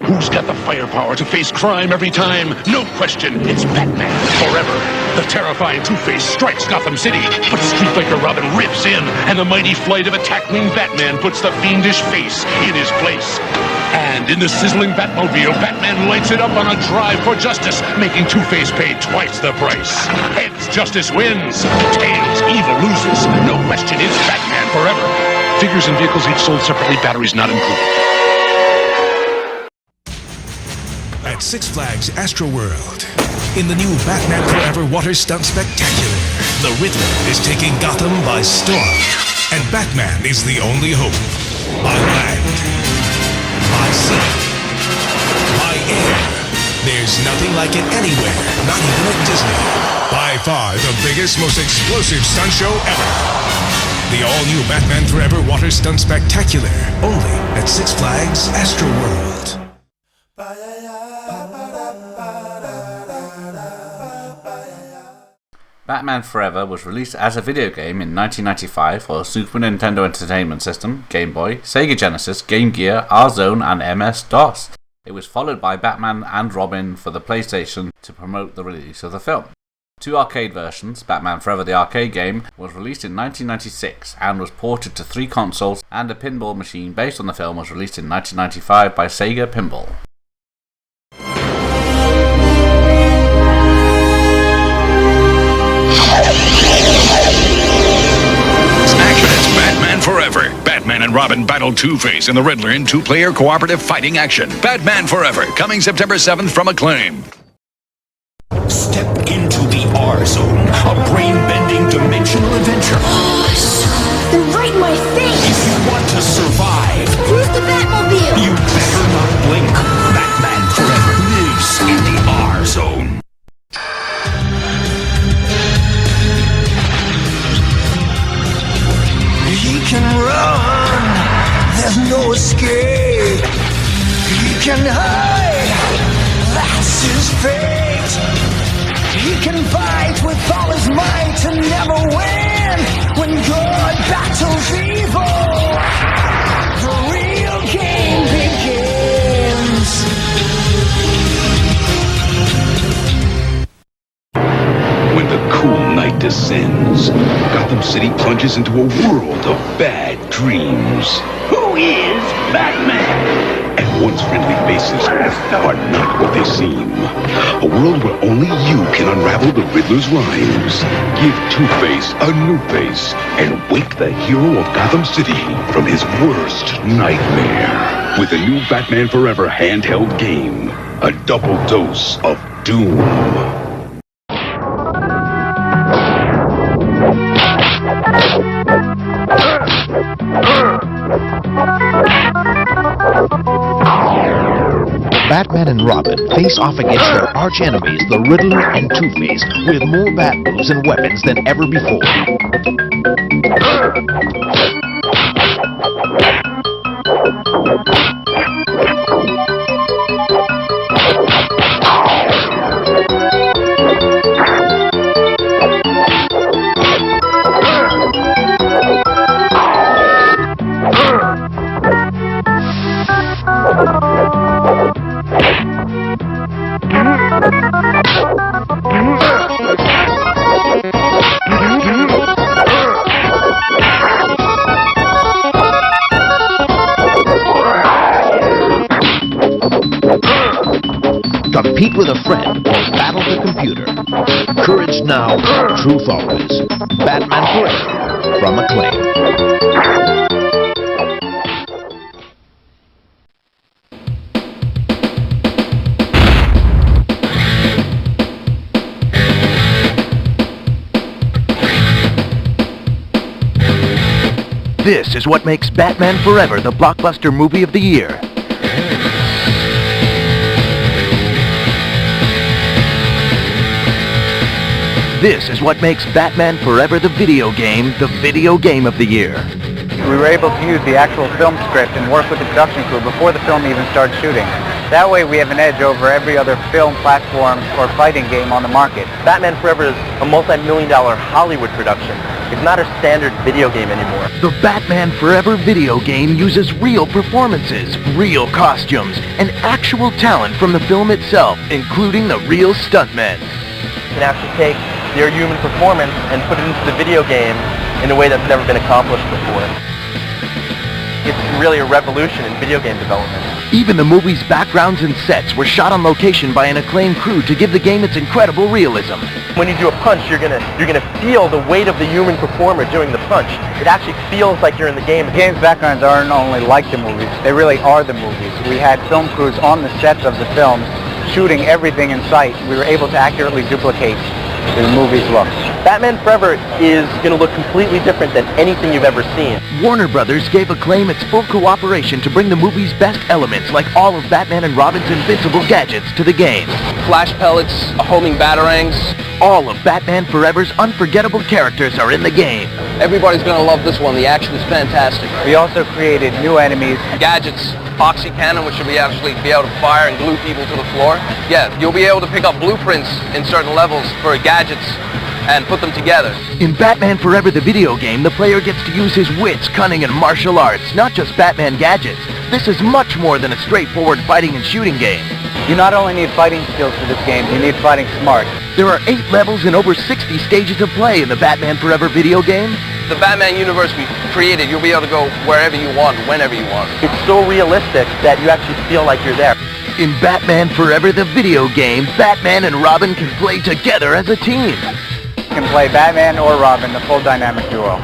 Who's got the firepower to face crime every time? No question, it's Batman forever. The terrifying Two-Face strikes Gotham City, but Street Fighter Robin rips in, and the mighty flight of attack-wing Batman puts the fiendish face in his place. And in the sizzling Batmobile, Batman lights it up on a drive for justice, making Two-Face pay twice the price. Heads, justice wins. Tails, evil loses. No question, it's Batman forever. Figures and vehicles each sold separately, batteries not included. At Six Flags Astroworld, in the new Batman Forever Water Stunt Spectacular, the Riddler is taking Gotham by storm, and Batman is the only hope. By land, by sea, by air, there's nothing like it anywhere, not even at Disney. By far the biggest, most explosive stunt show ever. The all-new Batman Forever Water Stunt Spectacular, only at Six Flags Astroworld. Batman Forever was released as a video game in 1995 for Super Nintendo Entertainment System, Game Boy, Sega Genesis, Game Gear, R-Zone, and MS-DOS. It was followed by Batman and Robin for the PlayStation to promote the release of the film. Two arcade versions, Batman Forever the arcade game, was released in 1996 and was ported to 3 consoles, and a pinball machine based on the film was released in 1995 by Sega Pinball. Action, it's Batman Forever. Batman and Robin battle Two-Face in the Riddler in 2-player cooperative fighting action. Batman Forever, coming September 7th from Acclaim. Step into the R-Zone, a brain-bending dimensional adventure. Then right in my face! If you want to survive, Where's the Batmobile? you better not blink. Batman Forever lives in the R-Zone. He can run, there's no escape. He can hide, that's his fate. He can fight with all his might and never win. When good battles evil, the real game begins. When the cool night descends, Gotham City plunges into a world of bad dreams. Who is Batman? and once friendly faces are not what they seem. A world where only you can unravel the Riddler's rhymes. Give Two-Face a new face and wake the hero of Gotham City from his worst nightmare. With a new Batman Forever handheld game, a double dose of doom. Batman and Robin face off against their arch-enemies, the Riddler and Two-Face, with more bat moves and weapons than ever before. Compete with a friend or battle the computer. Courage now, truth always. Batman Forever from Acclaim. This is what makes Batman Forever the blockbuster movie of the year. This is what makes Batman Forever the video game of the year. We were able to use the actual film script and work with the production crew before the film even starts shooting. That way we have an edge over every other film, platform, or fighting game on the market. Batman Forever is a multi-million-dollar Hollywood production. It's not a standard video game anymore. The Batman Forever video game uses real performances, real costumes, and actual talent from the film itself, including the real stuntmen. You can actually take their human performance and put it into the video game in a way that's never been accomplished before. It's really a revolution in video game development. Even the movie's backgrounds and sets were shot on location by an acclaimed crew to give the game its incredible realism. When you do a punch, you're gonna feel the weight of the human performer doing the punch. It actually feels like you're in the game. The game's backgrounds aren't only like the movies, they really are the movies. We had film crews on the sets of the films shooting everything in sight. We were able to accurately duplicate the movie's look. Batman Forever is going to look completely different than anything you've ever seen. Warner Brothers gave Acclaim its full cooperation to bring the movie's best elements, like all of Batman and Robin's invincible gadgets, to the game. Flash pellets, homing batarangs. All of Batman Forever's unforgettable characters are in the game. Everybody's going to love this one. The action is fantastic. We also created new enemies. Gadgets, epoxy cannon, which will actually be able to fire and glue people to the floor. Yeah, you'll be able to pick up blueprints in certain levels for gadgets and put them together. In Batman Forever the video game, the player gets to use his wits, cunning, and martial arts, not just Batman gadgets. This is much more than a straightforward fighting and shooting game. You not only need fighting skills for this game, you need fighting smart. There are 8 levels and over 60 stages of play in the Batman Forever video game. The Batman universe we created, you'll be able to go wherever you want, whenever you want. It's so realistic that you actually feel like you're there. In Batman Forever the video game, Batman and Robin can play together as a team. You can play Batman or Robin, the full dynamic duo.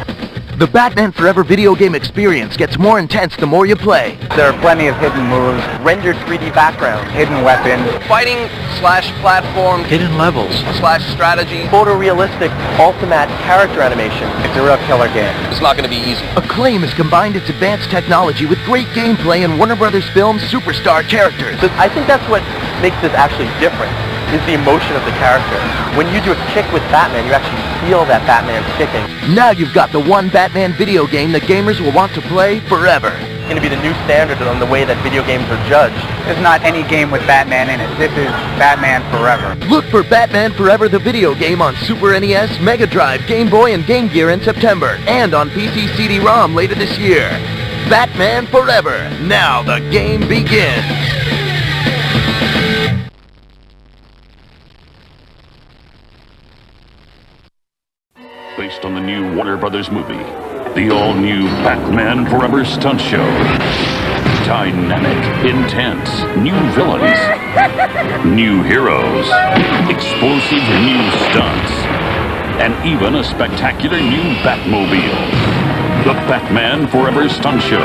The Batman Forever video game experience gets more intense the more you play. There are plenty of hidden moves, rendered 3D backgrounds, hidden weapons, fighting slash platform, hidden levels, slash strategy, photorealistic ultimate character animation. It's a real killer game. It's not going to be easy. Acclaim has combined its advanced technology with great gameplay and Warner Brothers Films superstar characters. I think that's what makes this actually different, is the emotion of the character. When you do a kick with Batman, you actually feel that Batman kicking. Now you've got the one Batman video game that gamers will want to play forever. It's going to be the new standard on the way that video games are judged. There's not any game with Batman in it. This is Batman Forever. Look for Batman Forever the video game on Super NES, Mega Drive, Game Boy, and Game Gear in September, and on PC CD-ROM later this year. Batman Forever. Now the game begins. Based on the new Warner Brothers movie, the all-new Batman Forever stunt show. Dynamic, intense, new villains, new heroes, explosive new stunts, and even a spectacular new Batmobile. The Batman Forever Stunt Show.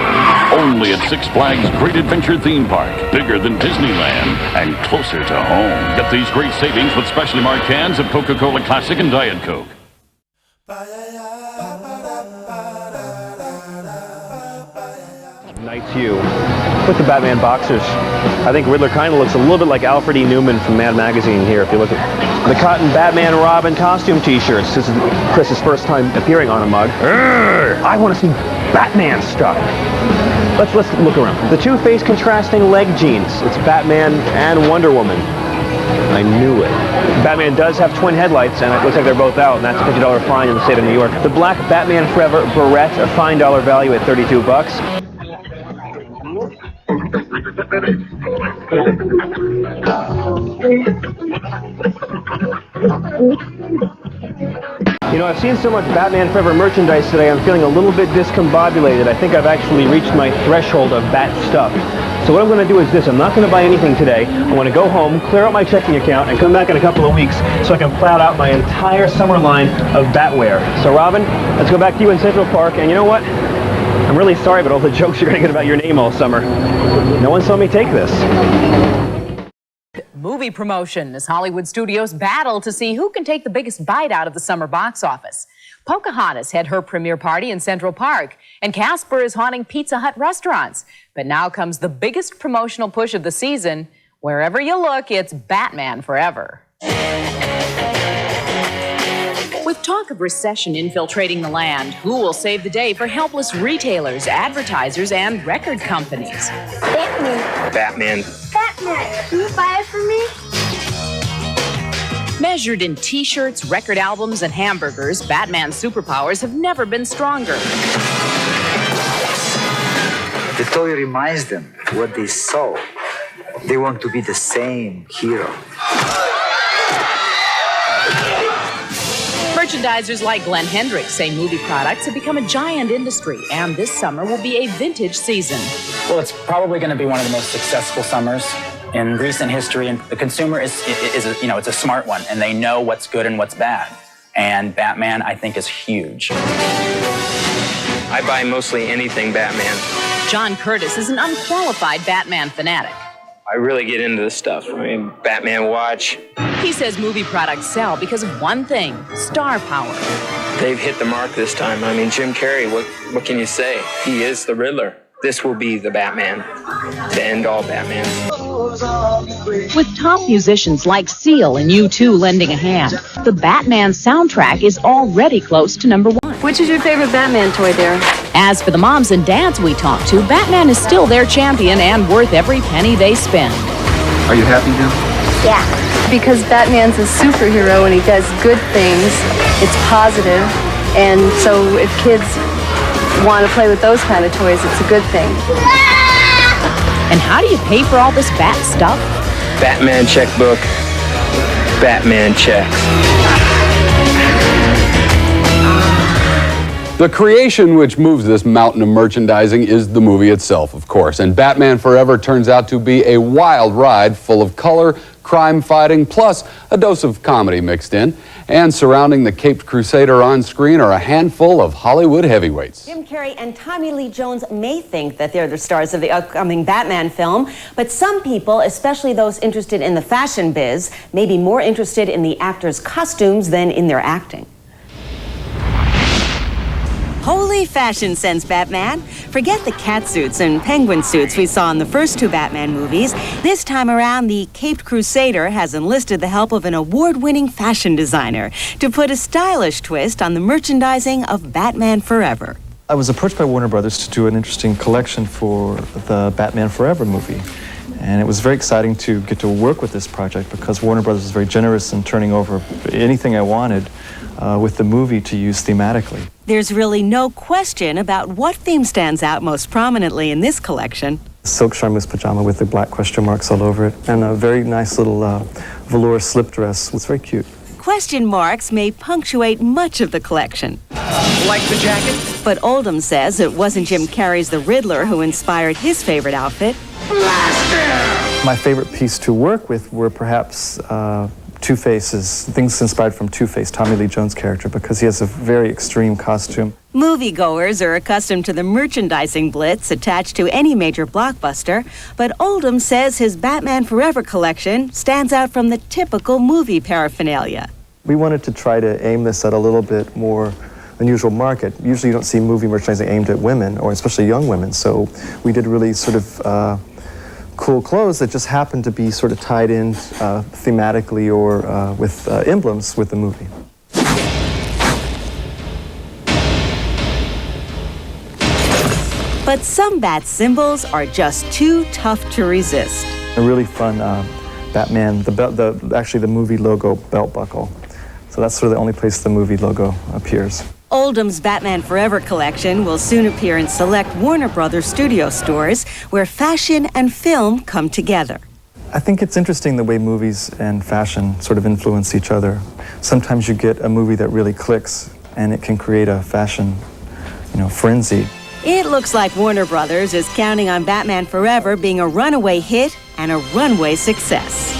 Only at Six Flags Great Adventure Theme Park. Bigger than Disneyland and closer to home. Get these great savings with specially marked cans of Coca-Cola Classic and Diet Coke. Night 2 with the Batman boxers. I think Riddler kind of looks a little bit like Alfred E. Newman from Mad Magazine here. If you look at the cotton Batman Robin costume t-shirts. This is Chris's first time appearing on a mug. I want to see Batman stuff. Let's look around. The Two-Face contrasting leg jeans. It's Batman and Wonder Woman. I knew it. Batman does have twin headlights, and it looks like they're both out, and that's a $50 fine in the state of New York. The black Batman Forever beret, a fine dollar value at $32. You know, I've seen so much Batman Forever merchandise today, I'm feeling a little bit discombobulated. I think I've actually reached my threshold of bat stuff. So what I'm going to do is this. I'm not going to buy anything today. I want to go home, clear out my checking account, and come back in a couple of weeks so I can plow out my entire summer line of Batwear. So Robin, let's go back to you in Central Park, and you know what? I'm really sorry about all the jokes you're going to get about your name all summer. No one saw me take this. Movie promotion as Hollywood studios battle to see who can take the biggest bite out of the summer box office. Pocahontas had her premiere party in Central Park, and Casper is haunting Pizza Hut restaurants. But now comes the biggest promotional push of the season. Wherever you look, it's Batman Forever. With talk of recession infiltrating the land, who will save the day for helpless retailers, advertisers, and record companies? Batman. Batman. Batman. Can you buy it for me? Measured in t-shirts, record albums, and hamburgers, Batman's superpowers have never been stronger. The toy reminds them what they saw. They want to be the same hero. Merchandisers like Glenn Hendricks say movie products have become a giant industry, and this summer will be a vintage season. Well, it's probably going to be one of the most successful summers in recent history, and the consumer is it's a smart one, and they know what's good and what's bad. And Batman, I think, is huge. I buy mostly anything Batman. John Curtis is an unqualified Batman fanatic. I really get into this stuff. I mean, Batman watch. He says movie products sell because of one thing: star power. They've hit the mark this time. I mean, Jim Carrey, what can you say? He is the Riddler. This will be the Batman, the end-all Batman. With top musicians like Seal and U2 lending a hand, the Batman soundtrack is already close to #1. Which is your favorite Batman toy, Darren? As for the moms and dads we talk to, Batman is still their champion and worth every penny they spend. Are you happy now? Yeah. Because Batman's a superhero and he does good things. It's positive. And so if kids want to play with those kind of toys, it's a good thing. And how do you pay for all this bat stuff? Batman checkbook. Batman checks. The creation which moves this mountain of merchandising is the movie itself, of course. And Batman Forever turns out to be a wild ride full of color, crime fighting, plus a dose of comedy mixed in. And surrounding the Caped Crusader on screen are a handful of Hollywood heavyweights. Jim Carrey and Tommy Lee Jones may think that they're the stars of the upcoming Batman film, but some people, especially those interested in the fashion biz, may be more interested in the actors' costumes than in their acting. Holy fashion sense, Batman. Forget the cat suits and penguin suits we saw in the first two Batman movies. This time around, the Caped Crusader has enlisted the help of an award-winning fashion designer to put a stylish twist on the merchandising of Batman Forever. I was approached by Warner Brothers to do an interesting collection for the Batman Forever movie. And it was very exciting to get to work with this project because Warner Brothers was very generous in turning over anything I wanted with the movie to use thematically. There's really no question about what theme stands out most prominently in this collection. Silk charmeuse pajama with the black question marks all over it, and a very nice little velour slip dress. It's very cute. Question marks may punctuate much of the collection. Like the jacket? But Oldham says it wasn't Jim Carrey's The Riddler who inspired his favorite outfit. My favorite piece to work with were perhaps Two-Face's, things inspired from Two-Face, Tommy Lee Jones' character, because he has a very extreme costume. Moviegoers are accustomed to the merchandising blitz attached to any major blockbuster, but Oldham says his Batman Forever collection stands out from the typical movie paraphernalia. We wanted to try to aim this at a little bit more unusual market. Usually you don't see movie merchandising aimed at women, or especially young women, so we did really sort of cool clothes that just happened to be sort of tied in thematically or with emblems with the movie. But some bat symbols are just too tough to resist. A really fun Batman, actually the movie logo belt buckle. So that's sort of the only place the movie logo appears. Oldham's Batman Forever collection will soon appear in select Warner Brothers studio stores where fashion and film come together. I think it's interesting the way movies and fashion sort of influence each other. Sometimes you get a movie that really clicks and it can create a fashion, frenzy. It looks like Warner Brothers is counting on Batman Forever being a runaway hit and a runway success.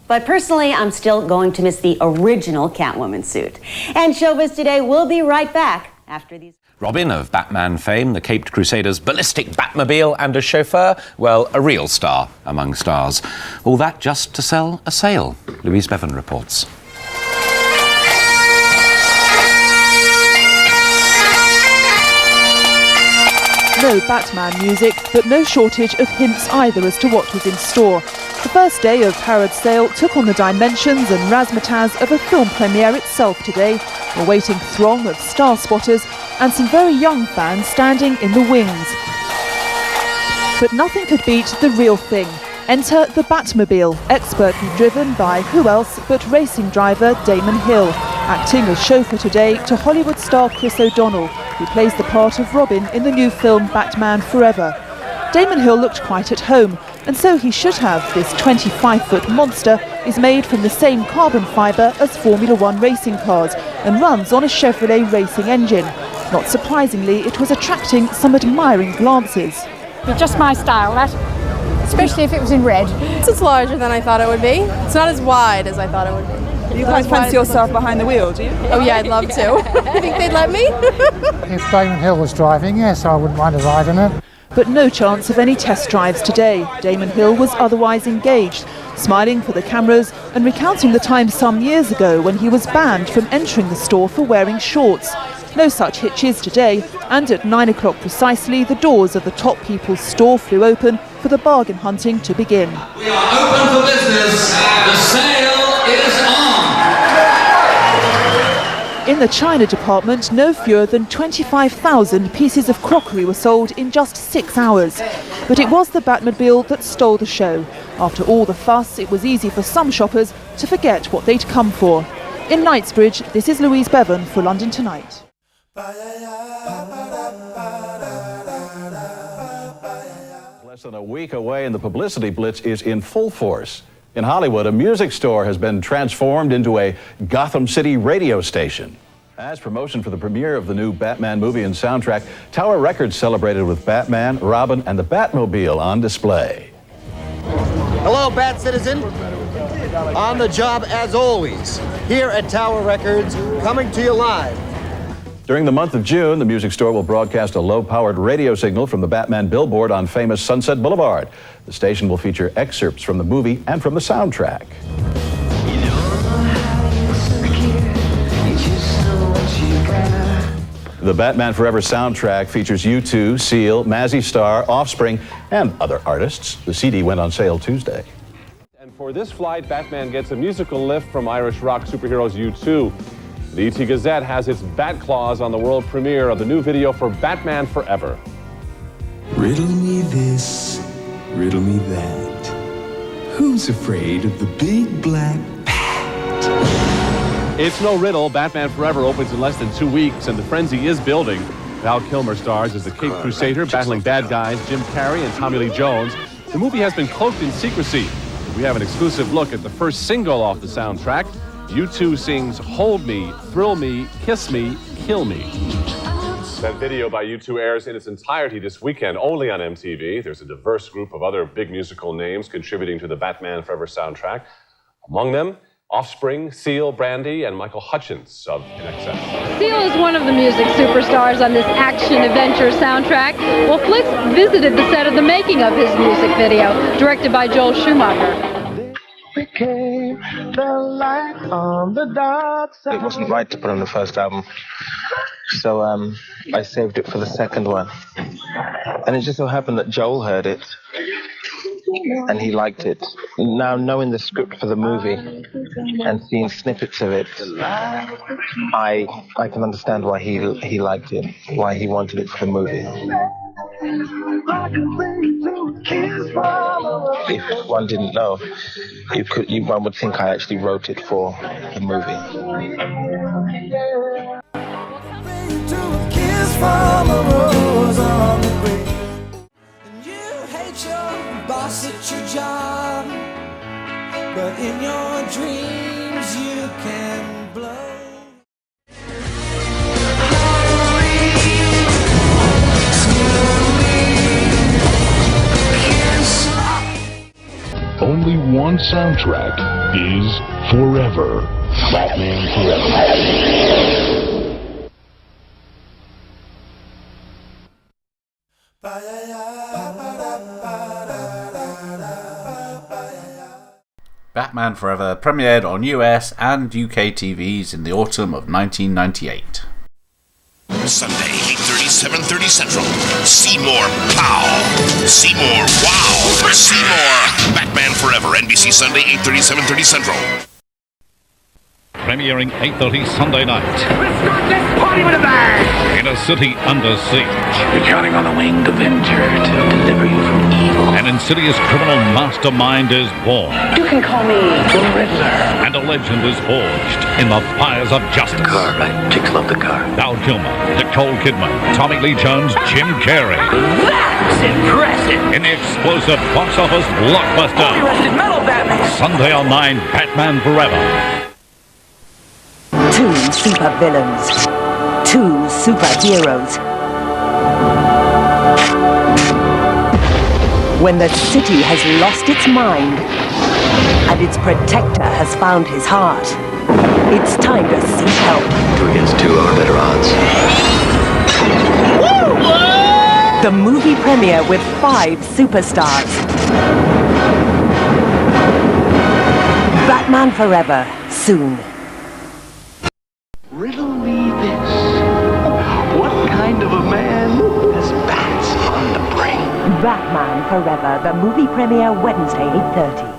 But personally, I'm still going to miss the original Catwoman suit. And Showbiz Today will be right back after these. Robin of Batman fame, the Caped Crusader's ballistic Batmobile, and a chauffeur, well, a real star among stars. All that just to sell a sale. Louise Bevan reports. No Batman music, but no shortage of hints either as to what was in store. The first day of Harrods sale took on the dimensions and razzmatazz of a film premiere itself today, a waiting throng of star spotters and some very young fans standing in the wings. But nothing could beat the real thing. Enter the Batmobile, expertly driven by who else but racing driver Damon Hill, acting as chauffeur today to Hollywood star Chris O'Donnell, who plays the part of Robin in the new film Batman Forever. Damon Hill looked quite at home, and so he should have. This 25-foot monster is made from the same carbon fibre as Formula One racing cars and runs on a Chevrolet racing engine. Not surprisingly, it was attracting some admiring glances. It's just my style, that. Especially if it was in red. It's larger than I thought it would be. It's not as wide as I thought it would be. You quite fancy yourself behind the wheel, do you? Oh yeah, I'd love to. You think they'd let me? If Damon Hill was driving, yes, I wouldn't mind a ride in it. But no chance of any test drives today. Damon Hill was otherwise engaged, smiling for the cameras and recounting the time some years ago when he was banned from entering the store for wearing shorts. No such hitches today, and at 9 o'clock precisely, the doors of the Top People's store flew open for the bargain hunting to begin. We are open for business. The sale is on. In the China department, no fewer than 25,000 pieces of crockery were sold in just 6 hours. But it was the Batmobile that stole the show. After all the fuss, it was easy for some shoppers to forget what they'd come for. In Knightsbridge, this is Louise Bevan for London Tonight. Less than a week away and the publicity blitz is in full force. In Hollywood, a music store has been transformed into a Gotham City radio station. As promotion for the premiere of the new Batman movie and soundtrack, Tower Records celebrated with Batman, Robin, and the Batmobile on display. Hello, Bat Citizen. On the job as always, here at Tower Records, coming to you live. During the month of June, the music store will broadcast a low-powered radio signal from the Batman billboard on famous Sunset Boulevard. The station will feature excerpts from the movie and from the soundtrack. The Batman Forever soundtrack features U2, Seal, Mazzy Star, Offspring, and other artists. The CD went on sale Tuesday. And for this flight, Batman gets a musical lift from Irish rock superheroes U2. The ET Gazette has its Bat Clause on the world premiere of the new video for Batman Forever. Riddle me this, riddle me that. Who's afraid of the big black bat? It's no riddle. Batman Forever opens in less than 2 weeks, and the frenzy is building. Val Kilmer stars as the Caped Crusader, battling bad guys Jim Carrey and Tommy Lee Jones. The movie has been cloaked in secrecy. We have an exclusive look at the first single off the soundtrack. U2 sings Hold Me, Thrill Me, Kiss Me, Kill Me. That video by U2 airs in its entirety this weekend, only on MTV. There's a diverse group of other big musical names contributing to the Batman Forever soundtrack. Among them, Offspring, Seal, Brandy, and Michael Hutchence of INXS. Seal is one of the music superstars on this action-adventure soundtrack. Well, Flicks visited the set of the making of his music video, directed by Joel Schumacher. Became the light on the dark side. It wasn't right to put on the first album, so I saved it for the second one. And it just so happened that Joel heard it, and he liked it. Now, knowing the script for the movie and seeing snippets of it, I can understand why he liked it, why he wanted it for the movie. If one didn't know, one would think I actually wrote it for the movie. Boss at your job, but in your dreams you can blow. Only one soundtrack is Forever. Batman Forever. Batman Forever premiered on US and UK TVs in the autumn of 1998. Sunday, 8:30, 7:30 Central. See more pow. See more wow. See more Batman Forever. NBC Sunday, 8:30, 7:30 Central. Premiering 8:30 Sunday night. Let's start this party with a bang! In a city under siege. You're counting on the winged Avenger to deliver you from evil. An insidious criminal mastermind is born. You can call me the Riddler. And a legend is forged in the fires of justice. The car, right? Chicks love the car. Val Kilmer, Nicole Kidman, Tommy Lee Jones, Jim Carrey. That's impressive! In the explosive box office blockbuster. Rusted metal Batman. Sunday on 9, Batman Forever. 2 super villains. 2 superheroes. When the city has lost its mind and its protector has found his heart, it's time to seek help. 2 against 2 are better odds. The movie premiere with 5 superstars. Batman Forever, soon. Riddle me this. What kind of a man has bats on the brain? Batman Forever, the movie premiere Wednesday, 8:30.